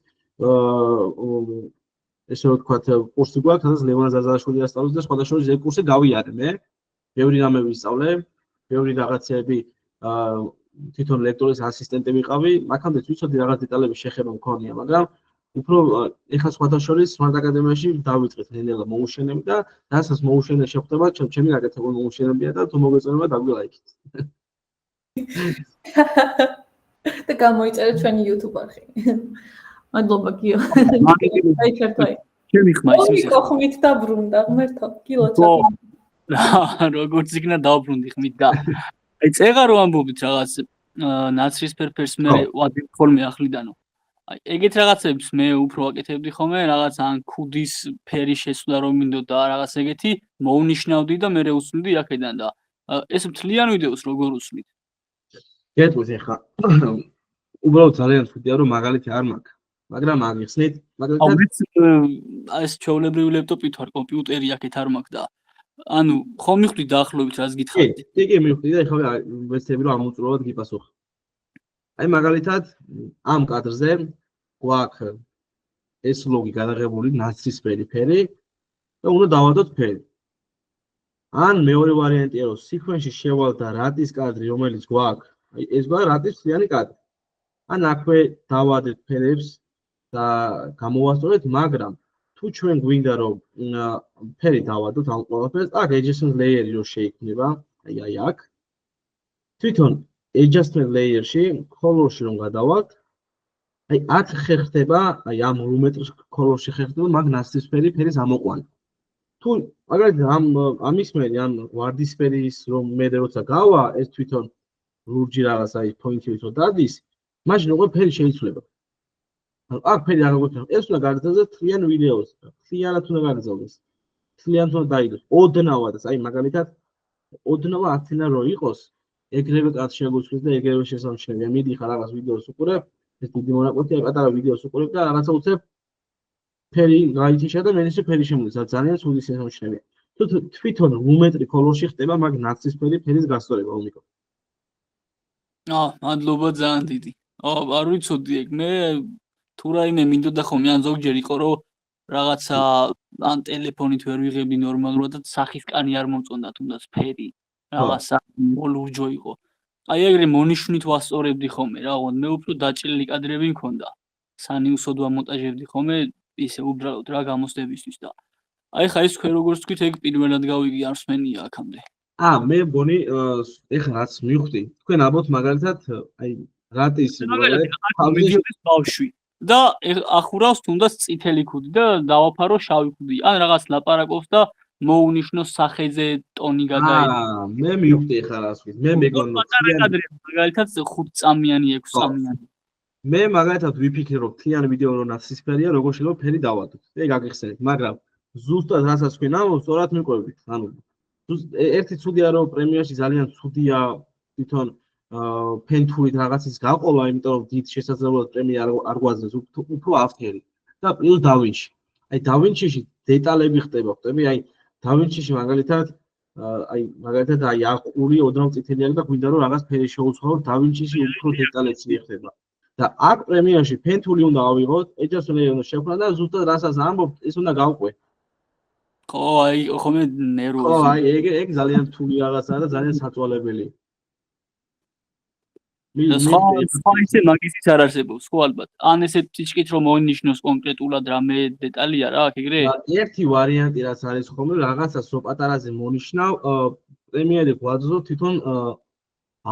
ესე რომ ვთქვათ, კურსი გვაქვს, სადაც ლევან ზაზაშვილი ასწავლის და სხვათა შორის ეს კურსი გავიარე მე. ბევრი რამე ვისწავლე, ბევრი რაღაცები თვითონ ლექტორის ასისტენტი ვიყავი, მაგამდეც ვიცოდი რაღაც დეტალების შეხება მქონია, მაგრამ უფრო ეხლა სხვათა შორის Smart Academy-ში დავიწყეთ ნელ-ნელა მოუშენები და რასაც მოუშენე შეხვდება, ჩემი გაკეთებული მოუშენებია და თუ მოგეწონება დაგვილაიქით. და გამოიწერეთ ჩვენი YouTube არხი. მადლობა გიო. აი ჩერტვაი. ჩემი ხმა ისმის ხმით დაბრუნდა ღმერთო კილოც როგორც იქნა დავბრუნდი ხმით და აი წეღა რო ამბობთ რაღაც ნაცრისფერ ფერს მე ვადებ ხოლმე ახლიდანო აი ეგეთ რაღაცებს მე უფრო ვაკეთებდი ხოლმე რაღაც ან ქუდის ფერი შესვლა რომ მინდოდა რაღაც ეგეთი მოუნიშნავდი და მე უსმენდი აქედან და ეს მთლიან ვიდეოს როგორ უსმით გეტყვით ახლა უბრალოდ ძალიან ცუდია რომ მაგალითი არ მაქვს მაგრამ აგიხსნით მაგალითად ეს ჩვეულებრივი ლეპტოპი თუ არ კომპიუტერი აქეთ არ მაქვს და ანუ ხომ მივხვდი დაახლოებით რას გითხარით კი მივხვდი და ეხლა ვეცდები რომ ამოწურებად გიპასუხო აი მაგალითად ამ კადრზე გვაქვს ეს ლოგი გადაღებული ნაცრისფერი ფერი და უნდა დავადოთ ფერი ან მეორე ვარიანტია რომ სიქვენსში შევალ და რატის კადრი რომელიც გვაქვს აი ეს გვაქვს რატის მთლიანი კადრი ან აქვე დავადეთ ფერებს და გამოვასწორეთ მაგრამ თუ ჩვენ გვინდა რომ ფერი დავადოთ ამ ყველაფერს აქ adjustment layer-ი რო შეიქმნება აი აქ თვითონ adjustment layer-ში color-ში რომ გადავალთ აი აქ ხერხდება აი ამ რუმეტრის color-ში ხერხდება მაგ ნაცრისფერი ფერის ამოყვანა თუ მაგალითად ამის მერი ან ვარდისფერის რომ მე როცა გავა ეს თვითონ ლურჯი რაღაც აი პოინტივით რო დადის მაშინ უკვე ფერი შეიცვლება აქ ფერი არ გვექნება ეს უნდა გაგრძელდეს თლიან ვიდეოს თლიანად უნდა გაგრძელდეს თლიანად უნდა დაიდოს ოდნავადაც აი მაგალითად ოდნავა აქცენა რო იყოს ეგრევე კაც შეგვიცხვის და ეგრევე შესამჩნევია მიდიხარ რაღაც ვიდეოს უყურებ ეს დიდი მონაკვეთი აი პატარა ვიდეოს უყურებ და რაღაცა უცებ ფერი გაითიშა და მენისი ფერი შემოდის ძალიან ცუდი შესამჩნევია თუ თვითონ რუმეტრი კოლორში ხდება მაგ ნაცრისფერი ფერის გასწორება ომიკო მადლობა ძალიან დიდი არ ვიცოდი ეგ მე თუ რაიმე მინდოდა ხოლმე ან ზოგჯერ იყო რომ რაღაცა ან ტელეფონით ვერ ვიღებდი ნორმალურად და სახის კანი არ მომწონდა თუნდაც ფერი რაღაცა მოლურჯო იყო აი ეგრე მონიშნით ვასწორებდი ხოლმე რა მე უფრო დაჭრილი კადრები მქონდა სანიუსოდ ვამონტაჟებდი ხოლმე ისე უბრალოდ რა გამოსდებისთვის და აი ხა ეს თქვენ როგორც თქვით ეგ პირველად გავიგე არ მსმენია აქამდე მე მგონი ეხლა რაც მივხვდი თქვენ ალბათ მაგალითად აი რატის ბავშვი და ახურავს თუნდაც წითელი ქუდი და დავაფარო შავი ქუდი ან რაღაც ლაპარაკობს და მოუნიშნოს სახეზე ტონი გადაეცა მე მივხვდი ეხლა რას ვთქვი მე მეგონა მაგალითად 5 წამიანი 6 წამიანი მე მაგალითად ვიფიქრე რომ თლიანი ვიდეო რო ნაცრისფერია როგორ შეიძლება ფერი დავადოთ ეგ აგიხსენეთ მაგრამ ზუსტად რასაც თქვენ ამბობთ სწორად მიყვებით ანუ ერთი ცუდია რომ პრემიერში ძალიან ცუდია თვითონ ფენთურით რაღაცის გაყოლა იმიტომ რომ დიდ შესაძლებლად პრემიერ არ გვაძლევს უფრო ავთერი და პლუს დავინჩი აი დავინჩიში დეტალები ხდება ხვდები აი დავინჩიში მაგალითად აი აყური ოდნავ წითელი აქვს და გვინდა რომ რაღაც ფერი შეუცვალოთ დავინჩიში უფრო დეტალები ხდება და აქ პრემიერში ფენთული უნდა ავიღოთ adjustment უნდა შევქმნა და ზუსტად რასაც ამბობთ ეს უნდა გავყვე ხო აი ხომ ნერვოზი ხო აი ეგ ძალიან რთული რაღაცაა და ძალიან საწვალებელი ისე მაგისიც არ არსებობს ხო ალბათ ან ესე წიჭკით რომ მოინიშნოს კონკრეტულად რამე დეტალია რა აქ ეგრე ერთი ვარიანტი რაც არის ხოლმე რაღაცა სო პატარაზე მონიშნავ პრემიერი გვაძლევს თვითონ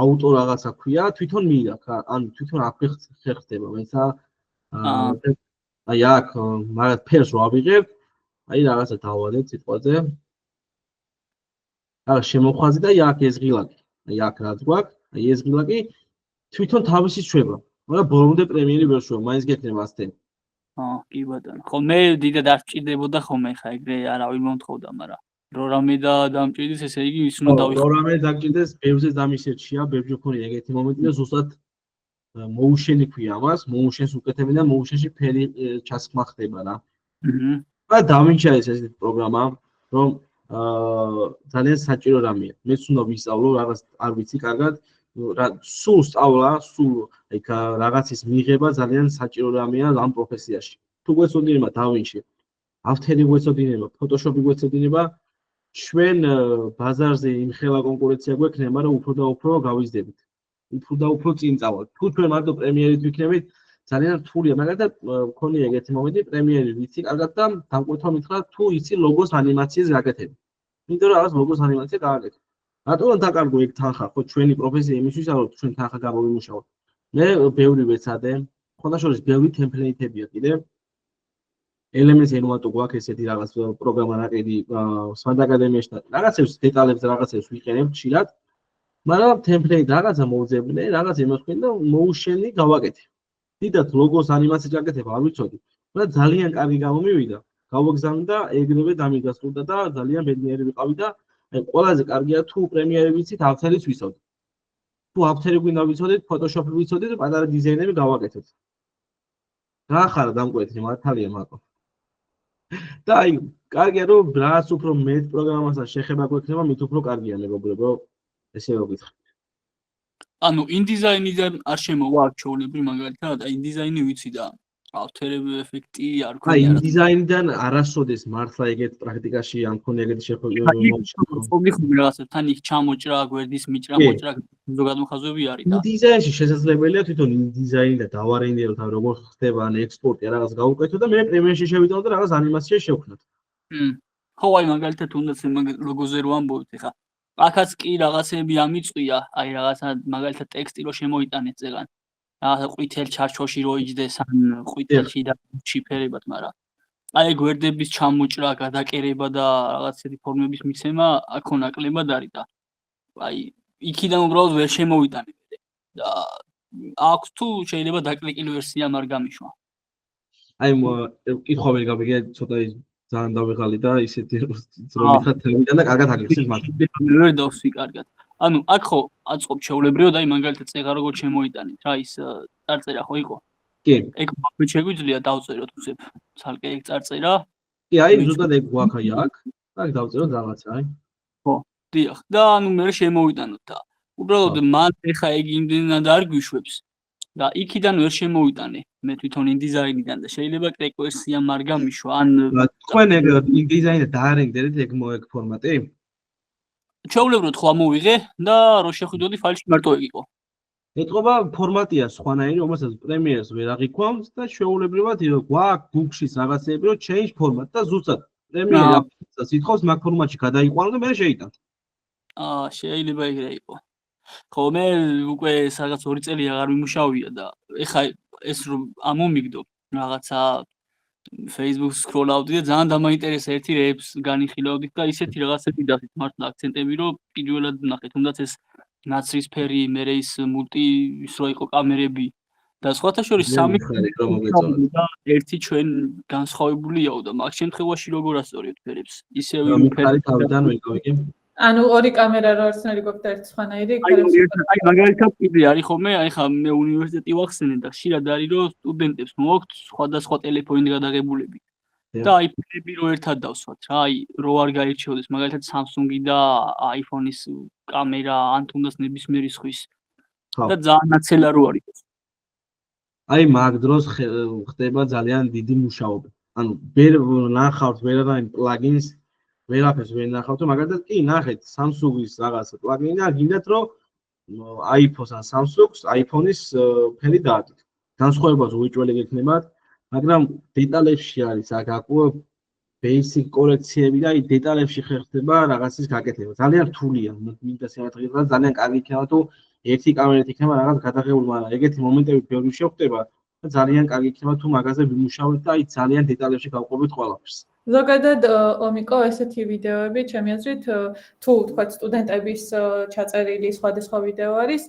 აუტო რაღაცა ქვია თვითონ მიიღ ან თვითონ აქ ხერხდება მეცა აი აქ მაგათ ფერს რო ავიღებ აი რაღაცა დავადებ სიტყვაზე აქ შემოხვაზე და აქ ეს ღილაკი აი აქ რაც გვაქვს აი ეს ღილაკი თვითონ თავისი შვება მაგრამ ბოლომდე პრემიერი ვერ შვება მაინც გექნება ასთენ კი ბატონო ხო მე დიდად არ ჭირდებოდა ხოლმე ხა ეგრე არავინ მომთხოვდა მაგრამ რო რამე და დამჭირდეს ესე იგი ის უნდა დავიხო რო რამე დამჭირდეს ბევრზე დამისერჩია ბევრი ხონი ეგეთი მომენტი და ზუსტად მოუშენი ქვია ამას მოუშენს უკეთებენ და მოუშენში ფერი ჩასხმა ხდება რა და დავინჩა ეს პროგრამა რომ ძალიან საჭირო რამეა მეც უნდა ვისწავლო რაღაც არ ვიცი კარგად სულ სწავლა სულ აი რაღაცის მიღება ძალიან საჭირო რამეა ამ პროფესიაში თუ გვეცოდინება დავინჩი ავთერი გვეცოდინება ფოტოშოპი გვეცოდინება ჩვენ ბაზარზე იმხელა კონკურენცია გვექნება რომ უფრო და უფრო გავიზრდებით უფრო და უფრო წინ წავალთ თუ ჩვენ მარტო პრემიერით ვიქნებით ძალიან რთულია მაგალითად მქონია ეგეთი მომენტი პრემიერი ვიცი კარგად და დამკვეთვა მითხრა თუ იცი ლოგოს ანიმაციას გაკეთები იმიტომ რომ რაღაც ლოგოს ანიმაცია გააკეთე რატომ დაკარგო ეგ თანხა ხო ჩვენი პროფესია იმისთვისა რომ ჩვენ თანხა გამოვიმუშავოთ მე ბევრი ვეცადე ხონდა შორის ბევრი ტემპლეიტებია კიდე ელემენტს ენვატო გვაქვს ესეთი რაღაც პროგრამა ნაკედი სხვა აკადემიაში და რაღაცებს დეტალებს რაღაცებს ვიყენებთ ხშირად, მაგრამ template რაღაცა მოვძებნე, რაღაც იმას ვქენ და მოუშენი გავაკეთე. დიდად ლოგოს ანიმაციას გაკეთება არ ვიცოდი, მაგრამ ძალიან კარგი გამომივიდა. გავაგზავნდა ეგრევე დამიგასრულდა და ძალიან ბედნიერი ვიყავი და ყველაზე კარგია თუ პრემიერები ვიცით, ავთერიც ვიცოდით. თუ ავთერი გვინდა ვიცოდით, ფოტოშოპი ვიცოდით და პატარა დიზაინები გავაკეთეთ. გაახარა დამკვეთი მართალია მაკო. და აი, კარგია რომ რაც უფრო მეტ პროგრამასთან შეხება გვექნება, მით უფრო კარგია მეგობრებო. ესე ვიკითხე. ანუ InDesign-დან არ შემოვა ჩვეულებრივ მაგალითად, აი InDesign-ი ვიცი და After Effects-ი არ ქონია. აი InDesign-დან არასოდეს მართლა ეგეთ პრაქტიკაში ამ ქონია ეგეთი შეხვედრა. ხომ რაღაცა თან იქ ჩამოჭრა, გვერდის მიჭრა, მოჭრა, ზოგადად მოხაზები არის და InDesign-ში შესაძლებელია თვითონ InDesign და დავარენდირო თან როგორ ხდება ან ექსპორტი რაღაც გავუკეთო და მე პრემიერში შევიდო და რაღაც ანიმაცია შევქმნათ. ხო, აი მაგალითად თუნდაც ლოგოზე რო ამბობთ ხა. აქაც კი რაღაცები ამიწვია, აი რაღაცა მაგალითად ტექსტი რო შემოიტანეთ წეგან. რაღაცა ყვითელ ჩარჩოში რო იჯდეს ან ყვითელში და შიფერებად, მაგრამ აი გვერდების ჩამოჭრა, გადაკერება და რაღაც ისეთი ფორმების მიცემა აქ ნაკლებად არის და აი იქიდან უბრალოდ ვერ შემოვიტანე და აქვს თუ შეიძლება დაკლიკილი ვერსია არ გამიშვა. აი კითხვა ვერ გავიგე, ცოტა ძალიან დავიღალი და ისეთი რომ მითხრა თემიდან და კარგად აგიხსნით მათ. ვერ დავსვი კარგად. ანუ აქ ხო აწყობ ჩეულებრივად აი მაგალითად წეგა როგორ შემოიტანეთ რა ის წარწერა ხო იყო? კი. ეგ შეგვიძლია დავწეროთ უცებ ცალკე ეგ წარწერა. კი, აი ზუსტად ეგ გვაქვს აი აქ. აქ დავწეროთ რაღაცა აი. ხო, დიახ. და ანუ მე შემოვიტანოთ და უბრალოდ მან ეხა ეგ იმდენად არ გვიშვებს და იქიდან ვერ შემოვიტანე მე თვითონ InDesign-დან და შეიძლება კრეკვერსია არ გამიშვა ან თქვენ ეგ InDesign-და დაარენდერეთ ეგ ფორმატი? ჩვეულებრივად ხო ამოვიღე და რო შეხვიდოდი ფაილში მარტო ეგ იყო. ეთყობა ფორმატია სხვანაირი, რომელსაც პრემიერს ვერ აღიქვამს და ჩვეულებრივად გვაქვს Google-ში რაღაცები რომ change format და ზუსტად პრემიერი აპლიკაციას ითხოვს მაგ ფორმატში გადაიყვანო და მე შეიტანთ. შეიძლება ეგრე იყო. ხო მე უკვე რაღაც 2 წელი აღარ მიმუშავია და ეხა ეს რომ ამომიგდო რაღაცა Facebook scroll-ავდი და ძალიან დამაინტერესა ერთი რეებს განიხილავდით და ისეთი რაღაცები დავით მართლა აქცენტები რომ პირველად ნახე თუნდაც ეს ნაცრისფერი მერე ის მულტი ის რო იყო კამერები და სხვათა შორის სამი და ერთი ჩვენ განსხვავებულია და მაგ შემთხვევაში როგორ ასწორებთ ფერებს ისევ ფერი თავიდან ვიყავი ანუ ორი კამერა რო ერთნაირი გვაქვს და ერთი სხვანაირი აი მაგალითად კიდე არის ხოლმე აი ხა მე უნივერსიტეტი ვახსენე და ხშირად არის რომ სტუდენტებს მოაქვთ სხვადასხვა ტელეფონით გადაღებულები და აი ფერები რო ერთად დავსვათ რა აი რო არ გაირჩეოდეს მაგალითად Samsung-ი და iPhone-ის კამერა ან თუნდაც ნებისმიერი სხვის და ძალიან ნაცელა რო არის აი მაგ დროს ხდება ძალიან დიდი მუშაობა ანუ ვერ ნახავთ ვერავინ პლაგინს ვერაფერს ვერ ნახავთ მაგალითად კი ნახეთ Samsung-ის რაღაცა პლაგინი და გინდათ რომ iPhone-ს ან Samsung-ს iPhone-ის ფერი დაადით განსხვავებას უიჭველი გექნებათ მაგრამ დეტალებში არის აქ აკუ basic კორექციები და აი დეტალებში ხერხდება რაღაცის გაკეთება ძალიან რთულია მინდა შემოთხრა ძალიან კარგი იქნება თუ ერთი კამერით იქნება რაღაც გადაღებული მაგრამ ეგეთი მომენტები ბევრი შეხვდება და ძალიან კარგი იქნება თუ მაგაზე ვიმუშაოთ და აი ძალიან დეტალებში გავყვებით ყველაფერს ზოგადად ომიკო ესეთი ვიდეოები ჩემი აზრით თუ თქვა სტუდენტების ჩაწერილი სხვადასხვა ვიდეო არის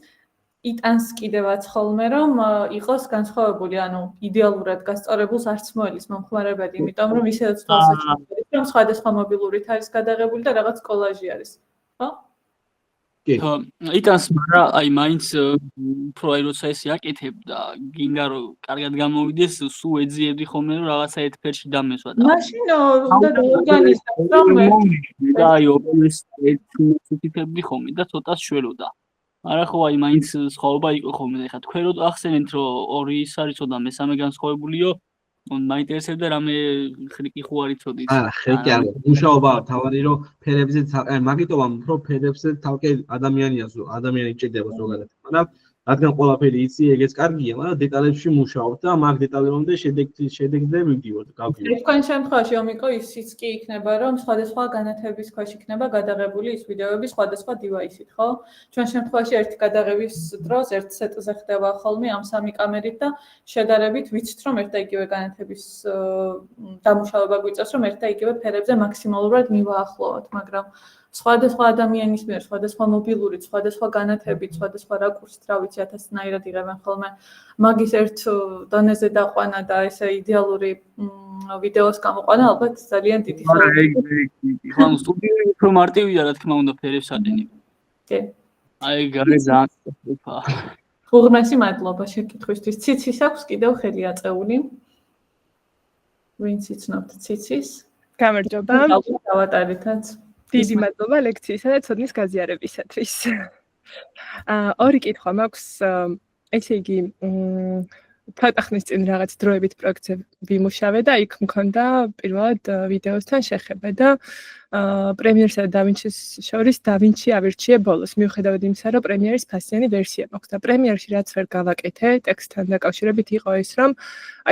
იტანს კიდევაც ხოლმე რომ იყოს განსხვავებული ანუ იდეალურად გასწორებულს არც მოელის მომხმარებელი იმიტომ რომ ისედაც თვალსაჩინო რომ სხვადასხვა მობილურით არის გადაღებული და რაღაც კოლაჟი არის ხო? კი იტანს მაგრამ აი მაინც უფრო აი როცა ესე აკეთებ და გინდა რომ კარგად გამოვიდეს სულ ეძიებდი ხოლმე რომ რაღაცა ერთ ფერში დამესვა და მაშინ უნდა ორგანიზებდე რომ და აი ოპერეს ერთმოციფებდი ხოლმე და ცოტას შველოდა არა ხო აი მაინც სხვაობა იყო ხოლმე ხა თქვენ რო ახსენეთ რომ ორი ის არისო და მესამე განსხვავებულიო მაინტერესებდა რამე ხრიკი ხო არიცოდით არა ხრიკი არა მუშაობა თავარი რომ ფერებზე აი მაგიტომამ უფრო ფერებზე თავკე ადამიანია ადამიანი ჭირდება ზოგადად მაგრამ რადგან ყველაფერი იცი, ეგეც კარგია, მაგრამ დეტალებში მუშაობ და მაგ დეტალებზე შედეგზე მივდივართ, გავგივართ. თქვენ შემთხვევაში ომიკო ისიც კი იქნება, რომ სხვადასხვა განათების ქვეშ იქნება გადაღებული ის ვიდეოები სხვადასხვა დივაისით, ხო? ჩვენ შემთხვევაში ერთი გადაღების დროს ერთ სეტზე ხდება ხოლმე ამ სამი კამერით და შედარებით ვიცით, რომ ერთ და იგივე განათების დამუშავება გვიწევს, რომ ერთ და იგივე ფერებზე მაქსიმალურად მივაახლოვოთ, მაგრამ სხვადასხვა ადამიანის მიერ, სხვადასხვა მობილურით, სხვადასხვა განათებით, სხვადასხვა რაკურსით, რა ვიცი, 1000-ნაირად იღებენ ხოლმე მაგის ერთ დონეზე დაყვანა და ესე იდეალური ვიდეოს გამოყვანა ალბათ ძალიან დიდი ხალხი. ხან სტუდიოი უფრო მარტივია, რა თქმა უნდა, ფერებს აყენებ. კი. აი, გარე ძალიან უფა. უღრმესი მადლობა შეკითხვისთვის. ციცის აქვს კიდევ ხელი აწეული. ვინც იცნობთ ციცის? გამარჯობა. დავატარითაც. დიდი მადლობა ლექციისა და ცოდნის გაზიარებისათვის. ორი კითხვა მაქვს, ესე იგი, თათახნის წინ რაღაც დროებით პროექტზე ვიმუშავე და იქ მქონდა პირველად ვიდეოსთან შეხება და პრემიერსა და დავინჩის შორის დავინჩი ავირჩიე ბოლოს. მიუხედავად იმისა, რომ პრემიერის ფასიანი ვერსია მაქვს და პრემიერში რაც ვერ გავაკეთე, ტექსტთან დაკავშირებით იყო ის, რომ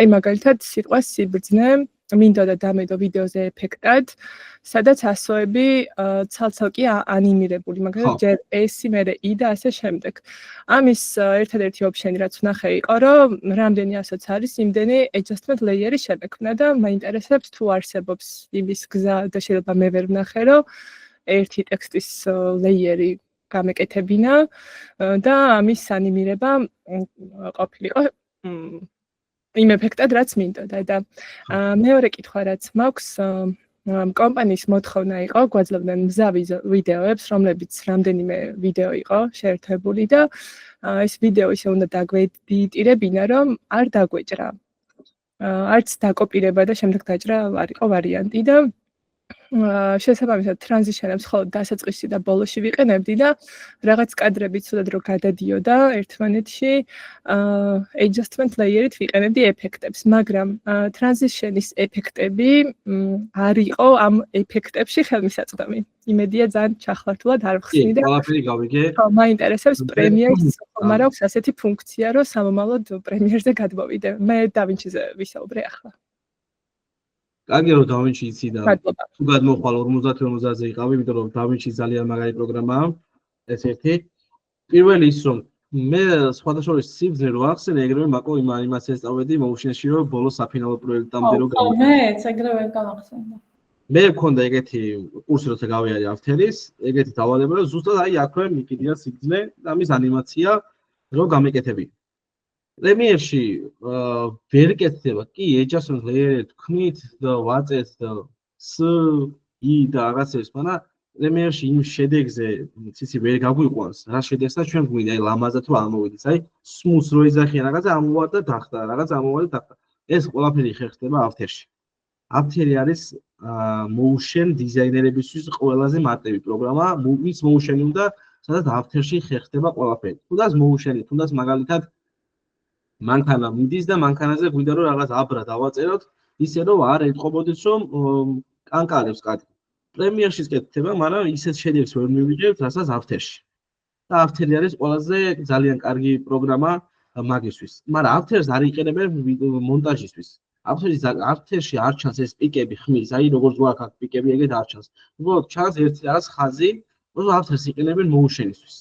აი მაგალითად სიტყვა სიბრძნე მინდოდა დამედო ვიდეოზე ეფექტად, სადაც ასოები ცალ-ცალკე ანიმირებული, მაგრამ ჯერ S-ი, მერე I და ასე შემდეგ. ამის ერთადერთი ოპშენი რაც ვნახე იყო, რომ რამდენი ასოც არის, იმდენი adjustment layer-ი შემექმნა და მაინტერესებს თუ არსებობს იმის გზა და შეიძლება მე ვერ ვნახე, რომ ერთი ტექსტის layer-ი გამეკეთებინა და ამის ანიმირება ყოფილიყო იმ ეფექტად რაც მინდოდა და მეორე კითხვა რაც მაქვს კომპანიის მოთხოვნა იყო გვაძლევდნენ მზავი ვიდეოებს რომლებიც რამდენიმე ვიდეო იყო შეერთებული და ეს ვიდეო ისე უნდა დაგვედიტირებინა რომ არ დაგვეჭრა არც დაკოპირება და შემდეგ დაჭრა არ იყო ვარიანტი და შესაბამისად ტრანზიშენებს ხოლმე დასაწყისში და ბოლოში ვიყენებდი და რაღაც კადრები ცუდად რო გადადიოდა ერთმანეთში adjustment layer-ით ვიყენებდი ეფექტებს, მაგრამ ტრანზიშენის ეფექტები არ იყო ამ ეფექტებში ხელმისაწვდომი. იმედია ძალიან ჩახლართულად არ ვხსნი და ყველაფერი გავიგე. მაინტერესებს პრემიერს ხომ არ აქვს ასეთი ფუნქცია, რომ სამომავლოდ პრემიერზე გადმოვიდე. მე დავინჩიზე ვისაუბრე ახლა. კარგი რომ დავინჩი იცი და თუ გადმოხვალ 50-50-ზე იყავი, იმიტომ რომ დავინჩი ძალიან მაგარი პროგრამაა. ეს ერთი. პირველი ის რომ მე სხვადასხვა სიბრძნე რო ახსენე, ეგრევე მაკო იმ ანიმაციას წავედი motion-ში რომ ბოლოს საფინალო პროექტამდე რო გავიგე. მეც ეგრევე გამახსენდა. მე მქონდა ეგეთი კურსი როცა გავიარე After-ის, ეგეთი დავალება რომ ზუსტად აი აქვე მიყიდია სიბრძნე და ამის ანიმაცია რო გამეკეთები. პრემიერში ვერ კეთდება, კი, adjustment layer-ი თქვით და ვაწეთ და S-I და რაღაცებს, მაგრამ პრემიერში იმ შედეგზე ციცი ვერ გაგვიყვანს, რა შედეგსაც ჩვენ გვინდა, აი ლამაზად რო ამოვიდეს, აი smooth რო ეძახიან რაღაცა ამოვარ და დახტა, რაღაც ამოვარ და დახტა. ეს ყველაფერი ხერხდება After-ში. After-ი არის motion დიზაინერებისთვის ყველაზე მარტივი პროგრამა, ვის motion-ი უნდა, სადაც After-ში ხერხდება ყველაფერი. თუნდაც motion-ი, თუნდაც მაგალითად მანქანა მიდის და მანქანაზე გვინდა რომ რაღაც აბრა დავაწეროთ, ისე რომ არ ეთყობოდეთ რომ კანკალებს კატი. პრემიერშიც კეთდება, მაგრამ ისეთ შედეგს ვერ მივიღებთ, რასაც After-ში. და After-ი არის ყველაზე ძალიან კარგი პროგრამა მაგისთვის. მაგრამ After-ს არ იყენებენ მონტაჟისთვის. After-ში არ ჩანს ეს პიკები ხმის, აი როგორც გვაქვს აქ პიკები, ეგეთ არ ჩანს. უბრალოდ ჩანს ერთი რაღაც ხაზი, რომ After-ს იყენებენ motion-ისთვის.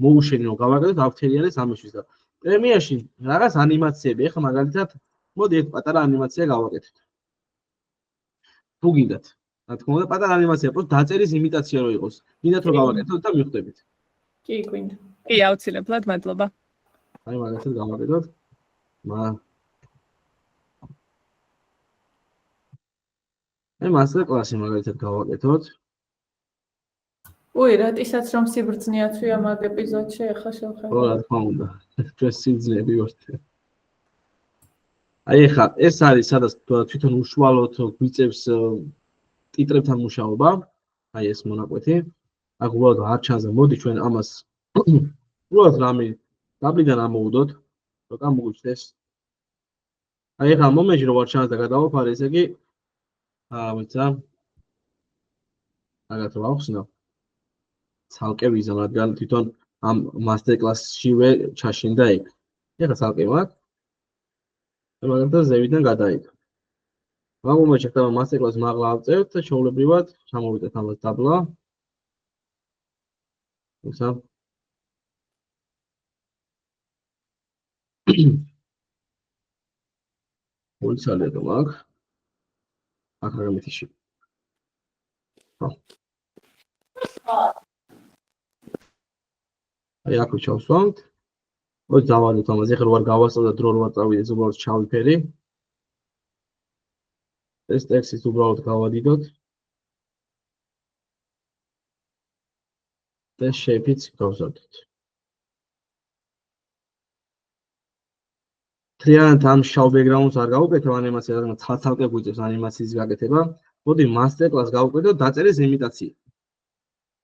motion-ი რომ გავაკეთოთ, After-ი არის ამისთვის და პრემიერში რაღაც ანიმაციები, ეხლა მაგალითად, მოდი ერთ პატარა ანიმაცია გავაკეთოთ. თუ გინდათ, რა თქმა უნდა, პატარა ანიმაცია, просто დაწერის იმიტაცია რო იყოს. გინდათ რომ გავაკეთოთ და მივხვდებით. კი, გვინდა. კი, აუცილებლად, მადლობა. აი მაგალითად გავაკეთოთ. აი master class-ი მაგალითად გავაკეთოთ. უი, რატისაც რომ სიბრძნეაცვია მაგ ეპიზოდში, ახლა შევხედე. ხო, რა თქმა უნდა. ჩვენ სიბრძნეები ვართ. აი ახლა ეს არის სადაც თვითონ უშუალოდ გვიწევს ტიტრებთან მუშაობა. აი ეს მონაკვეთი. აქ უბრალოდ არ ჩანს და მოდი ჩვენ ამას უბრალოდ რამე დაბლიდან ამოვუდოთ, რომ გამოგვიჩნდეს. აი ახლა მომენტში რო არ ჩანს და გადავაფარე, ესე იგი ვიცა. აგათ რა ვახსნო. ცალკე ვიზამ, რადგან თვითონ ამ მასტერკლასშივე ჩაშინდა იქ. ეხლა ცალკევად მაგალითად ზევიდან გადაიდგა. მაგომეთ შეხება მასტერკლასს მაღლა ავწერთ და ჩვეულებრივად ჩამოვიტეთ ამას დაბლა. ისა მოიცალეთ მაგ აქ რამეთიში. აი აქ ჩავსვამთ. ой დავალოთ ამაზე ხერ ვარ გავასწავლე დრო რო არ წავიდეს უბრალოდ ჩავიფერი. ეს ტექსტის უბრალოდ გავადიდოთ. და შეფიც გავზარდოთ. თლიანად ამ შავ ბექგრაუნდს არ გავუკეთებ ანიმაცია, რადგან ცალ-ცალკე გვიწევს ანიმაციის გაკეთება. მოდი მასტერკლასს გავუკეთოთ დაწერის იმიტაცია.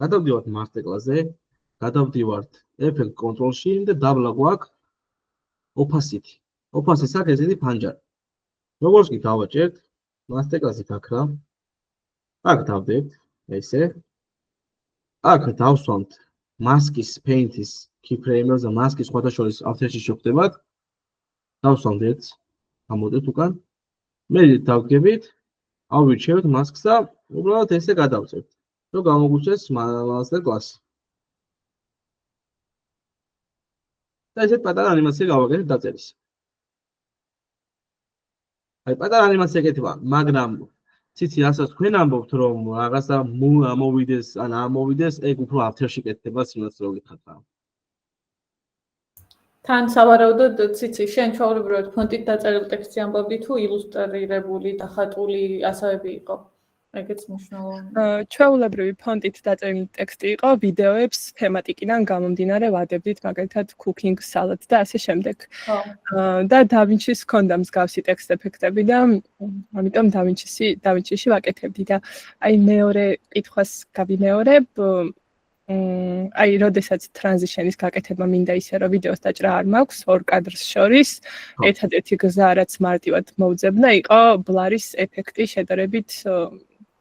გადავდივართ მასტერკლასზე, გადავდივართ Effect Control-ში და დაბლა გვაქვს Opacity. Opacity-ს აქვს ესეთი ფანჯარი. როგორც კი გავაჭერთ, მასტერკლასით აქ რა. აქ დავდებთ, ესე. აქ დავსვამთ მასკის paint-ის keyframe-ს და მასკის სხვადასხვა After-ში შევხვდებათ. დავსვამთ ერთს, გამოდეთ უკან. მე დავგებით, ავირჩევთ მასკს და უბრალოდ ესე გადავწევთ. რომ გამოგვიჩნდეს მასტერკლასი. და ესეთ პატარა ანიმაცია გავაკეთეთ დაწერის. აი პატარა ანიმაცია ეკეთება, მაგრამ ციცი რასაც თქვენ ამბობთ რომ რაღაცა ამოვიდეს, ან ამოვიდეს, ეგ უფრო After-ში კეთდება სიმაც რო გითხართ. თან სავარაუდოდ ციცი შენ ჩვეულებრივად ფონტით დაწერილი ტექსტი ამბობდი თუ ილუსტრირებული, დახატული ასოები იყო. ეგეც მნიშვნელოვანია. ჩვეულებრივი ფონტით დაწერილი ტექსტი იყო, ვიდეოებს თემატიკიდან გამომდინარე ვადებდით, მაგალითად cooking salad და ასე შემდეგ. და DaVinci-ს ჰქონდა მსგავსი ტექსტ ეფექტები და ამიტომ DaVinci-ში ვაკეთებდი და აი მეორე კითხვას გავიმეორებ, აი როდესაც ტრანზიშენის გაკეთება მინდა ისე რომ ვიდეოს დაჭრა არ მაქვს ორ კადრს შორის, ერთადერთი გზა რაც მარტივად მოვძებნა იყო ბლარის ეფექტი შედარებით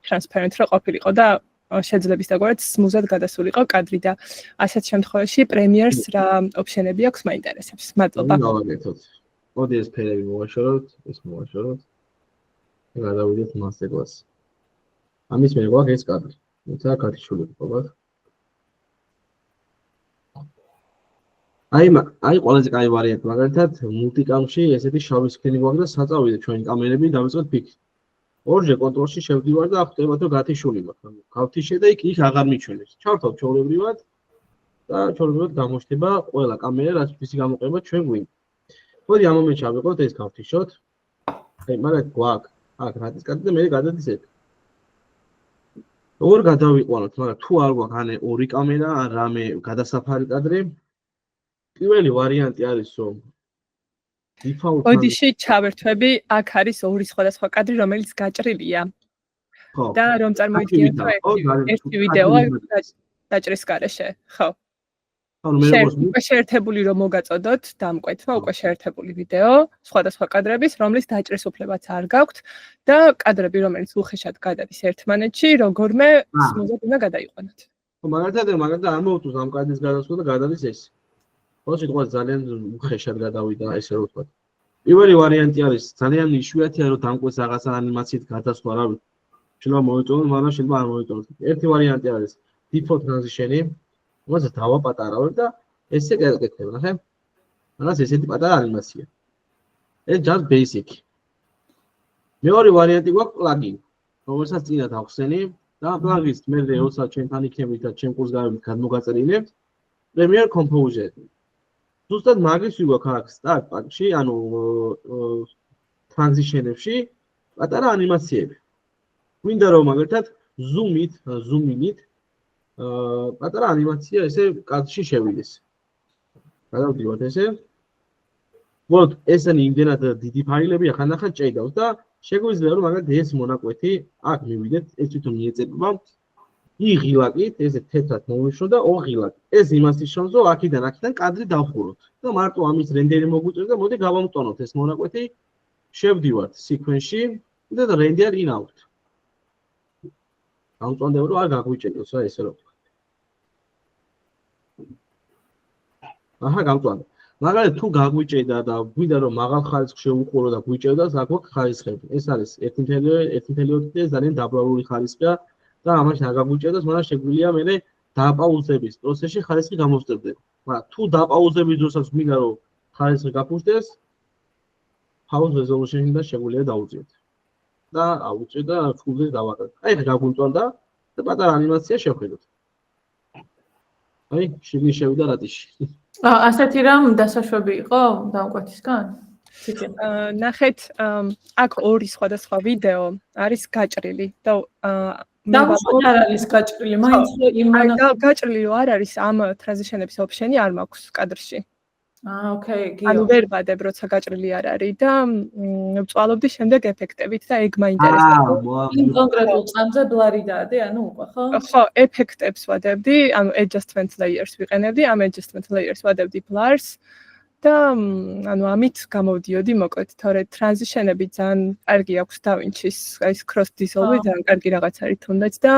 transparent რო ყოფილიყო და შეძლებს დაგვარად smooth-ად გადასულიყო კადრი და ასეთ შემთხვევაში Premiere-ს რა ოპშენები აქვს მაინტერესებს. მადლობა. გავაკეთოთ. მოდი ეს ფერები მოვაშოროთ, ეს მოვაშოროთ. და გადავიდეთ მასტერკლასს. ამის მე გვაქვს ეს კადრი. თუმცა გათიშული ყობათ. აი ყველაზე კაი ვარიანტი მაგალითად multicam-ში ესეთი შავი სქრინი გვაქვს და საწავიდე ჩვენი კამერები დავიწყოთ ფიქრით. ორჯერ კონტროლში შევდივარ და ხვდებათ რომ გათიშული მაქვს. გავთიშე და იქ აღარ მიჩვენებს. ჩავთავ ჩვეულებრივად და ჩვეულებრივად გამოჩნდება ყველა კამერა რაც მისი გამოყენება ჩვენ გვინდა. მოდი ამ მომენტში ავიღოთ ეს გავთიშოთ. აი მაგათ გვაქვს აქ რატის კადრი და მე გადადის ეგ. როგორ გადავიყვანოთ, მაგრამ თუ არ გვაქვს ან ორი კამერა, ან რამე გადასაფარი კადრი პირველი ვარიანტი არის რომ default ოდიში ჩავერთვები, აქ არის ორი სხვადასხვა კადრი, რომელიც გაჭრილია. და რომ წარმოიდგინოთ ერთი ვიდეოა დაჭრის გარეშე, ხო. უკვე შეერთებული რომ მოგაწოდოთ, დამკვეთმა უკვე შეერთებული ვიდეო, სხვადასხვა კადრების, რომლის დაჭრის უფლებაც არ გაქვთ და კადრები, რომელიც უხეშად გადადის ერთმანეთში, როგორმე smooth-ად უნდა გადაიყვანოთ. ხო, მაგალითად არ მოვწუს ამ კადრის გადასვლა და გადადის ეს. ხო, სიტყვა ძალიან უხეშად გადავიდა, ესე რომ ვთქვათ. პირველი ვარიანტი არის ძალიან იშვიათია რომ დამკვეთს რაღაცა ანიმაციით გადასვლა, რა ვიცი. შეიძლება მოეწონოს, მაგრამ შეიძლება არ მოეწონოს. ერთი ვარიანტი არის default transition-ი, რომელსაც დავაპატარავებ და ესე გაკეთებ, ნახე? რაღაც ესეთი პატარა ანიმაცია. ეს just basic. მეორე ვარიანტი გვაქვს plugin, რომელსაც წინათ ახსენი და plugin-ს მე როცა ჩვენთან იქნებით და ჩვენ კურსს გადმოგაწერილებთ Premiere Composer. ზუსტად მაგის ვიგვაქვს აქ start pack-ში, ანუ transition-ებში პატარა ანიმაციები. გვინდა რომ მაგალითად zoom-ით პატარა ანიმაცია ესე კადრში შევიდეს. გადავდივართ ესე. მოდ ესენი იმდენად დიდი ფაილები ახანახად ჭედავს და შეგვიძლია რომ მაგალითად ეს მონაკვეთი აქ მივიდეთ, ეს თვითონ მიეწება იღილაკით, ესე თეთრად მოვიშო და ოღილაკ. ეს იმას ნიშნავს, რომ აქიდან კადრი დავხუროთ და მარტო ამის რენდერი მოგვიწევს და მოდი გავამტონოთ ეს მონაკვეთი. შევდივართ sequence-ში და render in out. გამწონდება რომ არ გაგვიჭედოს რა ესე რომ. აჰა, გამწვანდა. მაგალითად, თუ გაგვიჭედა და გვინდა რომ მაღალ ხარისხში უყურო და გვიჭევდა, საქმე ხარისხები. ეს არის 1.2 ძალიან დაბალული ხარისხია და ამაში არ გაგვიჭედას, მაგრამ შეგვიძლია მე დაპაუზების პროცესში ხარისხი გამოსწორდება. მაგრამ თუ დაპაუზების დროსაც გვინდა რომ ხარისხი გაფუძდეს, pause resolution-დან შეგვიძლია დაუძიოთ. და აუწევთ და ფულზე დავაკეთოთ. აი ხა გაგვიწონდა და პატარა ანიმაცია შევხედოთ. აი, შიგნით შევიდა რატიში. ასეთი რამ დასაშვები იყო დამკვეთისგან? ნახეთ, აქ ორი სხვადასხვა ვიდეო არის გაჭრილი და დავუშვათ არ არის გაჭრილი, მაინც იმანა გაჭრილი არ არის ამ ტრანზიშენების ოფშენი არ მაქვს კადრში. ოკეი, გიო. ანუ ვერ ვადებ, როცა გაჭრილი არ არის და ვწვალობდი შემდეგ ეფექტებით და ეგ მაინტერესებდა. იმ კონკრეტულ წამზე ბლარი დაადე, ანუ უკვე ხო? ხო, ეფექტებს ვადებდი, ანუ adjustment layers ვიყენებდი, ამ adjustment layers ვადებდი blurs და ანუ ამით გამოვდიოდი მოკლედ, თორე ტრანზიშენები ძალიან კარგი აქვს DaVinci-ს, აი ეს cross dissolve ძალიან კარგი რაღაც არის თუნდაც და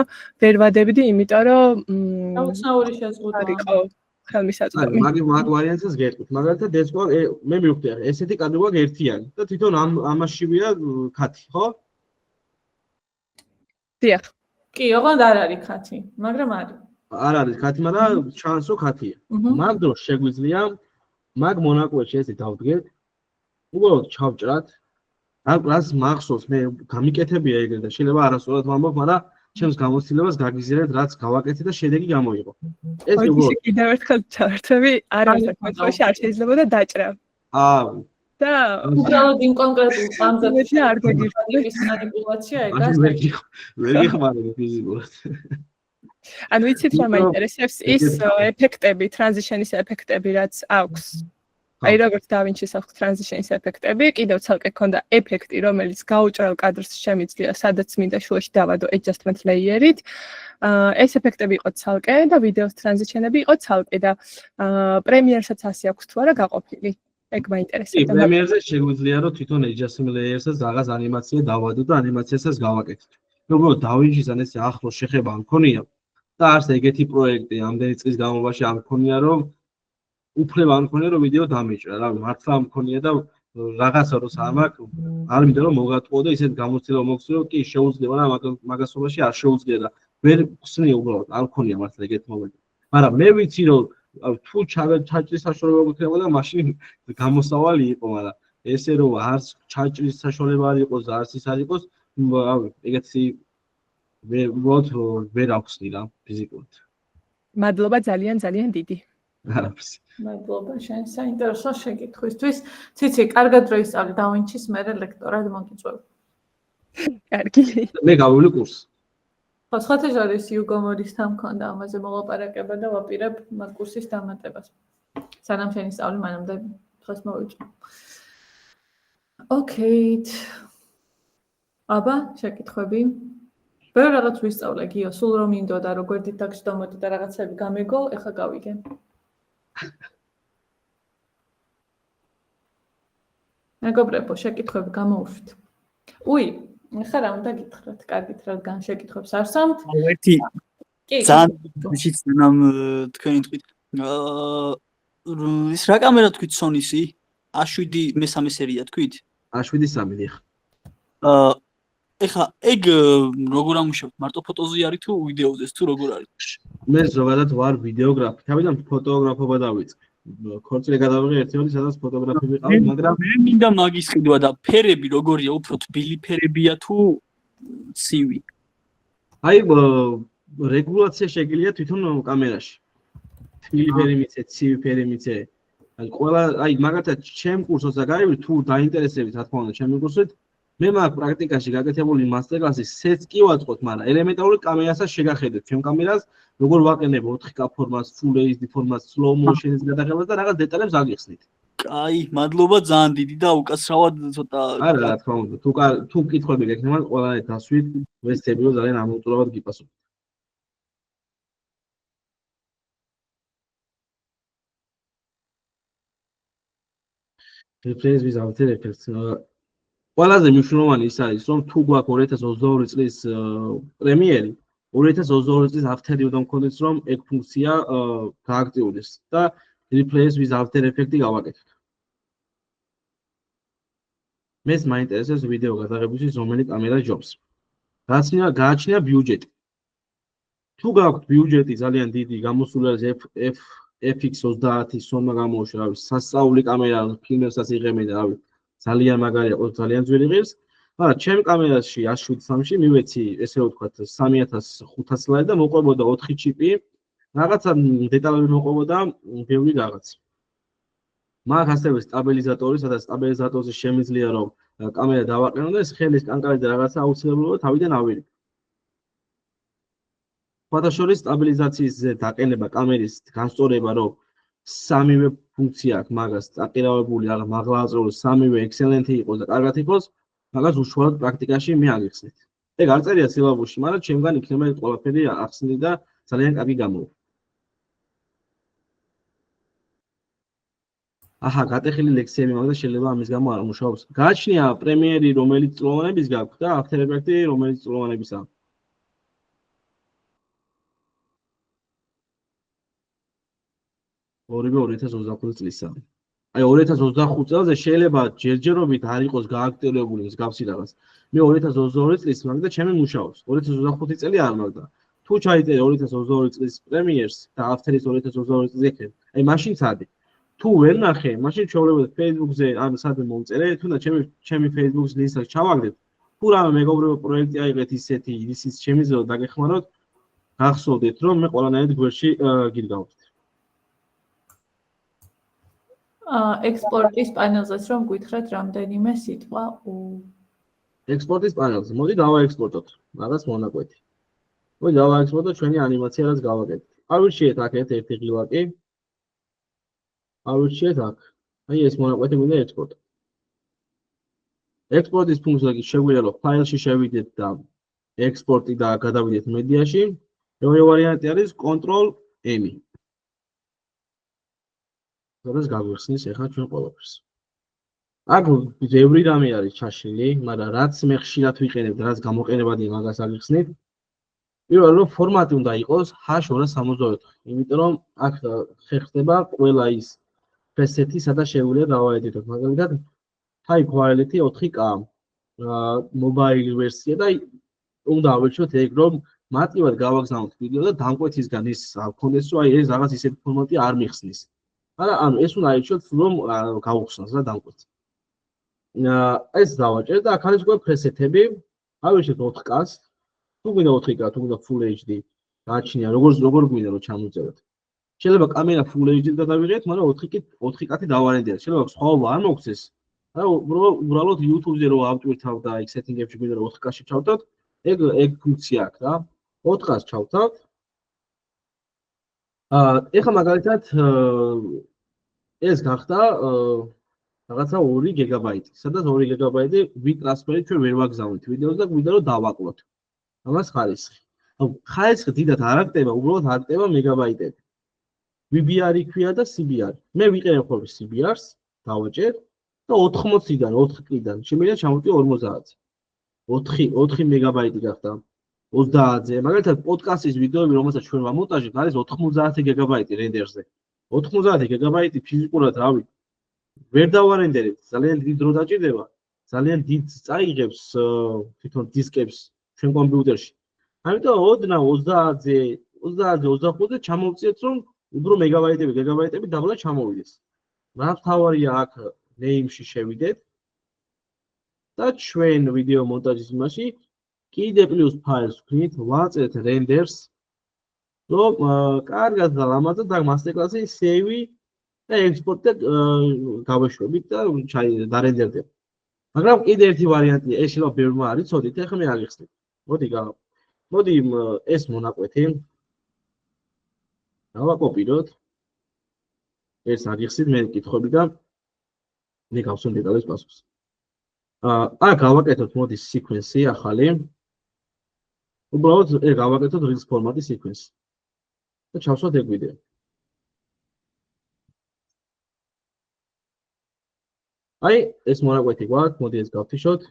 ვერ ვადებდი, იმიტომ რომ აუცნაური შეზღუდვა იყო ხელმისაწვდომი. მაგ ვარიანტს გეტყვით, მაგალითად ეს მე მივხვდი, ესეთი კადრი გვაქვს ერთიანი და თვითონ ამაშივია ქათი, ხო? დიახ. კი, ოღონდ არ არის ქათი, მაგრამ არის. არ არის ქათი, მაგრამ ჩანს რომ ქათია. მაგ დროს შეგვიძლია მაგ მონაკვეთში ესე დავდგეთ. უბრალოდ ჩავჭრათ. რას მახსოვს, მე გამიკეთებია ეგრე და შეიძლება არასწორად ვამბობ, მაგრამ ჩემს გამოცდილებას გაგიზიარეთ, რაც გავაკეთე და შედეგი გამოიღო. ეს უბრალოდ კიდევ ერთხელ ჩავერთვები, არავის საქმეში არ შეიძლება და დაჭრა. და უბრალოდ იმ კონკრეტულ წამზე არ გაგიხსნა ის манипуляცია ეგას. ვერ გიხმარები ფიზიკურად. ანუ იცით რა მაინტერესებს ის ეფექტები, ტრანზიშენის ეფექტები რაც აქვს. აი როგორც DaVinci-ს აქვს ტრანზიშენის ეფექტები, კიდევ ცალკე ქონდა ეფექტი, რომელიც გაუჭრელ კადრს შემიძლია, სადაც მინდა შუაში დავადო adjustment layer-ით. ეს ეფექტები იყო ცალკე და ვიდეოს ტრანზიშენები იყო ცალკე და Premiere-საც ასე აქვს თუ არა გაყოფილი. ეგ მაინტერესებდა. Premiere-ზე შეგვიძლია რომ თვითონ adjustment layer-საც რაღაც ანიმაცია დავადო და ანიმაციასაც გავაკეთოთ. უბრალოდ DaVinci-სთან ეს ახლოს შეხება მქონია და არც ეგეთი პროექტი ამდენი წლის განმავლობაში არ მქონია რომ უფლება არ მქონია რომ ვიდეო დამეჭრა, რა მართლა მქონია და რაღაცა როცა ამაკ არ მინდა რომ მოგატყუო და ისეთ გამოცდილება მოგცნო, კი შეუძლია, მაგრამ მაგასობაში არ შეუძლია და ვერ ხსნი უბრალოდ, არ მქონია მართლა ეგეთი მომენტი. მაგრამ მე ვიცი რომ თუ ჩაჭრის საშუალება გქონდა მაშინ გამოსავალი იყო, მაგრამ ესე რომ არც ჩაჭრის საშუალება არ იყოს და არც ის არ იყოს, ეგეთი ვერ აქვსნი რა ფიზიკურად. მადლობა ძალიან ძალიან დიდი. არაფერს. მადლობა შენ საინტერესო შეკითხვისთვის. ციცი, კარგად რო ისწავლე DaVinci-ს, მე ლექტორად მოგიწევ. კარგი. მე გავივლი კურსს. ხო, სხვათა შორის Hugo Morris-თან მქონდა ამაზე მოლაპარაკება და ვაპირებ მაგ კურსის დამატებას. სანამ შენ ისწავლე, მანამდე დღეს მოვიწყო. ოკეი. აბა, შეკითხვები. ვერ რაღაც ვისწავლე, გიო, სულ რომ მინდოდა რომ გვერდით დაგჯდომოდი და რაღაცები გამეგო, ეხლა გავიგე. მეგობრებო, შეკითხვები გამოუშვით. უი, ეხლა რა უნდა გითხრათ? კარგით, რადგან შეკითხვებს არ სამთ. ერთი ძალიან სანამ თქვენი თქვით. ის რა კამერა თქვით Sony-ში? A7 მესამე სერია თქვით? A7-3 დიახ. ეხლა ეგ როგორ ამუშავებთ? მარტო ფოტოზე არის თუ ვიდეოზეც თუ როგორ არის? მე ზოგადად ვარ ვიდეოგრაფი. თავიდან ფოტოგრაფობა დავიწყე. ქორწილი გადავიღე ერთეოდი, სადაც ფოტოგრაფი ვიყავი, მაგრამ მე მინდა მაგის ყიდვა და ფერები როგორია, უფრო თბილი ფერებია თუ ცივი? აი, რეგულაცია შეგიძლია თვითონ კამერაში. თბილი ფერი მიცე, ცივი ფერი მიცე. აი, ყველა, აი, მაგალითად, ჩემ კურსოზე გაივი, თუ დაინტერესებით, რა თქმა უნდა, ჩემი კურსით, მე მაქვს პრაქტიკაში გაკეთებული მასტერკლასი, სეც კი ვაწყოთ, მაგრამ ელემენტარული კამერასაც შეგახედეთ, ჩემ კამერას, როგორ ვაყენებ 4K ფორმატს, Full HD ფორმატს, slow motion-ის გადაღებას და რაღაც დეტალებს აგიხსნით. კაი, მადლობა ძალიან დიდი და უკაცრავად ცოტა არა, რა თქმა უნდა, თუ კითხვები გექნება, ყველანაირად დასვით, ვესწრები რომ ძალიან ამოწურავად გიპასუხოთ. რეფერენს ვიზავთ რეფერენს. ყველაზე მნიშვნელოვანი ის არის, რომ თუ გვაქვს 2022 წლის პრემიერი, 2022 წლის აფთერი უნდა მქონდეს, რომ ეგ ფუნქცია გააქტიურდეს და replace with After Effects-ი გავაკეთოთ. მეს მაინტერესებს ვიდეო გადაღებისთვის რომელი კამერა ჯობს. გააჩნია ბიუჯეტი. თუ გაქვთ ბიუჯეტი ძალიან დიდი, გამოსული არის FX30 Sony გამოუშვა, რავი, სასწაული კამერა, ფილმებსაც იღებენ და რავი, ძალიან მაგარია, ძალიან ძველი ღირს. მაგრამ ჩემ კამერაში 1.7-3-ში მივეცი, ესე ვთქვათ, 3500 ლარი და მოყვებოდა 4 ჩიპი. რაღაცა დეტალები მოყვებოდა, ბევრი რაღაც. მაგ ასევე სტაბილიზატორი, სადაც სტაბილიზატორზე შემიძლია რომ კამერა დავაყენო და ეს ხელის კანკელი და რაღაცა აუცილებლობა თავიდან ავირიქო. ფოტოშოპის სტაბილიზაციის დაყენება კამერის განსწორება რომ სამივე ფუნქცია აქვს მაგას დაკირავებული, აღარ მაღლააწეული, სამივე ექსელენტი იყოს და კარგად იყოს, მაგას უშუალოდ პრაქტიკაში მე აგიხსნით. ეგ არ წერია სილაბუსში, მაგრამ ჩემგან იქნება ეს ყველაფერი ახსნილი და ძალიან კარგი გამოვა. აჰა, გატეხილი ლექციები მაქვს და შეიძლება ამის გამო არ მუშაობს. გააჩნია პრემიერი, რომელიც წლოვანების გაქვს და After Effects-ი, რომელიც წლოვანებისა. ორივე 2025 წლისა. აი 2025 წელზე შეიძლება ჯერჯერობით არ იყოს გააქტიურებული მსგავსი რაღაც. მე 2022 წლის მაგ და ჩემი მუშაობს. 2025 წელი არ მაგდა. თუ ჩაიწერე 2022 წლის პრემიერს და After-ის 2022 წელს ეკრე, აი მაშინ წადი. თუ ვერ ნახე, მაშინ ჩვეულებრივ Facebook-ზე ან სადმე მომწერე, თუნდაც ჩემი Facebook-ის ლინკს ჩავაგდეთ. თუ რამე მეგობრებო პროექტი აიღეთ ისეთი, ისიც შემიძლია დაგეხმაროთ, გახსოვდეთ რომ მე ყველანაირად გვერდში გიდგავთ. ექსპორტის პანელზეც რომ გითხრათ რამდენიმე სიტყვა ექსპორტის პანელზე. მოდი დავაექსპორტოთ რაღაც მონაკვეთი. მოდი დავაექსპორტოთ ჩვენი ანიმაცია რაც გავაკეთეთ. ავირჩიეთ აქეთ ერთი ღილაკი. ავირჩიეთ აქ. აი ეს მონაკვეთი მინდა ექსპორტო. ექსპორტის ფუნქცია კი შეგვიძლია რომ ფაილში შევიდეთ და ექსპორტი და გადავიდეთ მედიაში. მეორე ვარიანტი არის Ctrl+M. зараз გაგვიხსნის ახლა ჩვენ ყველაფერს. აქ ბევრი რამე არის ჩაშლილი, მაგრამ რაც მე ხშირად ვიყენებ და რაც გამოყენებადია მაგას აგიხსნით. პირველ რომ ფორმატი უნდა იყოს H264, იმიტომ რომ აქ ხერხდება ყველა ის preset-ი, სადაც შეგვიძლია დავაედიტოთ. მაგალითად, high quality 4K, mobile ვერსია და უნდა ავირჩიოთ ეგ რომ მარტივად გავაგზავნოთ ვიდეო და დამკვეთისგან ის გქონდეს რომ აი ეს რაღაც ისეთი ფორმატი არ მიხსნის. არა, ანუ ეს უნდა აირჩიოთ რომ გავუხსნას რა დამკვეთი. ეს დავაჭერეთ და აქ არის უკვე პრესეტები. ავირჩიოთ 4K-ს. თუ გვინდა 4K, თუ გვინდა Full HD, გააჩნია როგორ გვინდა რომ ჩამოვწეროთ. შეიძლება კამერა Full HD-ით გადავიღეთ, მაგრამ 4K-ით დავარენდიათ. შეიძლება სხვაობა არ მოგცეს. არა, უბრალოდ YouTube-ზე რო ავტვირთავ და იქ სეტინგებში გვინდა რომ 4K-ში ჩავთავთ, ეგ ფუნქცია აქვს რა. 4K-ს ჩავთავთ. ეხლა მაგალითად ეს გახდა რაღაცა 2 გიგაბაიტი, სადაც 2 გიგაბაიტი ვიტრანსფერით ჩვენ ვერ ვაგზავნით ვიდეოს და გვინდა რომ დავაკლოთ. ამას ხარისხი. ანუ ხარისხი დიდად არ აქტება, უბრალოდ აქტება მეგაბაიტები. VBR ქვია და CBR. მე ვიყენებ ხოლმე CBR-ს, დავაჭერ და 80-დან 4K-დან შემიძლია ჩამოვწი 50-ზე. 4 მეგაბაიტი გახდა 30-ზე. მაგალითად, პოდკასტის ვიდეოები, რომელსაც ჩვენ ვამონტაჟებთ, არის 90 გიგაბაიტი რენდერზე. 90 გიგაბაიტი ფიზიკურად რავი ვერ დავარენდერებთ, ძალიან დიდი დრო დაჭირდება, ძალიან დიდ წაიღებს თვითონ დისკებს ჩვენ კომპიუტერში. ამიტომ ოდნა 30-ზე, 25-ზე ჩამოვწიეთ, რომ უფრო მეგაბაიტები, გიგაბაიტები დაბლა ჩამოვიდეს. რა თავარია აქ name-ში შევიდეთ და ჩვენ ვიდეო მონტაჟის იმაში კიდე პლუს ფაილს ვქნით, ვაწერთ renders, რომ კარგად და ლამაზად და master-class-ი save და export-ი გავეშვებით და დარენდერდება. მაგრამ კიდე ერთი ვარიანტია, ეს შეიძლება ბევრმა არ იცოდით, ეხლა მე აგიხსნით. მოდი ეს მონაკვეთი დავაკოპიროთ. ეს აგიხსნით მე მკითხები და მე გავსვენ დეტალებს პასუხს. აქ გავაკეთოთ მოდი sequence-ი ახალი. უბრალოდ გავაკეთოთ reels ფორმატის sequence. და ჩავსვათ ეგ ვიდეო. აი, ეს მონაკვეთი გვაქვს, მოდი ეს გავთიშოთ.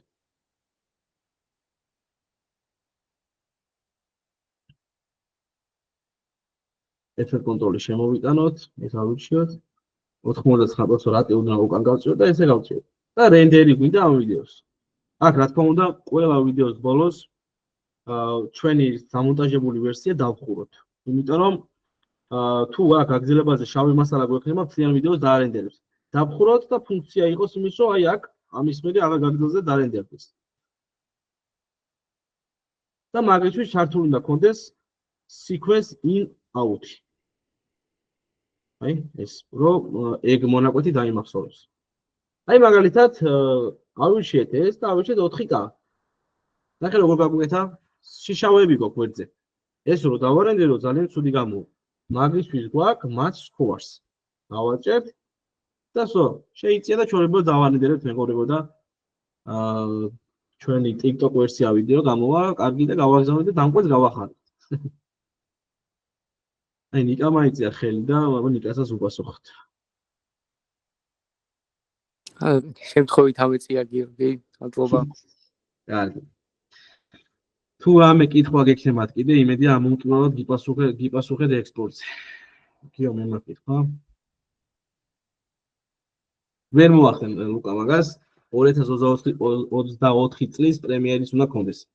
F-კონტროლი შემოვიტანოთ, ეს ავირჩიოთ. 99% რატი უნდა უკან გავწიო და ესე გავწიო. და რენდერი გვინდა ამ ვიდეოს. აქ რა თქმა უნდა, ყველა ვიდეოს ბოლოს ჩვენი დამონტაჟებული ვერსია დავხუროთ. იმიტომ რომ თუ აქ აგზელებაზე შავი მასალა გვექნება, მთლიან ვიდეოს დაარენდერებს. დავხუროთ და ფუნქცია იყოს იმის, რომ აი აქ ამის მერე აღარ გაგრძელდეს და დაარენდერდეს. და მაგისთვის ჩართული უნდა გქონდეს sequence in out. აი ეს რომ ეგ მონაკვეთი დაიმახსოვროს. აი მაგალითად ავირჩიეთ ეს და ავირჩიეთ 4K. ნახე როგორ გაგვეთა? შიშავები გვაქვს ვერძე. ეს რო დავარენდერო ძალიან ცუდი გამოვა. მაგისთვის გვაქვს match scores. დავაჭერთ და სო, შეიძლება და ჩვენებო დავარენდერებთ მეგობრებო და ჩვენი TikTok ვერსია ვიდეო გამოვა, კარგი და გავაგზავნეთ და დამკვეთს გავახარეთ. აი ნიკა მაიწია ხელი და ნიკასაც უპასუხოთ. შემთხვევით ამეწია გიორგი, მადლობა. კარგი. თუ რამე კითხვა გექნებათ კიდე, იმედია ამ უმკვლელად გიპასუხეთ ექსპორტზე. გიო მემაკითხვა. ვერ მოახდენ ლუკა მაგას 2024 წლის პრემიერის უნდა გქონდეს.